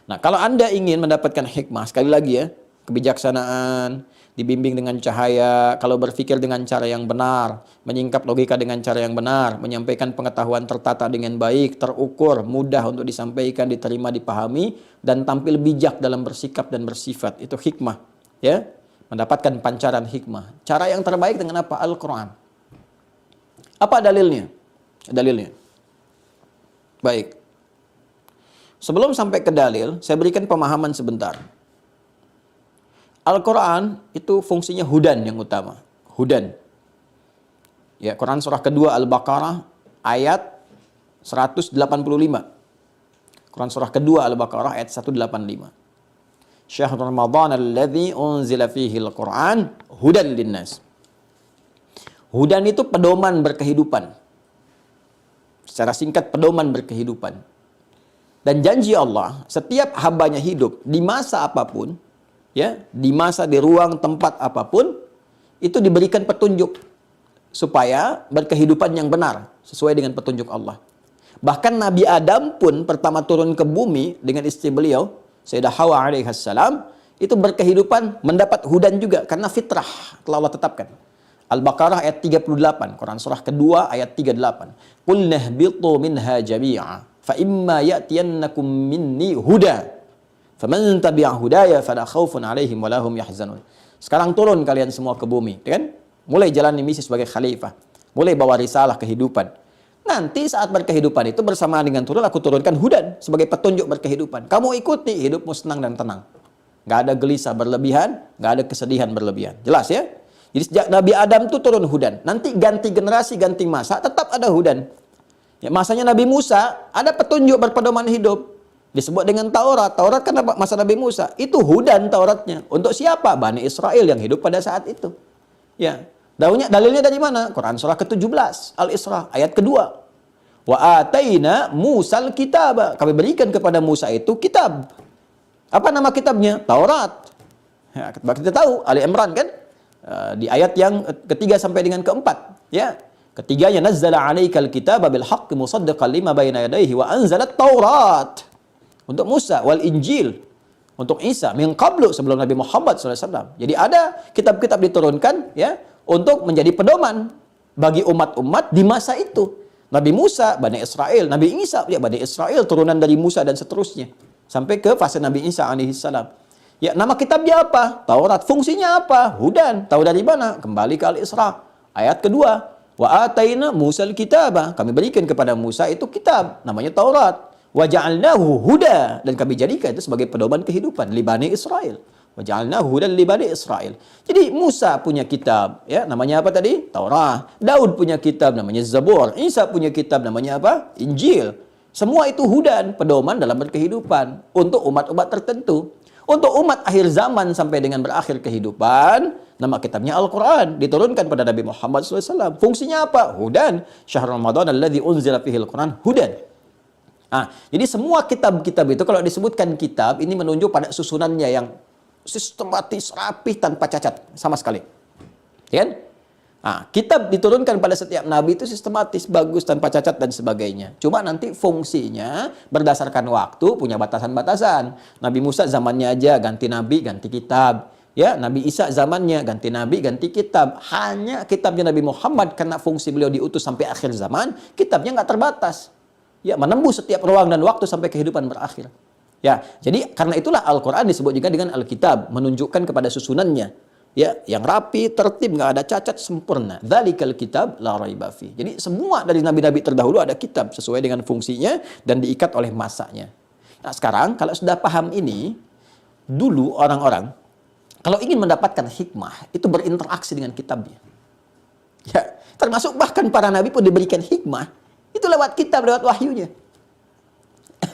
Nah, kalau Anda ingin mendapatkan hikmah, sekali lagi ya, kebijaksanaan, dibimbing dengan cahaya, kalau berpikir dengan cara yang benar, menyingkap logika dengan cara yang benar, menyampaikan pengetahuan tertata dengan baik, terukur, mudah untuk disampaikan, diterima, dipahami, dan tampil bijak dalam bersikap dan bersifat. Itu hikmah. Ya, mendapatkan pancaran hikmah. Cara yang terbaik dengan apa? Al-Quran. Apa dalilnya? Dalilnya. Baik. Sebelum sampai ke dalil, saya berikan pemahaman sebentar. Al-Quran itu fungsinya hudan yang utama. Hudan. Ya, Quran surah kedua Al-Baqarah ayat 185. Quran surah kedua Al-Baqarah ayat 185. Syahrul Ramadan alladzi unzila fihi al-Quran hudan linnas. Hudan itu pedoman berkehidupan. Secara singkat, pedoman berkehidupan. Dan janji Allah, setiap hambanya hidup di masa apapun, ya, di masa, di ruang, tempat apapun, itu diberikan petunjuk supaya berkehidupan yang benar sesuai dengan petunjuk Allah. Bahkan Nabi Adam pun pertama turun ke bumi dengan istri beliau, Sayyidah Hawa alaihissalam, itu berkehidupan mendapat hudan juga karena fitrah telah Allah tetapkan. Al-Baqarah ayat 38, Quran surah kedua ayat 38. Qul nahbitu minha jami'a fa imma ya'tiyannakum minni huda faman tabi'a hudaya fala khaufun 'alaihim wa lahum yahzanun. Sekarang turun kalian semua ke bumi, ya kan? Mulai jalani misi sebagai khalifah, mulai bawa risalah kehidupan. Nanti saat berkehidupan itu bersamaan dengan turun, aku turunkan hudan sebagai petunjuk berkehidupan. Kamu ikuti, hidupmu senang dan tenang. Nggak ada gelisah berlebihan, nggak ada kesedihan berlebihan. Jelas ya? Jadi sejak Nabi Adam itu turun hudan. Nanti ganti generasi, ganti masa, tetap ada hudan. Ya, masanya Nabi Musa, ada petunjuk berpedoman hidup. Disebut dengan Taurat. Taurat kan masa Nabi Musa. Itu hudan Tauratnya. Untuk siapa? Bani Israel yang hidup pada saat itu. Ya. Dalilnya dari mana? Quran surah ke-17, Al-Isra, ayat kedua. Wa ataina Musal kitab. Kami berikan kepada Musa itu kitab. Apa nama kitabnya? Taurat. Ya, kita tahu Ali Imran kan? Di ayat yang ketiga sampai dengan keempat. Ya. Ketiganya, nazzala 'alaikal kitaba bil haqqi musaddiqan lima baina yadayhi wa anzalat Taurat. Untuk Musa, wal Injil untuk Isa, min qablu, sebelum Nabi Muhammad SAW. Jadi ada kitab-kitab diturunkan ya untuk menjadi pedoman bagi umat-umat di masa itu. Nabi Musa, Bani Israel, Nabi Isa, ya Bani Israel, turunan dari Musa dan seterusnya. Sampai ke fase Nabi Isa alaihissalam. Ya, nama kitabnya apa? Taurat. Fungsinya apa? Hudan. Tahu dari mana? Kembali ke Al-Isra. Ayat kedua. Wa ataina Musal kitaba. Kami berikan kepada Musa itu kitab. Namanya Taurat. Wa ja'alnahu huda. Dan kami jadikan itu sebagai pedoman kehidupan. Li Bani Israel. Wa ja'alnahu hudan li Bani Israel. Jadi Musa punya kitab. Ya, namanya apa tadi? Taurat. Daud punya kitab. Namanya Zabur. Isa punya kitab. Namanya apa? Injil. Semua itu hudan. Pedoman dalam berkehidupan. Untuk umat-umat tertentu. Untuk umat akhir zaman sampai dengan berakhir kehidupan, nama kitabnya Al-Quran. Diturunkan pada Nabi Muhammad SAW. Fungsinya apa? Hudan. Syahrul Ramadan alladzi unzila fihi Al-Quran. Hudan. Jadi semua kitab-kitab itu, kalau disebutkan kitab, ini menunjuk pada susunannya yang sistematis, rapih, tanpa cacat. Sama sekali. Ya kan? Kitab diturunkan pada setiap nabi itu sistematis, bagus, tanpa cacat dan sebagainya. Cuma nanti fungsinya berdasarkan waktu punya batasan-batasan. Nabi Musa zamannya aja ganti nabi, ganti kitab. Ya, Nabi Isa zamannya ganti nabi, ganti kitab. Hanya kitabnya Nabi Muhammad karena fungsi beliau diutus sampai akhir zaman, kitabnya nggak terbatas. Ya, menembus setiap ruang dan waktu sampai kehidupan berakhir. Ya, jadi karena itulah Al-Quran disebut juga dengan Alkitab, menunjukkan kepada susunannya. Ya, yang rapi, tertib, nggak ada cacat, sempurna. Dzalikal kitab la raiba fi. Jadi semua dari nabi-nabi terdahulu ada kitab sesuai dengan fungsinya dan diikat oleh masanya. Nah, sekarang kalau sudah paham ini, dulu orang-orang kalau ingin mendapatkan hikmah itu berinteraksi dengan kitabnya. Ya, termasuk bahkan para nabi pun diberikan hikmah itu lewat kitab, lewat wahyunya.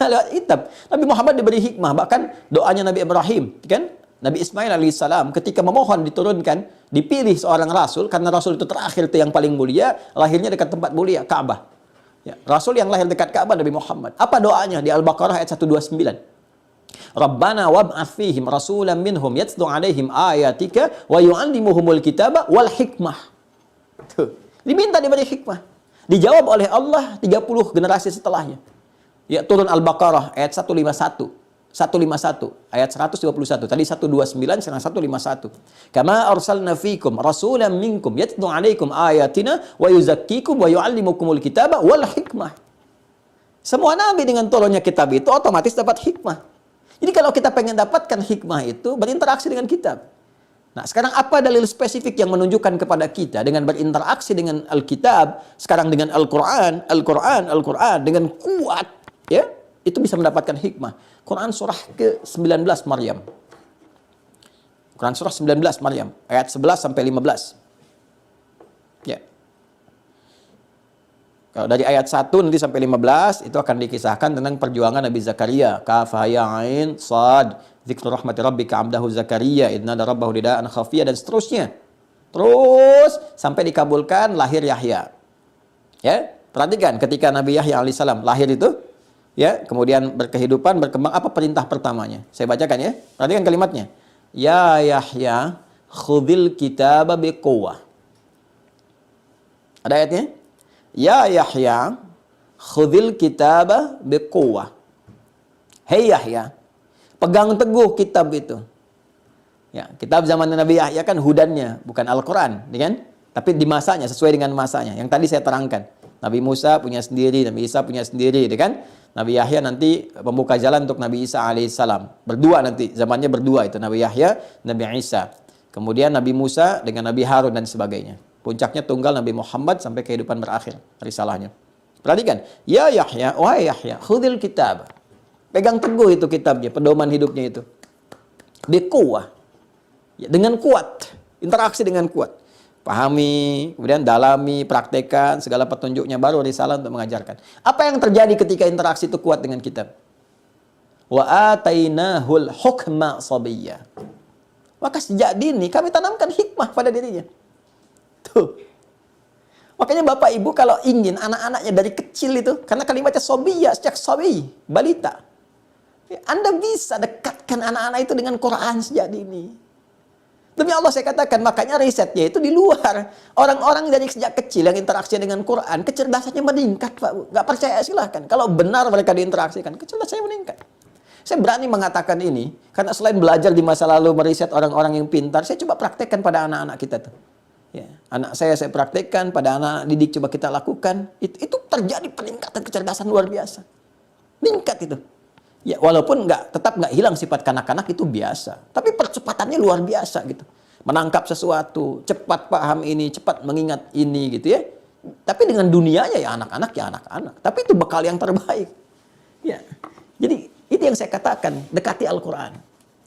Lewat kitab. Nabi Muhammad diberi hikmah, bahkan doanya Nabi Ibrahim, kan? Nabi Ismail alaihissalam ketika memohon diturunkan, dipilih seorang rasul karena rasul itu terakhir itu yang paling mulia, lahirnya dekat tempat mulia, Ka'bah. Ya, rasul yang lahir dekat Ka'bah Nabi Muhammad. Apa doanya di Al-Baqarah ayat 129? Rabbana wab'ats fihim rasulan minhum yatlu 'alaihim ayatika wa yu'allimuhumul kitaba wal hikmah. Tuh, diminta diberi hikmah. Dijawab oleh Allah 30 generasi setelahnya. Ya, turun Al-Baqarah ayat 151. 151 ayat 121 tadi 129 sekarang 151. Kama arsalna fikum rasulan minkum yatlu 'alaikum ayatina wa yuzakkikum wa yu'allimukumul kitaba wal hikmah. Semua nabi dengan turunnya kitab itu otomatis dapat hikmah. Jadi kalau kita pengen dapatkan hikmah itu berinteraksi dengan kitab. Nah, sekarang apa dalil spesifik yang menunjukkan kepada kita dengan berinteraksi dengan Alkitab, sekarang dengan Al-Quran dengan kuat, ya, itu bisa mendapatkan hikmah. Quran surah ke-19 Maryam. Quran surah 19 Maryam ayat 11 sampai 15. Ya. Kalau dari ayat 1 nanti sampai 15 itu akan dikisahkan tentang perjuangan Nabi Zakaria. Kaf ha ya ain sad dzikru rahmati rabbika 'abdahu Zakaria idna rabbahu nidaan khafiyya dan seterusnya. Terus sampai dikabulkan lahir Yahya. Ya, perhatikan ketika Nabi Yahya alaihissalam lahir itu, ya, kemudian berkehidupan, berkembang, apa perintah pertamanya? Saya bacakan ya. Perhatikan kalimatnya. Ya Yahya, khudhil kitaba biquwwah. Ada ayatnya? Ya Yahya, khudhil kitaba biquwwah. Hei Yahya, pegang teguh kitab itu. Ya, kitab zaman Nabi Yahya kan hudannya, bukan Al-Quran, kan? Tapi di masanya, sesuai dengan masanya. Yang tadi saya terangkan. Nabi Musa punya sendiri, Nabi Isa punya sendiri, kan? Nabi Yahya nanti membuka jalan untuk Nabi Isa alaihissalam. Berdua nanti, zamannya berdua itu. Nabi Yahya, Nabi Isa. Kemudian Nabi Musa dengan Nabi Harun dan sebagainya. Puncaknya tunggal Nabi Muhammad sampai kehidupan berakhir. Risalahnya. Perhatikan. Ya Yahya, wahai Yahya, khudhil kitab. Pegang teguh itu kitabnya, pedoman hidupnya itu. Biquwwah. Ya, dengan kuat. Interaksi dengan kuat. Pahami, kemudian dalami, praktekkan segala petunjuknya, baru risalah untuk mengajarkan. Apa yang terjadi ketika interaksi itu kuat dengan kitab? Wa atainahul hukma sabiyya. Maka sejak dini kami tanamkan hikmah pada dirinya. Tuh. Makanya Bapak Ibu kalau ingin anak-anaknya dari kecil itu, karena kalimatnya sabiyya, sejak sabi, balita. Anda bisa dekatkan anak-anak itu dengan Quran sejak dini. Demi Allah saya katakan, makanya risetnya itu di luar. Orang-orang dari sejak kecil yang interaksi dengan Quran, kecerdasannya meningkat, Pak. Nggak percaya silahkan. Kalau benar mereka diinteraksikan, kecerdasannya meningkat. Saya berani mengatakan ini, karena selain belajar di masa lalu, meriset orang-orang yang pintar, saya coba praktekkan pada anak-anak kita tuh. Ya, anak saya praktekkan, pada anak didik coba kita lakukan. Itu terjadi peningkatan kecerdasan luar biasa. Meningkat itu. Ya, walaupun tetap nggak hilang sifat kanak-kanak, itu biasa. Tapi percepatannya luar biasa gitu. Menangkap sesuatu, cepat paham ini, cepat mengingat ini gitu ya. Tapi dengan dunianya ya anak-anak. Tapi itu bekal yang terbaik. Ya. Jadi itu yang saya katakan, dekati Al-Quran.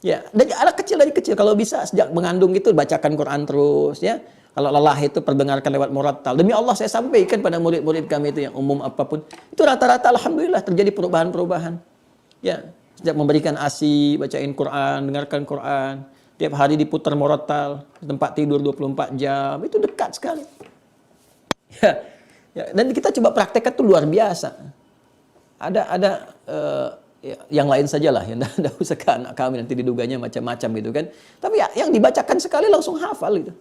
Ya, dari anak kecil, dari kecil kalau bisa sejak mengandung itu bacakan Quran terus ya. Kalau lelah itu perdengarkan lewat murattal. Demi Allah saya sampaikan pada murid-murid kami itu yang umum apapun, itu rata-rata alhamdulillah terjadi perubahan-perubahan. Ya, sejak memberikan ASI, bacain Quran, dengarkan Quran, tiap hari diputar murattal, tempat tidur 24 jam, itu dekat sekali. Ya, dan kita coba praktekkan itu luar biasa. Ada yang lain sajalah, yang tidak usah ke anak kami nanti diduganya macam-macam gitu kan. Tapi ya, yang dibacakan sekali langsung hafal gitu.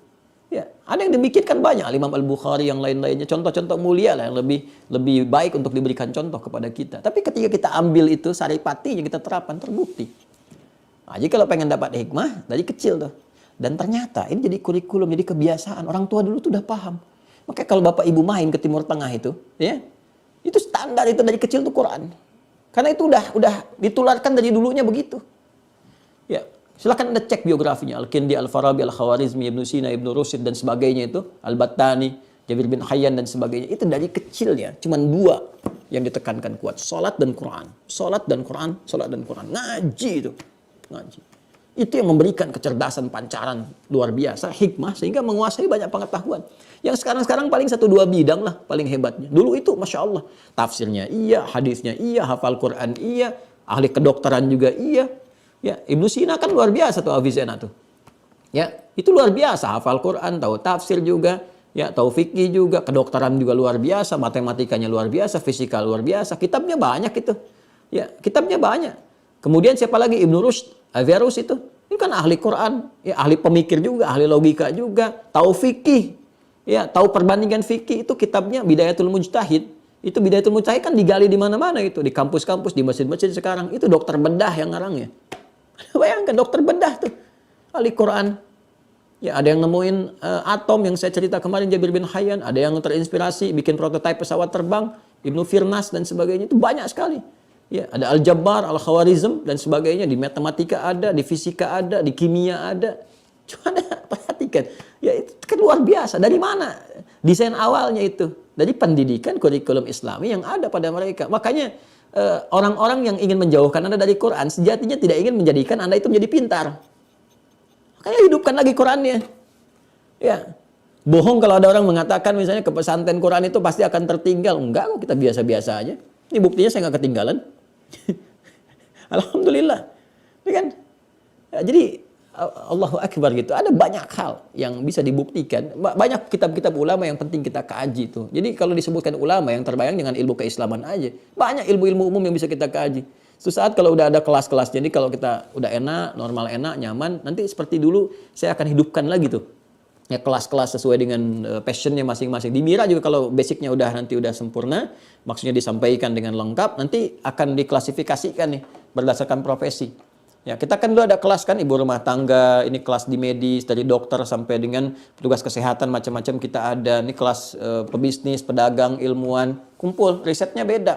Ya, ada yang demikian kan banyak, Imam Al-Bukhari yang lain-lainnya, contoh-contoh mulia lah yang lebih baik untuk diberikan contoh kepada kita. Tapi ketika kita ambil itu saripatinya kita terapkan, terbukti. Nah, jadi kalau pengen dapat hikmah dari kecil tuh. Dan ternyata ini jadi kurikulum, jadi kebiasaan. Orang tua dulu tuh udah paham. Makanya kalau bapak ibu main ke Timur Tengah itu, ya, itu standar itu dari kecil tuh Quran. Karena itu udah ditularkan dari dulunya begitu. Ya. Silakan Anda cek biografinya, Al-Kindi, Al-Farabi, Al-Khawarizmi, Ibnu Sina, Ibnu Rushd dan sebagainya itu, Al-Battani, Jabir bin Hayyan dan sebagainya. Itu dari kecilnya, cuma 2 yang ditekankan kuat, salat dan Quran. Salat dan Quran, salat dan Quran. Ngaji itu. Ngaji. Itu yang memberikan kecerdasan pancaran luar biasa, hikmah sehingga menguasai banyak pengetahuan. Yang sekarang paling 1-2 bidang lah paling hebatnya. Dulu itu Masya Allah, tafsirnya iya, hadisnya iya, hafal Quran iya, ahli kedokteran juga iya. Ya, Ibnu Sina kan luar biasa tuh Avicenna tuh. Ya, itu luar biasa, hafal Quran, tahu tafsir juga, ya, tahu fikih juga, kedokteran juga luar biasa, matematikanya luar biasa, fisika luar biasa, kitabnya banyak itu. Ya, kitabnya banyak. Kemudian siapa lagi? Ibnu Rushd, Averroes itu. Ini kan ahli Quran, ya, ahli pemikir juga, ahli logika juga, tahu fikih. Ya, tahu perbandingan fikih, itu kitabnya Bidayatul Mujtahid. Itu Bidayatul Mujtahid kan digali di mana-mana itu, di kampus-kampus, di masjid-masjid sekarang. Itu dokter bedah yang ngarangnya. Bayangkan dokter bedah tuh, ahli Quran. Ya, ada yang nemuin atom yang saya cerita kemarin, Jabir bin Hayyan. Ada yang terinspirasi bikin prototipe pesawat terbang, Ibnu Firnas dan sebagainya. Itu banyak sekali. Ya, ada Al-Jabbar, Al-Khawarizm dan sebagainya. Di matematika ada, di fisika ada, di kimia ada. Cuma perhatikan, ya itu kan luar biasa. Dari mana desain awalnya itu? Dari pendidikan kurikulum Islami yang ada pada mereka. Makanya orang-orang yang ingin menjauhkan Anda dari Quran sejatinya tidak ingin menjadikan Anda itu menjadi pintar. Makanya hidupkan lagi Qurannya. Ya, bohong kalau ada orang mengatakan misalnya ke pesantren Quran itu pasti akan tertinggal. Enggak kok, kita biasa-biasa aja. Ini buktinya saya nggak ketinggalan. Alhamdulillah. Ya kan? Ya, jadi Allahu Akbar gitu. Ada banyak hal yang bisa dibuktikan. Banyak kitab-kitab ulama yang penting kita kaji tuh. Jadi kalau disebutkan ulama yang terbayang dengan ilmu keislaman aja. Banyak ilmu-ilmu umum yang bisa kita kaji. Suatu saat kalau udah ada kelas-kelas, jadi kalau kita udah enak, normal enak, nyaman, nanti seperti dulu saya akan hidupkan lagi tuh. Ya, kelas-kelas sesuai dengan passionnya masing-masing. Di Mira juga kalau basicnya nanti udah sempurna, maksudnya disampaikan dengan lengkap, nanti akan diklasifikasikan nih berdasarkan profesi. Ya, kita kan dulu ada kelas kan ibu rumah tangga, ini kelas di medis, dari dokter sampai dengan petugas kesehatan macam-macam kita ada. Ini kelas pebisnis, pedagang, ilmuwan, kumpul, risetnya beda.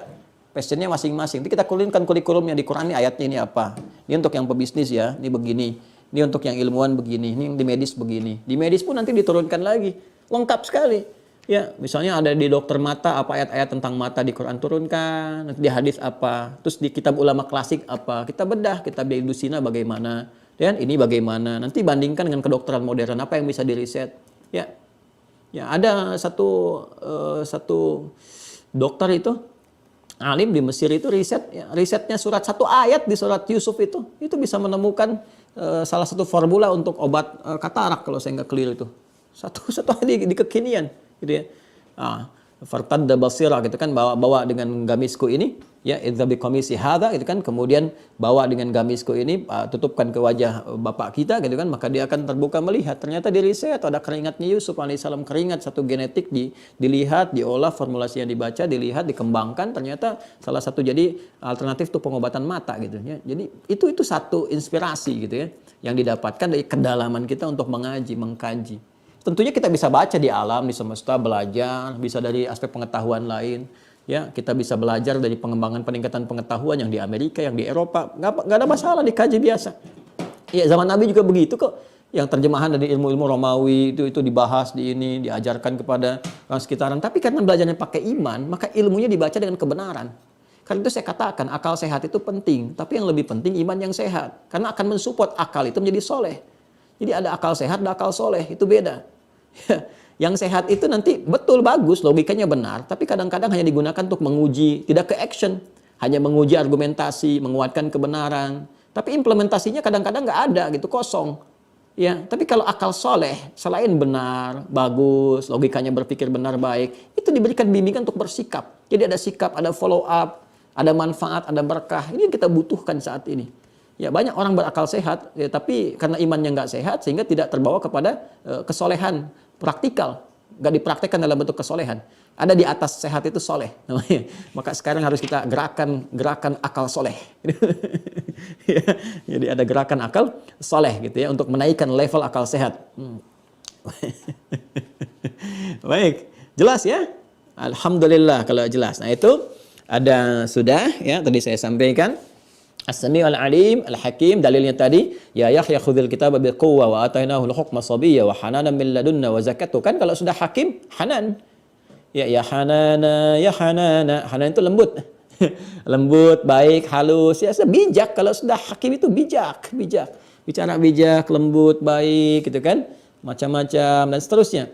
Passionnya masing-masing. Nanti kita kulinkan kurikulumnya di Quran, ini ayatnya ini apa. Ini untuk yang pebisnis ya, ini begini. Ini untuk yang ilmuwan begini, ini yang di medis begini. Di medis pun nanti diturunkan lagi. Lengkap sekali. Ya, misalnya ada di dokter mata, apa ayat-ayat tentang mata di Quran turunkan, nanti di hadis apa, terus di kitab ulama klasik apa, kita bedah, kitab di Ibnu Sina bagaimana, dan ini bagaimana, nanti bandingkan dengan kedokteran modern, apa yang bisa diriset. Ya, ya ada satu dokter itu, alim di Mesir itu risetnya satu ayat di surat Yusuf itu bisa menemukan salah satu formula untuk obat katarak kalau saya nggak keliru itu. Satu ayat di kekinian. Gitu ya. Nah, fartadda basira gitu kan, bawa dengan gamisku ini, ya idza biqamisi hadza gitu kan, kemudian bawa dengan gamisku ini, tutupkan ke wajah bapak kita gitu kan, maka dia akan terbuka melihat ternyata di riset ada keringatnya Yusuf alaihissalam, keringat satu genetik dilihat, diolah, formulasinya dibaca, dilihat, dikembangkan, ternyata salah satu jadi alternatif tuh pengobatan mata gitu ya. Jadi itu satu inspirasi gitu ya yang didapatkan dari kedalaman kita untuk mengaji, mengkaji. Tentunya kita bisa baca di alam, di semesta, belajar, bisa dari aspek pengetahuan lain. Ya, kita bisa belajar dari pengembangan peningkatan pengetahuan yang di Amerika, yang di Eropa. Nggak ada masalah, dikaji biasa. Ya, zaman Nabi juga begitu kok. Yang terjemahan dari ilmu-ilmu Romawi itu dibahas di ini, diajarkan kepada orang sekitaran. Tapi karena belajarnya pakai iman, maka ilmunya dibaca dengan kebenaran. Karena itu saya katakan, akal sehat itu penting. Tapi yang lebih penting iman yang sehat. Karena akan mensupport akal itu menjadi soleh. Jadi ada akal sehat, ada akal soleh. Itu beda. Yang sehat itu nanti betul bagus, logikanya benar, tapi kadang-kadang hanya digunakan untuk menguji, tidak ke action, hanya menguji argumentasi, menguatkan kebenaran, tapi implementasinya kadang-kadang nggak ada gitu, kosong. Ya, tapi kalau akal soleh, selain benar, bagus, logikanya berpikir benar baik, itu diberikan bimbingan untuk bersikap. Jadi ada sikap, ada follow up, ada manfaat, ada berkah. Ini yang kita butuhkan saat ini. Ya, banyak orang berakal sehat, ya, tapi karena imannya nggak sehat sehingga tidak terbawa kepada kesolehan praktikal, nggak dipraktekkan dalam bentuk kesolehan. Ada di atas sehat itu soleh namanya. Maka sekarang harus kita gerakan akal soleh. Ya, jadi ada gerakan akal soleh gitu ya untuk menaikkan level akal sehat. Baik, jelas ya? Alhamdulillah kalau jelas. Nah itu ada sudah ya tadi saya sampaikan. As-Sami' al-Alim, Al-Hakim, dalilnya tadi, ya Yahya khudhil kitaba biquwwa wa atainahu al-hukma sabiyya wa hananan min ladunna wa zakatu. Kan kalau sudah hakim, hanan. Ya hanana, ya hanana. Hanan itu lembut. Lembut, baik, halus, ya bijak. Kalau sudah hakim itu bijak. Bicara bijak, lembut, baik gitu kan. Macam-macam dan seterusnya.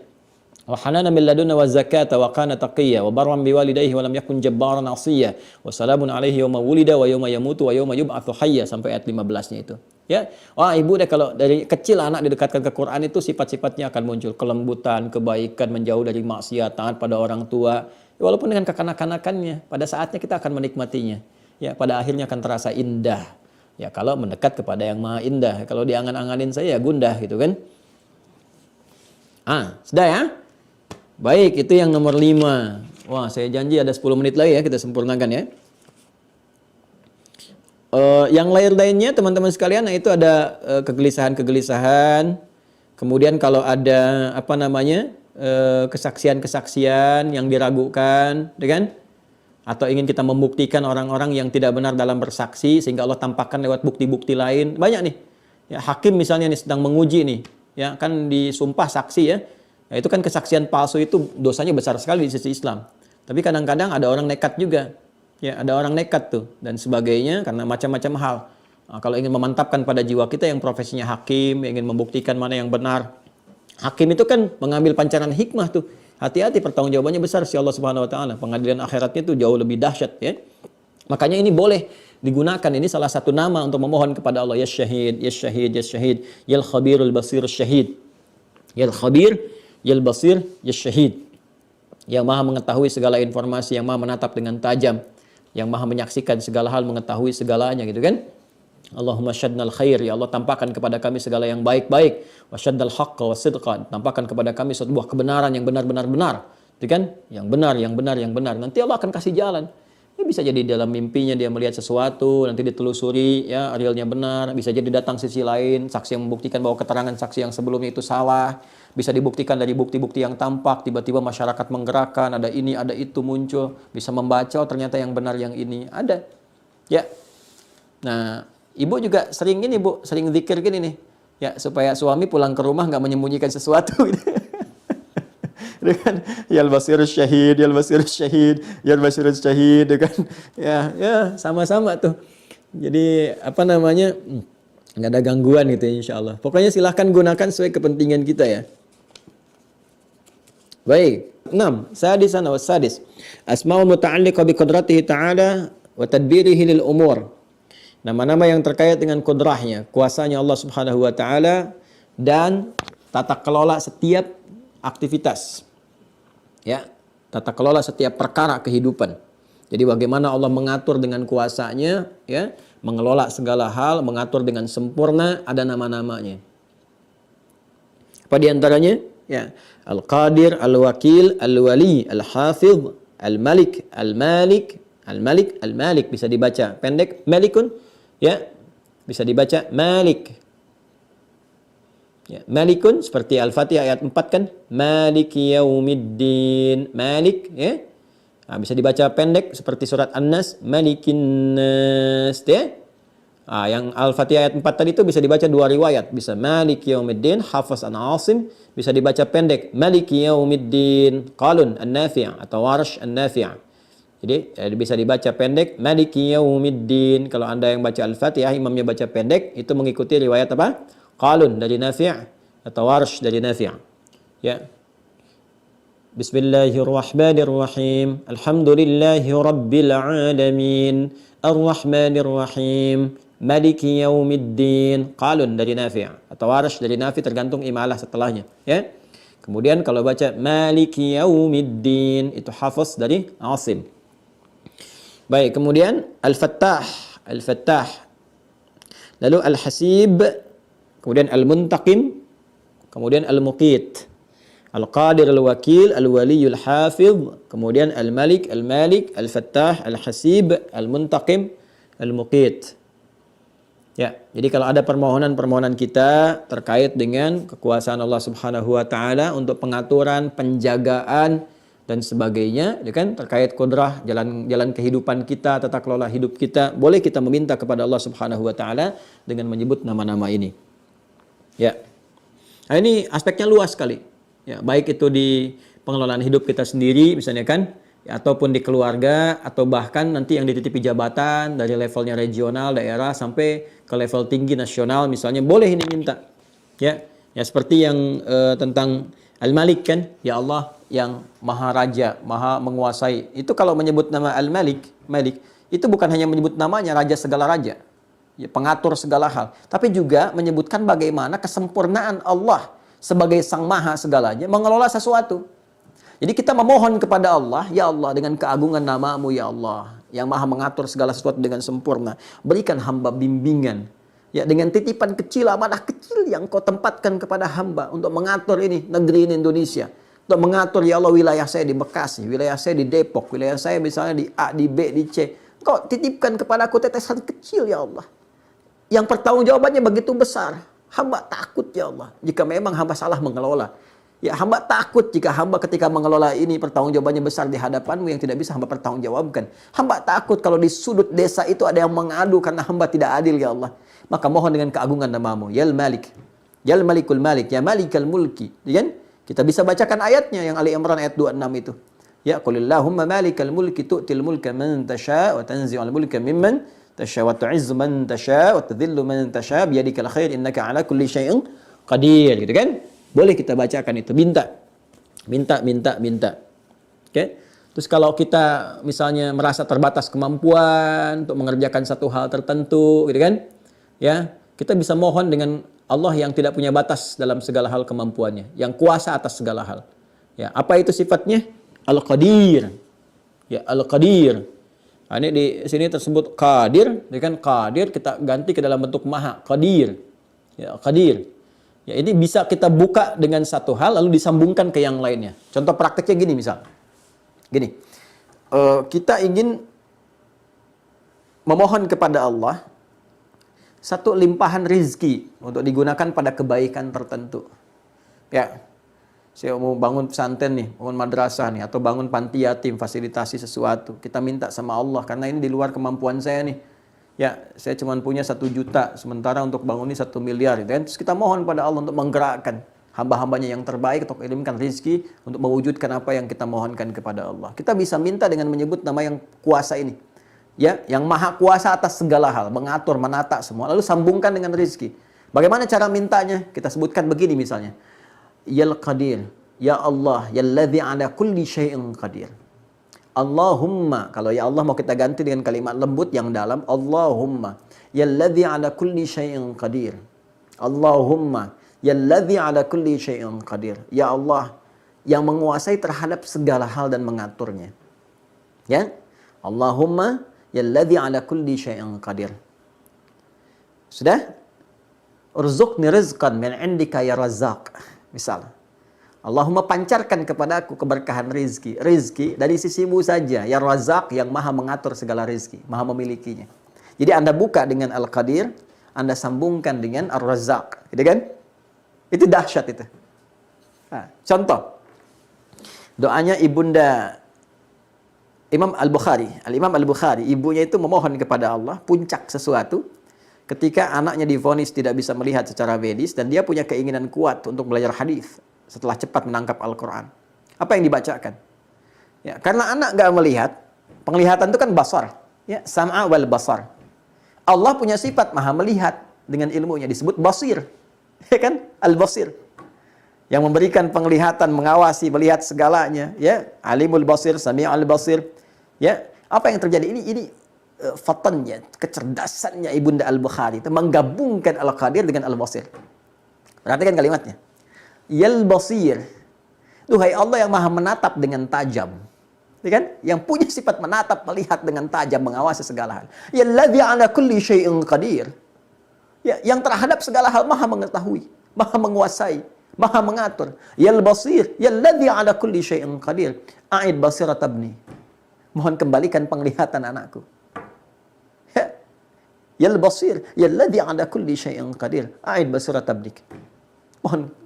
Wa hananan min ladunna wa zakata wa kana taqiyya wa barran biwalidayhi wa lam yakun jabbaran 'asiyya wa salamun 'alaihi yawma wulida wa yawma yamutu wa yawma yub'atsu hayya sampai ayat 15-nya itu. Ya. Wah, ibu deh kalau dari kecil anak didekatkan ke Quran itu sifat-sifatnya akan muncul, kelembutan, kebaikan, menjauh dari maksiat, taat pada orang tua. Ya, walaupun dengan kekanak-kanakannya, pada saatnya kita akan menikmatinya. Ya, pada akhirnya akan terasa indah. Ya, kalau mendekat kepada yang Maha Indah. Kalau diangan-anganin saya ya gundah gitu kan. Sudah ya? Baik, itu yang nomor 5. Wah, saya janji ada 10 menit lagi ya, kita sempurnakan ya. Yang lainnya teman-teman sekalian, nah itu ada kegelisahan-kegelisahan. Kemudian kalau ada kesaksian-kesaksian yang diragukan, kan? Atau ingin kita membuktikan orang-orang yang tidak benar dalam bersaksi sehingga Allah tampakkan lewat bukti-bukti lain. Banyak nih. Ya, hakim misalnya nih sedang menguji nih, ya kan disumpah saksi ya. Nah, itu kan kesaksian palsu itu dosanya besar sekali di sisi Islam. Tapi kadang-kadang ada orang nekat juga. Ya, ada orang nekat tuh dan sebagainya karena macam-macam hal. Nah, kalau ingin memantapkan pada jiwa kita yang profesinya hakim, ingin membuktikan mana yang benar. Hakim itu kan mengambil pancaran hikmah tuh. Hati-hati, pertanggungjawabannya besar si Allah Subhanahu wa taala. Pengadilan akhiratnya itu jauh lebih dahsyat ya. Makanya ini boleh digunakan, ini salah satu nama untuk memohon kepada Allah, ya syahid, ya syahid, ya syahid, yal khabirul basir syahid. Yal khabir, yal basir, ya syahid. Yang maha mengetahui segala informasi, yang maha menatap dengan tajam, yang maha menyaksikan segala hal, mengetahui segalanya gitu kan. Allahumma syaddnal khair, ya Allah tampakkan kepada kami segala yang baik-baik. Wa syaddal haqqa wa sidqa, tampakkan kepada kami sebuah kebenaran yang benar-benar benar. Gitu kan? Yang benar, yang benar, yang benar. Nanti Allah akan kasih jalan. Ya, bisa jadi dalam mimpinya dia melihat sesuatu, nanti ditelusuri, ya realnya benar. Bisa jadi datang sisi lain, saksi yang membuktikan bahwa keterangan saksi yang sebelumnya itu salah. Bisa dibuktikan dari bukti-bukti yang tampak, tiba-tiba masyarakat menggerakkan, ada ini, ada itu muncul. Bisa membaca, oh ternyata yang benar yang ini. Ada. Ya. Nah, ibu juga sering ini, Bu, sering zikir gini nih. Ya, supaya suami pulang ke rumah nggak menyembunyikan sesuatu gitu. Dengan yal basirus syahid, yal basirus syahid, yal basirus syahid kan. Ya, sama-sama tuh. Jadi nggak ada gangguan gitu insyaallah. Pokoknya silahkan gunakan sesuai kepentingan kita ya. Baik. 6. Sadisan wa sadis. Asma'ul muta'alliqa bi qudratihi ta'ala wa tadbirihi lil umur. Nama-nama yang terkait dengan kudrahnya, kuasanya Allah Subhanahu wa taala dan tata kelola setiap aktivitas. Ya. tata kelola setiap perkara kehidupan. Jadi bagaimana Allah mengatur dengan kuasanya, ya, mengelola segala hal, mengatur dengan sempurna, ada nama-namanya. Apa di antaranya? Ya, Al-Qadir, Al-Wakil, Al-Wali, Al-Hafidh, Al-Malik, Al-Malik, Al-Malik, Al-Malik bisa dibaca pendek Malikun, ya. Bisa dibaca Malik. Ya, Malikun seperti Al-Fatihah ayat 4 kan? Maliki yaumiddin. Malik, ya. Nah, bisa dibaca pendek seperti surat An-Nas, Malikin Nas, ya. Nah, yang Al-Fatihah ayat 4 tadi itu bisa dibaca dua riwayat. Bisa Maliki yaumiddin, Hafaz an Asim, bisa dibaca pendek Maliki yaumiddin, Qalun An-Nafi' atau Warsh An-Nafi'. Jadi bisa dibaca pendek Maliki yaumiddin. Kalau Anda yang baca Al-Fatihah, imamnya baca pendek, itu mengikuti riwayat apa? Qalun dari Nafi' atau Warsh dari Nafi'. Ya. Bismillahirrahmanirrahim. Alhamdulillahi rabbil alamin. Ar-Rahmanirrahim. Maliki yaumiddin. Qalun dari Nafi' atau Warsh dari Nafi', tergantung imalah setelahnya, ya. Kemudian kalau baca Maliki yaumiddin, itu Hafaz dari Asim. Baik, kemudian Al-Fattah, Al-Fattah. Lalu Al-Hasib, kemudian Al-Muntaqim, kemudian Al-Muqit. Al-Qadir, Al-Wakil, Al-Wali, Al-Hafidh, kemudian Al-Malik, Al-Malik, Al-Fattah, Al-Hasib, Al-Muntaqim, Al-Muqit. Ya, jadi kalau ada permohonan-permohonan kita terkait dengan kekuasaan Allah Subhanahu wa taala untuk pengaturan, penjagaan dan sebagainya, ya kan, terkait kudrah jalan kehidupan kita, tata kelola hidup kita, boleh kita meminta kepada Allah Subhanahu wa taala dengan menyebut nama-nama ini. Ya. Nah, ini aspeknya luas sekali. Ya, baik itu di pengelolaan hidup kita sendiri misalnya kan, ya, ataupun di keluarga, atau bahkan nanti yang dititipi jabatan dari levelnya regional, daerah sampai ke level tinggi nasional misalnya, boleh ini minta. Ya, ya seperti yang tentang Al-Malik kan, ya Allah yang Maha Raja, Maha menguasai. Itu kalau menyebut nama Al-Malik, Malik, itu bukan hanya menyebut namanya raja segala raja, ya, pengatur segala hal, tapi juga menyebutkan bagaimana kesempurnaan Allah sebagai Sang Maha segalanya mengelola sesuatu. Jadi kita memohon kepada Allah, ya Allah dengan keagungan nama-Mu ya Allah, yang Maha mengatur segala sesuatu dengan sempurna, berikan hamba bimbingan. Ya, dengan titipan kecil, amanah kecil yang Kau tempatkan kepada hamba untuk mengatur ini negeri ini Indonesia. Untuk mengatur ya Allah wilayah saya di Bekasi, wilayah saya di Depok, wilayah saya misalnya di A, di B, di C. Kau titipkan kepada aku tetesan kecil ya Allah, yang pertanggungjawabannya begitu besar. Hamba takut ya Allah jika memang hamba salah mengelola. Ya, hamba takut jika hamba ketika mengelola ini pertanggungjawabannya besar di hadapan-Mu yang tidak bisa hamba pertanggungjawabkan. Hamba takut kalau di sudut desa itu ada yang mengadu karena hamba tidak adil ya Allah. Maka mohon dengan keagungan nama-Mu, Yal Malik, Yal Malikul Malik, Ya Malikal Mulki. Ya, kita bisa bacakan ayatnya yang Ali Imran ayat 26 itu. Ya, qulillahumma malikal mulki tu'til mulka man tasha wa tanzi'ul mulka mimman tasha wa tu'izzu man tasha wa tudhillu man tasha biyadikal khair innaka ala kulli syai'in qadir, gitu kan? Boleh kita bacakan itu, minta. Oke? Terus kalau kita misalnya merasa terbatas kemampuan untuk mengerjakan satu hal tertentu, gitu kan? Ya, kita bisa mohon dengan Allah yang tidak punya batas dalam segala hal kemampuannya, yang kuasa atas segala hal. Ya, apa itu sifatnya? Al-Qadir. Ya, Al-Qadir. Nah, ini di sini tersebut Qadir, ya kan? Qadir kita ganti ke dalam bentuk Maha, Qadir. Ya, Qadir. Ya, ini bisa kita buka dengan satu hal lalu disambungkan ke yang lainnya. Contoh prakteknya gini misal. Gini. Kita ingin memohon kepada Allah satu limpahan rizki untuk digunakan pada kebaikan tertentu. Ya. Saya mau bangun pesantren nih, bangun madrasah nih, atau bangun panti yatim, fasilitasi sesuatu. Kita minta sama Allah karena ini di luar kemampuan saya nih. Ya, saya cuma punya 1 juta, sementara untuk bangun ini 1 miliar. Gitu kan? Terus kita mohon pada Allah untuk menggerakkan hamba-hambanya yang terbaik untuk mengirimkan rizki, untuk mewujudkan apa yang kita mohonkan kepada Allah. Kita bisa minta dengan menyebut nama yang kuasa ini. Ya, yang maha kuasa atas segala hal, mengatur, menata semua, lalu sambungkan dengan rizki. Bagaimana cara mintanya? Kita sebutkan begini misalnya. Yal Qadir, ya Allah, yalladzi ala kulli syai'in qadir. Allahumma, kalau ya Allah mau kita ganti dengan kalimat lembut yang dalam, Allahumma yalladzi ala kulli syai'in qadir. Allahumma yalladzi ala kulli syai'in qadir. Ya Allah yang menguasai terhadap segala hal dan mengaturnya. Ya. Allahumma yalladzi ala kulli syai'in qadir. Sudah? Urzuqni rizqan min indika ya Razzaq. Misal. Allahumma pancarkan kepadaku keberkahan rizki. Rizki dari sisimu saja. Ya Razzaq yang maha mengatur segala rizki. Maha memilikinya. Jadi Anda buka dengan Al-Qadir. Anda sambungkan dengan Ar-Razzaq. Gitu kan? Itu dahsyat itu. Nah, contoh. Doanya ibunda Imam Al-Bukhari. Al-Imam Al-Bukhari. Ibunya itu memohon kepada Allah. Puncak sesuatu. Ketika anaknya divonis tidak bisa melihat secara medis. Dan dia punya keinginan kuat untuk belajar hadis setelah cepat menangkap Al-Quran. Apa yang dibacakan? Ya, karena anak nggak melihat. Penglihatan itu kan basar. Ya, sam'a wal basar. Allah punya sifat maha melihat dengan ilmunya disebut basir, ya kan? Al-Basir yang memberikan penglihatan, mengawasi, melihat segalanya, ya. Alimul Basir, Sami'ul Basir, ya. Apa yang terjadi ini fatannya, kecerdasannya Ibunda Al-Bukhari itu menggabungkan Al-Qadir dengan Al-Basir. Perhatikan kalimatnya. Yal Basir. Duhai Allah yang maha menatap dengan tajam. Ya kan? Yang punya sifat menatap, melihat dengan tajam, mengawasi segala hal. Yalladzi ala kulli syai'in qadir. Ya, yang terhadap segala hal maha mengetahui, maha menguasai, maha mengatur. Yal basir, yalladzi ala kulli syai'in qadir. A'id basirat abni. Mohon kembalikan penglihatan anakku. Ya. Yal basir, yalladzi ala kulli syai'in qadir. A'id basirat abnik.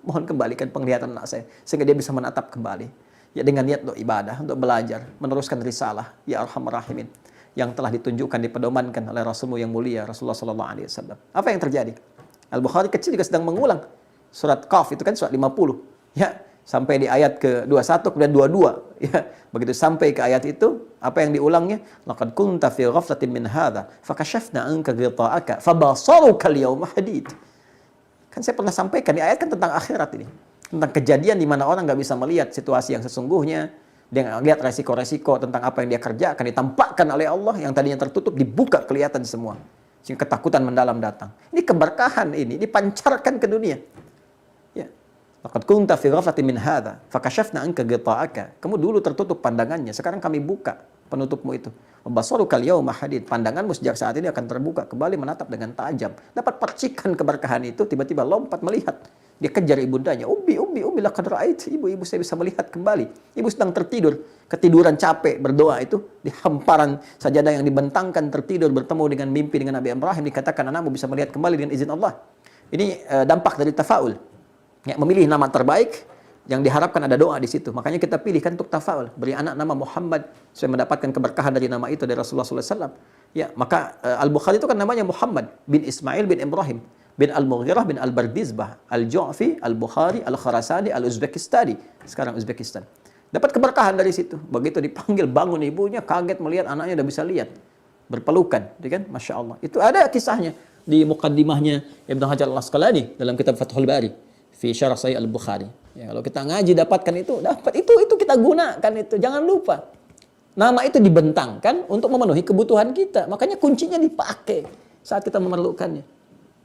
Mohon kembalikan penglihatan anak saya sehingga dia bisa menatap kembali. Ya dengan niat untuk ibadah, untuk belajar, meneruskan risalah, ya Arhamar Rahimin, yang telah ditunjukkan, dipedomankan oleh Rasulmu yang mulia, Rasulullah sallallahu alaihi wasallam. Apa yang terjadi? Al-Bukhari kecil juga sedang mengulang surat Qaf itu kan surat 50. Ya, sampai di ayat ke-21 kemudian 22, ya. Begitu sampai ke ayat itu, apa yang diulangnya? Laqad kunta fi ghaflatin min hadza, fakashafna anka ghita'aka, fabasaruka al-yawma hadid. Kan saya pernah sampaikan di ayat kan tentang akhirat ini. Tentang kejadian di mana orang nggak bisa melihat situasi yang sesungguhnya, dia nggak lihat resiko-resiko tentang apa yang dia kerjakan, ditampakkan oleh Allah yang tadinya tertutup, dibuka kelihatan semua. Sehingga ketakutan mendalam datang. Ini keberkahan ini dipancarkan ke dunia. Ya. Laqad kunta fi ghaflatin min hadza, fakashafna anka ghita'aka. Kamu dulu tertutup pandangannya, sekarang kami buka penutupmu itu. Wabasaruka al-yawma hadid. Pandanganmu sejak saat ini akan terbuka kembali, menatap dengan tajam. Dapat percikan keberkahan itu, tiba-tiba lompat melihat. Dia kejar ibundanya. Ummi, laqad ra'ait. Ibu saya bisa melihat kembali. Ibu sedang tertidur. Ketiduran capek berdoa itu. Di hamparan sajadah yang dibentangkan tertidur bertemu dengan mimpi dengan Nabi Ibrahim. Dikatakan anakmu bisa melihat kembali dengan izin Allah. Ini dampak dari tafaul. Ya, memilih nama terbaik yang diharapkan ada doa di situ. Makanya kita pilihkan untuk tafaul. Beri anak nama Muhammad. Saya mendapatkan keberkahan dari nama itu dari Rasulullah SAW. Ya, maka Al-Bukhari itu kan namanya Muhammad bin Ismail bin Ibrahim bin Al-Mughirah bin Al-Bardizbah, Al-Ju'fi, Al-Bukhari, Al-Kharasani, Al-Uzbekistani. Sekarang Uzbekistan. Dapat keberkahan dari situ. Begitu dipanggil, bangun ibunya, kaget melihat anaknya udah bisa lihat. Berpelukan. Kan? Masya Allah. Itu ada kisahnya di muqaddimahnya Ibnu Hajar Al-Asqalani dalam kitab Fathul Bari. Fi Syarah Sahih Al-Bukhari. Ya, kalau kita ngaji dapatkan itu, itu kita gunakan itu. Jangan lupa. Nama itu dibentangkan untuk memenuhi kebutuhan kita. Makanya kuncinya dipakai saat kita memerlukannya.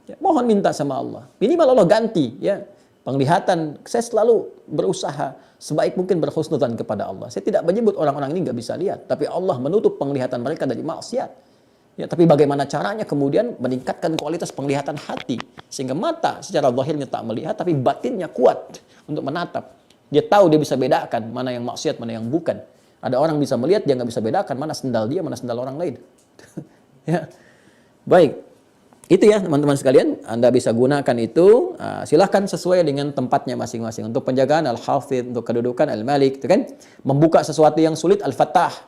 Ya, mohon minta sama Allah. Minimal Allah ganti ya penglihatan. Saya selalu berusaha sebaik mungkin berhusnudzan kepada Allah. Saya tidak menyebut orang-orang ini nggak bisa lihat, tapi Allah menutup penglihatan mereka dari maksiat. Ya, tapi bagaimana caranya kemudian meningkatkan kualitas penglihatan hati sehingga mata secara zahirnya tak melihat, tapi batinnya kuat untuk menatap. Dia tahu, dia bisa bedakan mana yang maksiat, mana yang bukan. Ada orang bisa melihat, dia nggak bisa bedakan mana sendal dia, mana sendal orang lain. Ya, baik. Itu ya teman-teman sekalian, Anda bisa gunakan itu, silahkan sesuai dengan tempatnya masing-masing. Untuk penjagaan Al-Hafidh, untuk kedudukan Al-Malik, itu kan. Membuka sesuatu yang sulit Al-Fattah.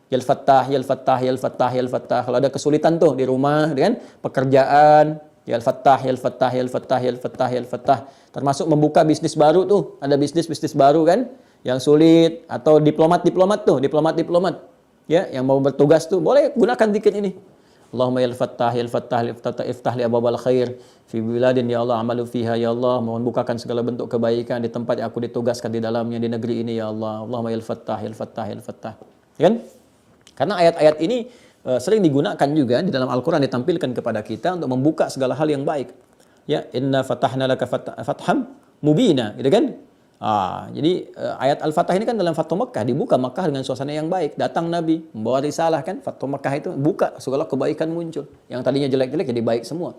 Ya Al-Fattah, ya Al-Fattah, ya Al-Fattah, ya Al-Fattah. Kalau ada kesulitan tuh di rumah, kan, pekerjaan, ya Al-Fattah, ya Al-Fattah, ya Al-Fattah, ya Al-Fattah, ya Al-Fattah. Termasuk membuka bisnis baru tuh, ada bisnis baru kan, yang sulit, atau diplomat tuh, diplomat. Ya, yang mau bertugas tuh, boleh gunakan zikir ini. Allahumma ya Al-Fattah, ya Al-Fattah, iftah li abwabal khair fi biladin ya Allah amalu fiha ya Allah. Mohon bukakan segala bentuk kebaikan di tempat yang aku ditugaskan di dalamnya, di negeri ini ya Allah. Allahumma ya Al-Fattah, ya Al-Fattah, ya Al-Fattah. Kan? Karena ayat-ayat ini sering digunakan juga di dalam Al-Quran, ditampilkan kepada kita untuk membuka segala hal yang baik. Ya, inna fatahna laka fatham mubina, gitu kan? Jadi ayat Al-Fatah ini kan dalam Fathu Mekah, dibuka Mekah dengan suasana yang baik. Datang Nabi, membawa risalah kan, Fathu Mekah itu buka, segala kebaikan muncul. Yang tadinya jelek-jelek jadi baik semua.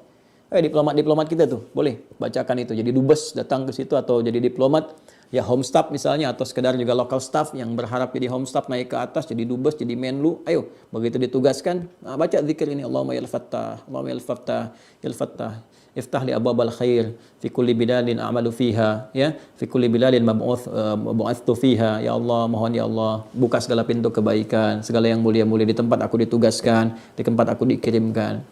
Diplomat-diplomat kita tuh, boleh bacakan itu. Jadi dubes datang ke situ atau jadi diplomat, ya home staff misalnya, atau sekedar juga local staff yang berharap jadi home staff naik ke atas, jadi dubes, jadi menlu. Ayo, begitu ditugaskan, baca zikir ini, Allahumma ya Al-Fattah, Allahumma ya Al-Fattah, ya Al-Fattah. Iftah li abwabal khair fi kulli biladin a'malu fiha, ya, fi kulli biladin mab'uthtu fiha, ya Allah, mohon ya Allah buka segala pintu kebaikan, segala yang mulia-mulia di tempat aku ditugaskan, di tempat aku dikirimkan.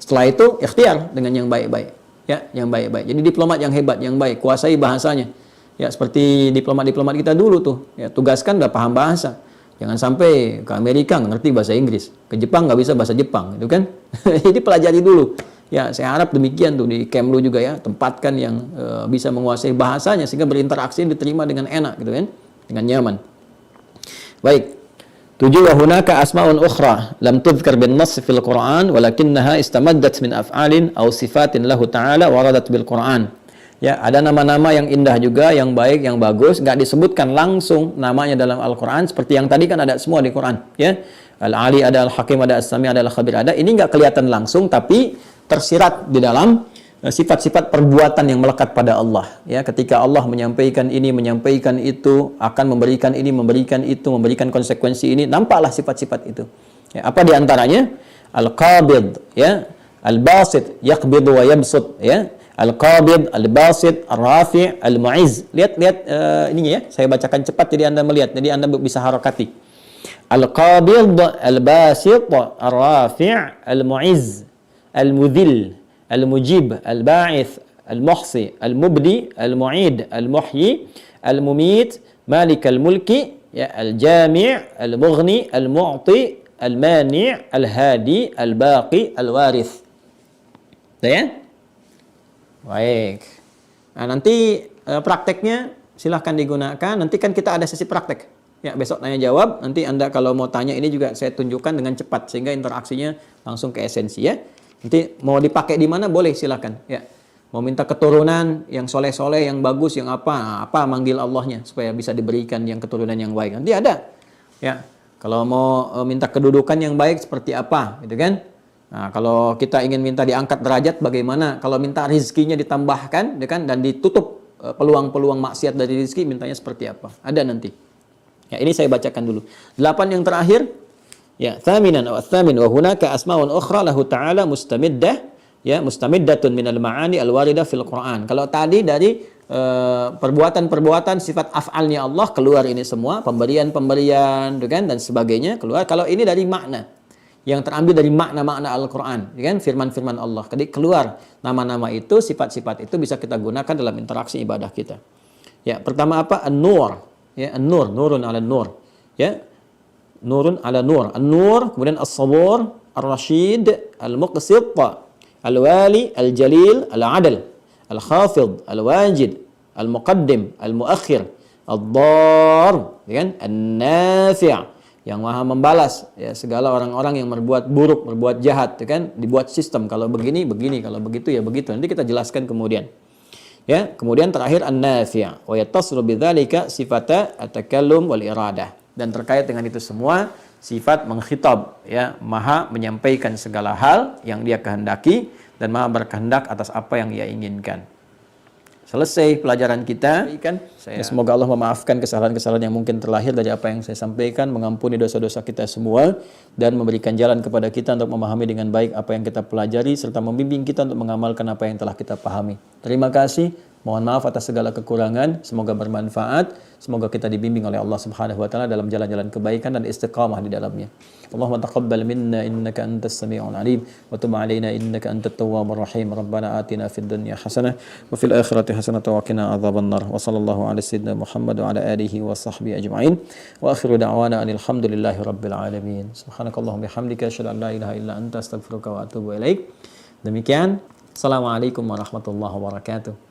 Setelah itu ikhtiar dengan yang baik-baik, ya, yang baik-baik. Jadi diplomat yang hebat, yang baik, kuasai bahasanya. Ya, seperti diplomat-diplomat kita dulu tuh, ya, tugaskan udah paham bahasa. Jangan sampai ke Amerika nggak ngerti bahasa Inggris, ke Jepang nggak bisa bahasa Jepang, itu kan. Jadi pelajari dulu. Ya, saya harap demikian tuh di Kemlu juga ya, tempatkan yang bisa menguasai bahasanya sehingga berinteraksi diterima dengan enak gitu kan, dengan nyaman. Baik. 7 wa hunaka asma'un ukhra lam tudhkar bin nass fil Qur'an walakinnaha istamaddat min af'alin aw sifatin lahu ta'ala waradat bil Qur'an. Ya, ada nama-nama yang indah juga, yang baik, yang bagus, nggak disebutkan langsung namanya dalam Al-Qur'an seperti yang tadi kan ada semua di Qur'an, ya. Al-Ali ada, Al-Hakim ada, As-Sami ada, Al-Khabir ada. Ini nggak kelihatan langsung tapi tersirat di dalam sifat-sifat perbuatan yang melekat pada Allah. Ya, ketika Allah menyampaikan ini, menyampaikan itu, akan memberikan ini, memberikan itu, memberikan konsekuensi ini, nampaklah sifat-sifat itu. Ya, apa di antaranya? Al-Qabid, ya, Al-Basit, yaqbidu wa yabsut, ya. Al-Qabid, Al-Basit, Ar-Rafi', Al-Mu'izz. Lihat ininya ya, saya bacakan cepat jadi Anda melihat, jadi Anda bisa harakati. Al-Qabid, Al-Basit, Ar-Rafi', Al-Mu'izz, Al-Mudhil, Al-Mujib, Al-Ba'ith, Al-Muhsi, Al-Mubdi, Al-Mu'id, Al-Muhyi, Al-Mumit, Malik al-Mulki, ya, Al-Jami', Al-Mughni, Al-Mu'ti, Al-Mani', Al-Hadi, Al-Baqi, Al-Warith. Ya? Baik. Nah, nanti prakteknya silahkan digunakan. Nanti kan kita ada sesi praktek. Ya, besok tanya jawab. Nanti Anda kalau mau tanya ini juga saya tunjukkan dengan cepat sehingga interaksinya langsung ke esensi ya. Nanti mau dipakai di mana boleh silahkan. Ya. Mau minta keturunan yang soleh-soleh, yang bagus, yang apa manggil Allahnya supaya bisa diberikan yang keturunan yang baik. Nanti ada. Ya. Kalau mau minta kedudukan yang baik seperti apa, gitu kan? Nah, kalau kita ingin minta diangkat derajat bagaimana? Kalau minta rizkinya ditambahkan, ya kan, dan ditutup peluang-peluang maksiat dari rizki, mintanya seperti apa? Ada nanti. Ya, ini saya bacakan dulu. 8 yang terakhir. Ya, thaminan wa thamin wa hunaka asma'un ukhra lahu ta'ala mustamiddah, ya, mustamiddatun minal ma'ani al-warida fil Qur'an. Kalau tadi dari perbuatan-perbuatan sifat af'alnya Allah keluar ini semua, pemberian-pemberian, kan, dan sebagainya keluar. Kalau ini dari makna yang terambil dari makna-makna Al-Qur'an, kan, firman-firman Allah. Jadi keluar nama-nama itu, sifat-sifat itu bisa kita gunakan dalam interaksi ibadah kita. Ya, pertama apa? An-Nur. Ya, An-Nur, nurun 'ala nur. Ya. Nurun 'ala nur. An-Nur, kemudian As-Sabur, Ar-Rasyid, Al-Muqsit, Al-Wali, Al-Jalil, Al-Adl, Al-Khafid, Al-Wajid, Al-Muqaddim, Al-Muakhir, Ad-Dar, kan? An-Nafi', yang maha membalas, ya, segala orang-orang yang berbuat buruk, berbuat jahat, kan? Dibuat sistem, kalau begini, begini, kalau begitu ya begitu. Nanti kita jelaskan kemudian. Ya, kemudian terakhir An-Nafi', wa yattasilu bidzalika sifata at-takallum wal iradah. Dan terkait dengan itu semua sifat mengkhitab, ya, maha menyampaikan segala hal yang dia kehendaki dan maha berkehendak atas apa yang ia inginkan. Selesai pelajaran kita. Ya, semoga Allah memaafkan kesalahan-kesalahan yang mungkin terlahir dari apa yang saya sampaikan, mengampuni dosa-dosa kita semua, dan memberikan jalan kepada kita untuk memahami dengan baik apa yang kita pelajari, serta membimbing kita untuk mengamalkan apa yang telah kita pahami. Terima kasih. Mohon maaf atas segala kekurangan. Semoga bermanfaat. Semoga kita dibimbing oleh Allah Subhanahu wa taala dalam jalan-jalan kebaikan dan istiqamah di dalamnya. Allahumma taqabbal minna innaka antas sami'ul alim wa tub 'alaina innaka antat tawwabur rahim. Rabbana atina fid dunya hasanah wa fil akhirati hasanah wa qina adzabannar. Wa sallallahu ala sayyidina Muhammad wa ala alihi wa sahbihi ajma'in. Wa akhiru da'wana alhamdulillahi rabbil alamin. Subhanakallahumma bihamdika asyhadu an la ilaha illa anta astaghfiruka wa atubu ilaik. Demikian. Assalamualaikum warahmatullahi wabarakatuh.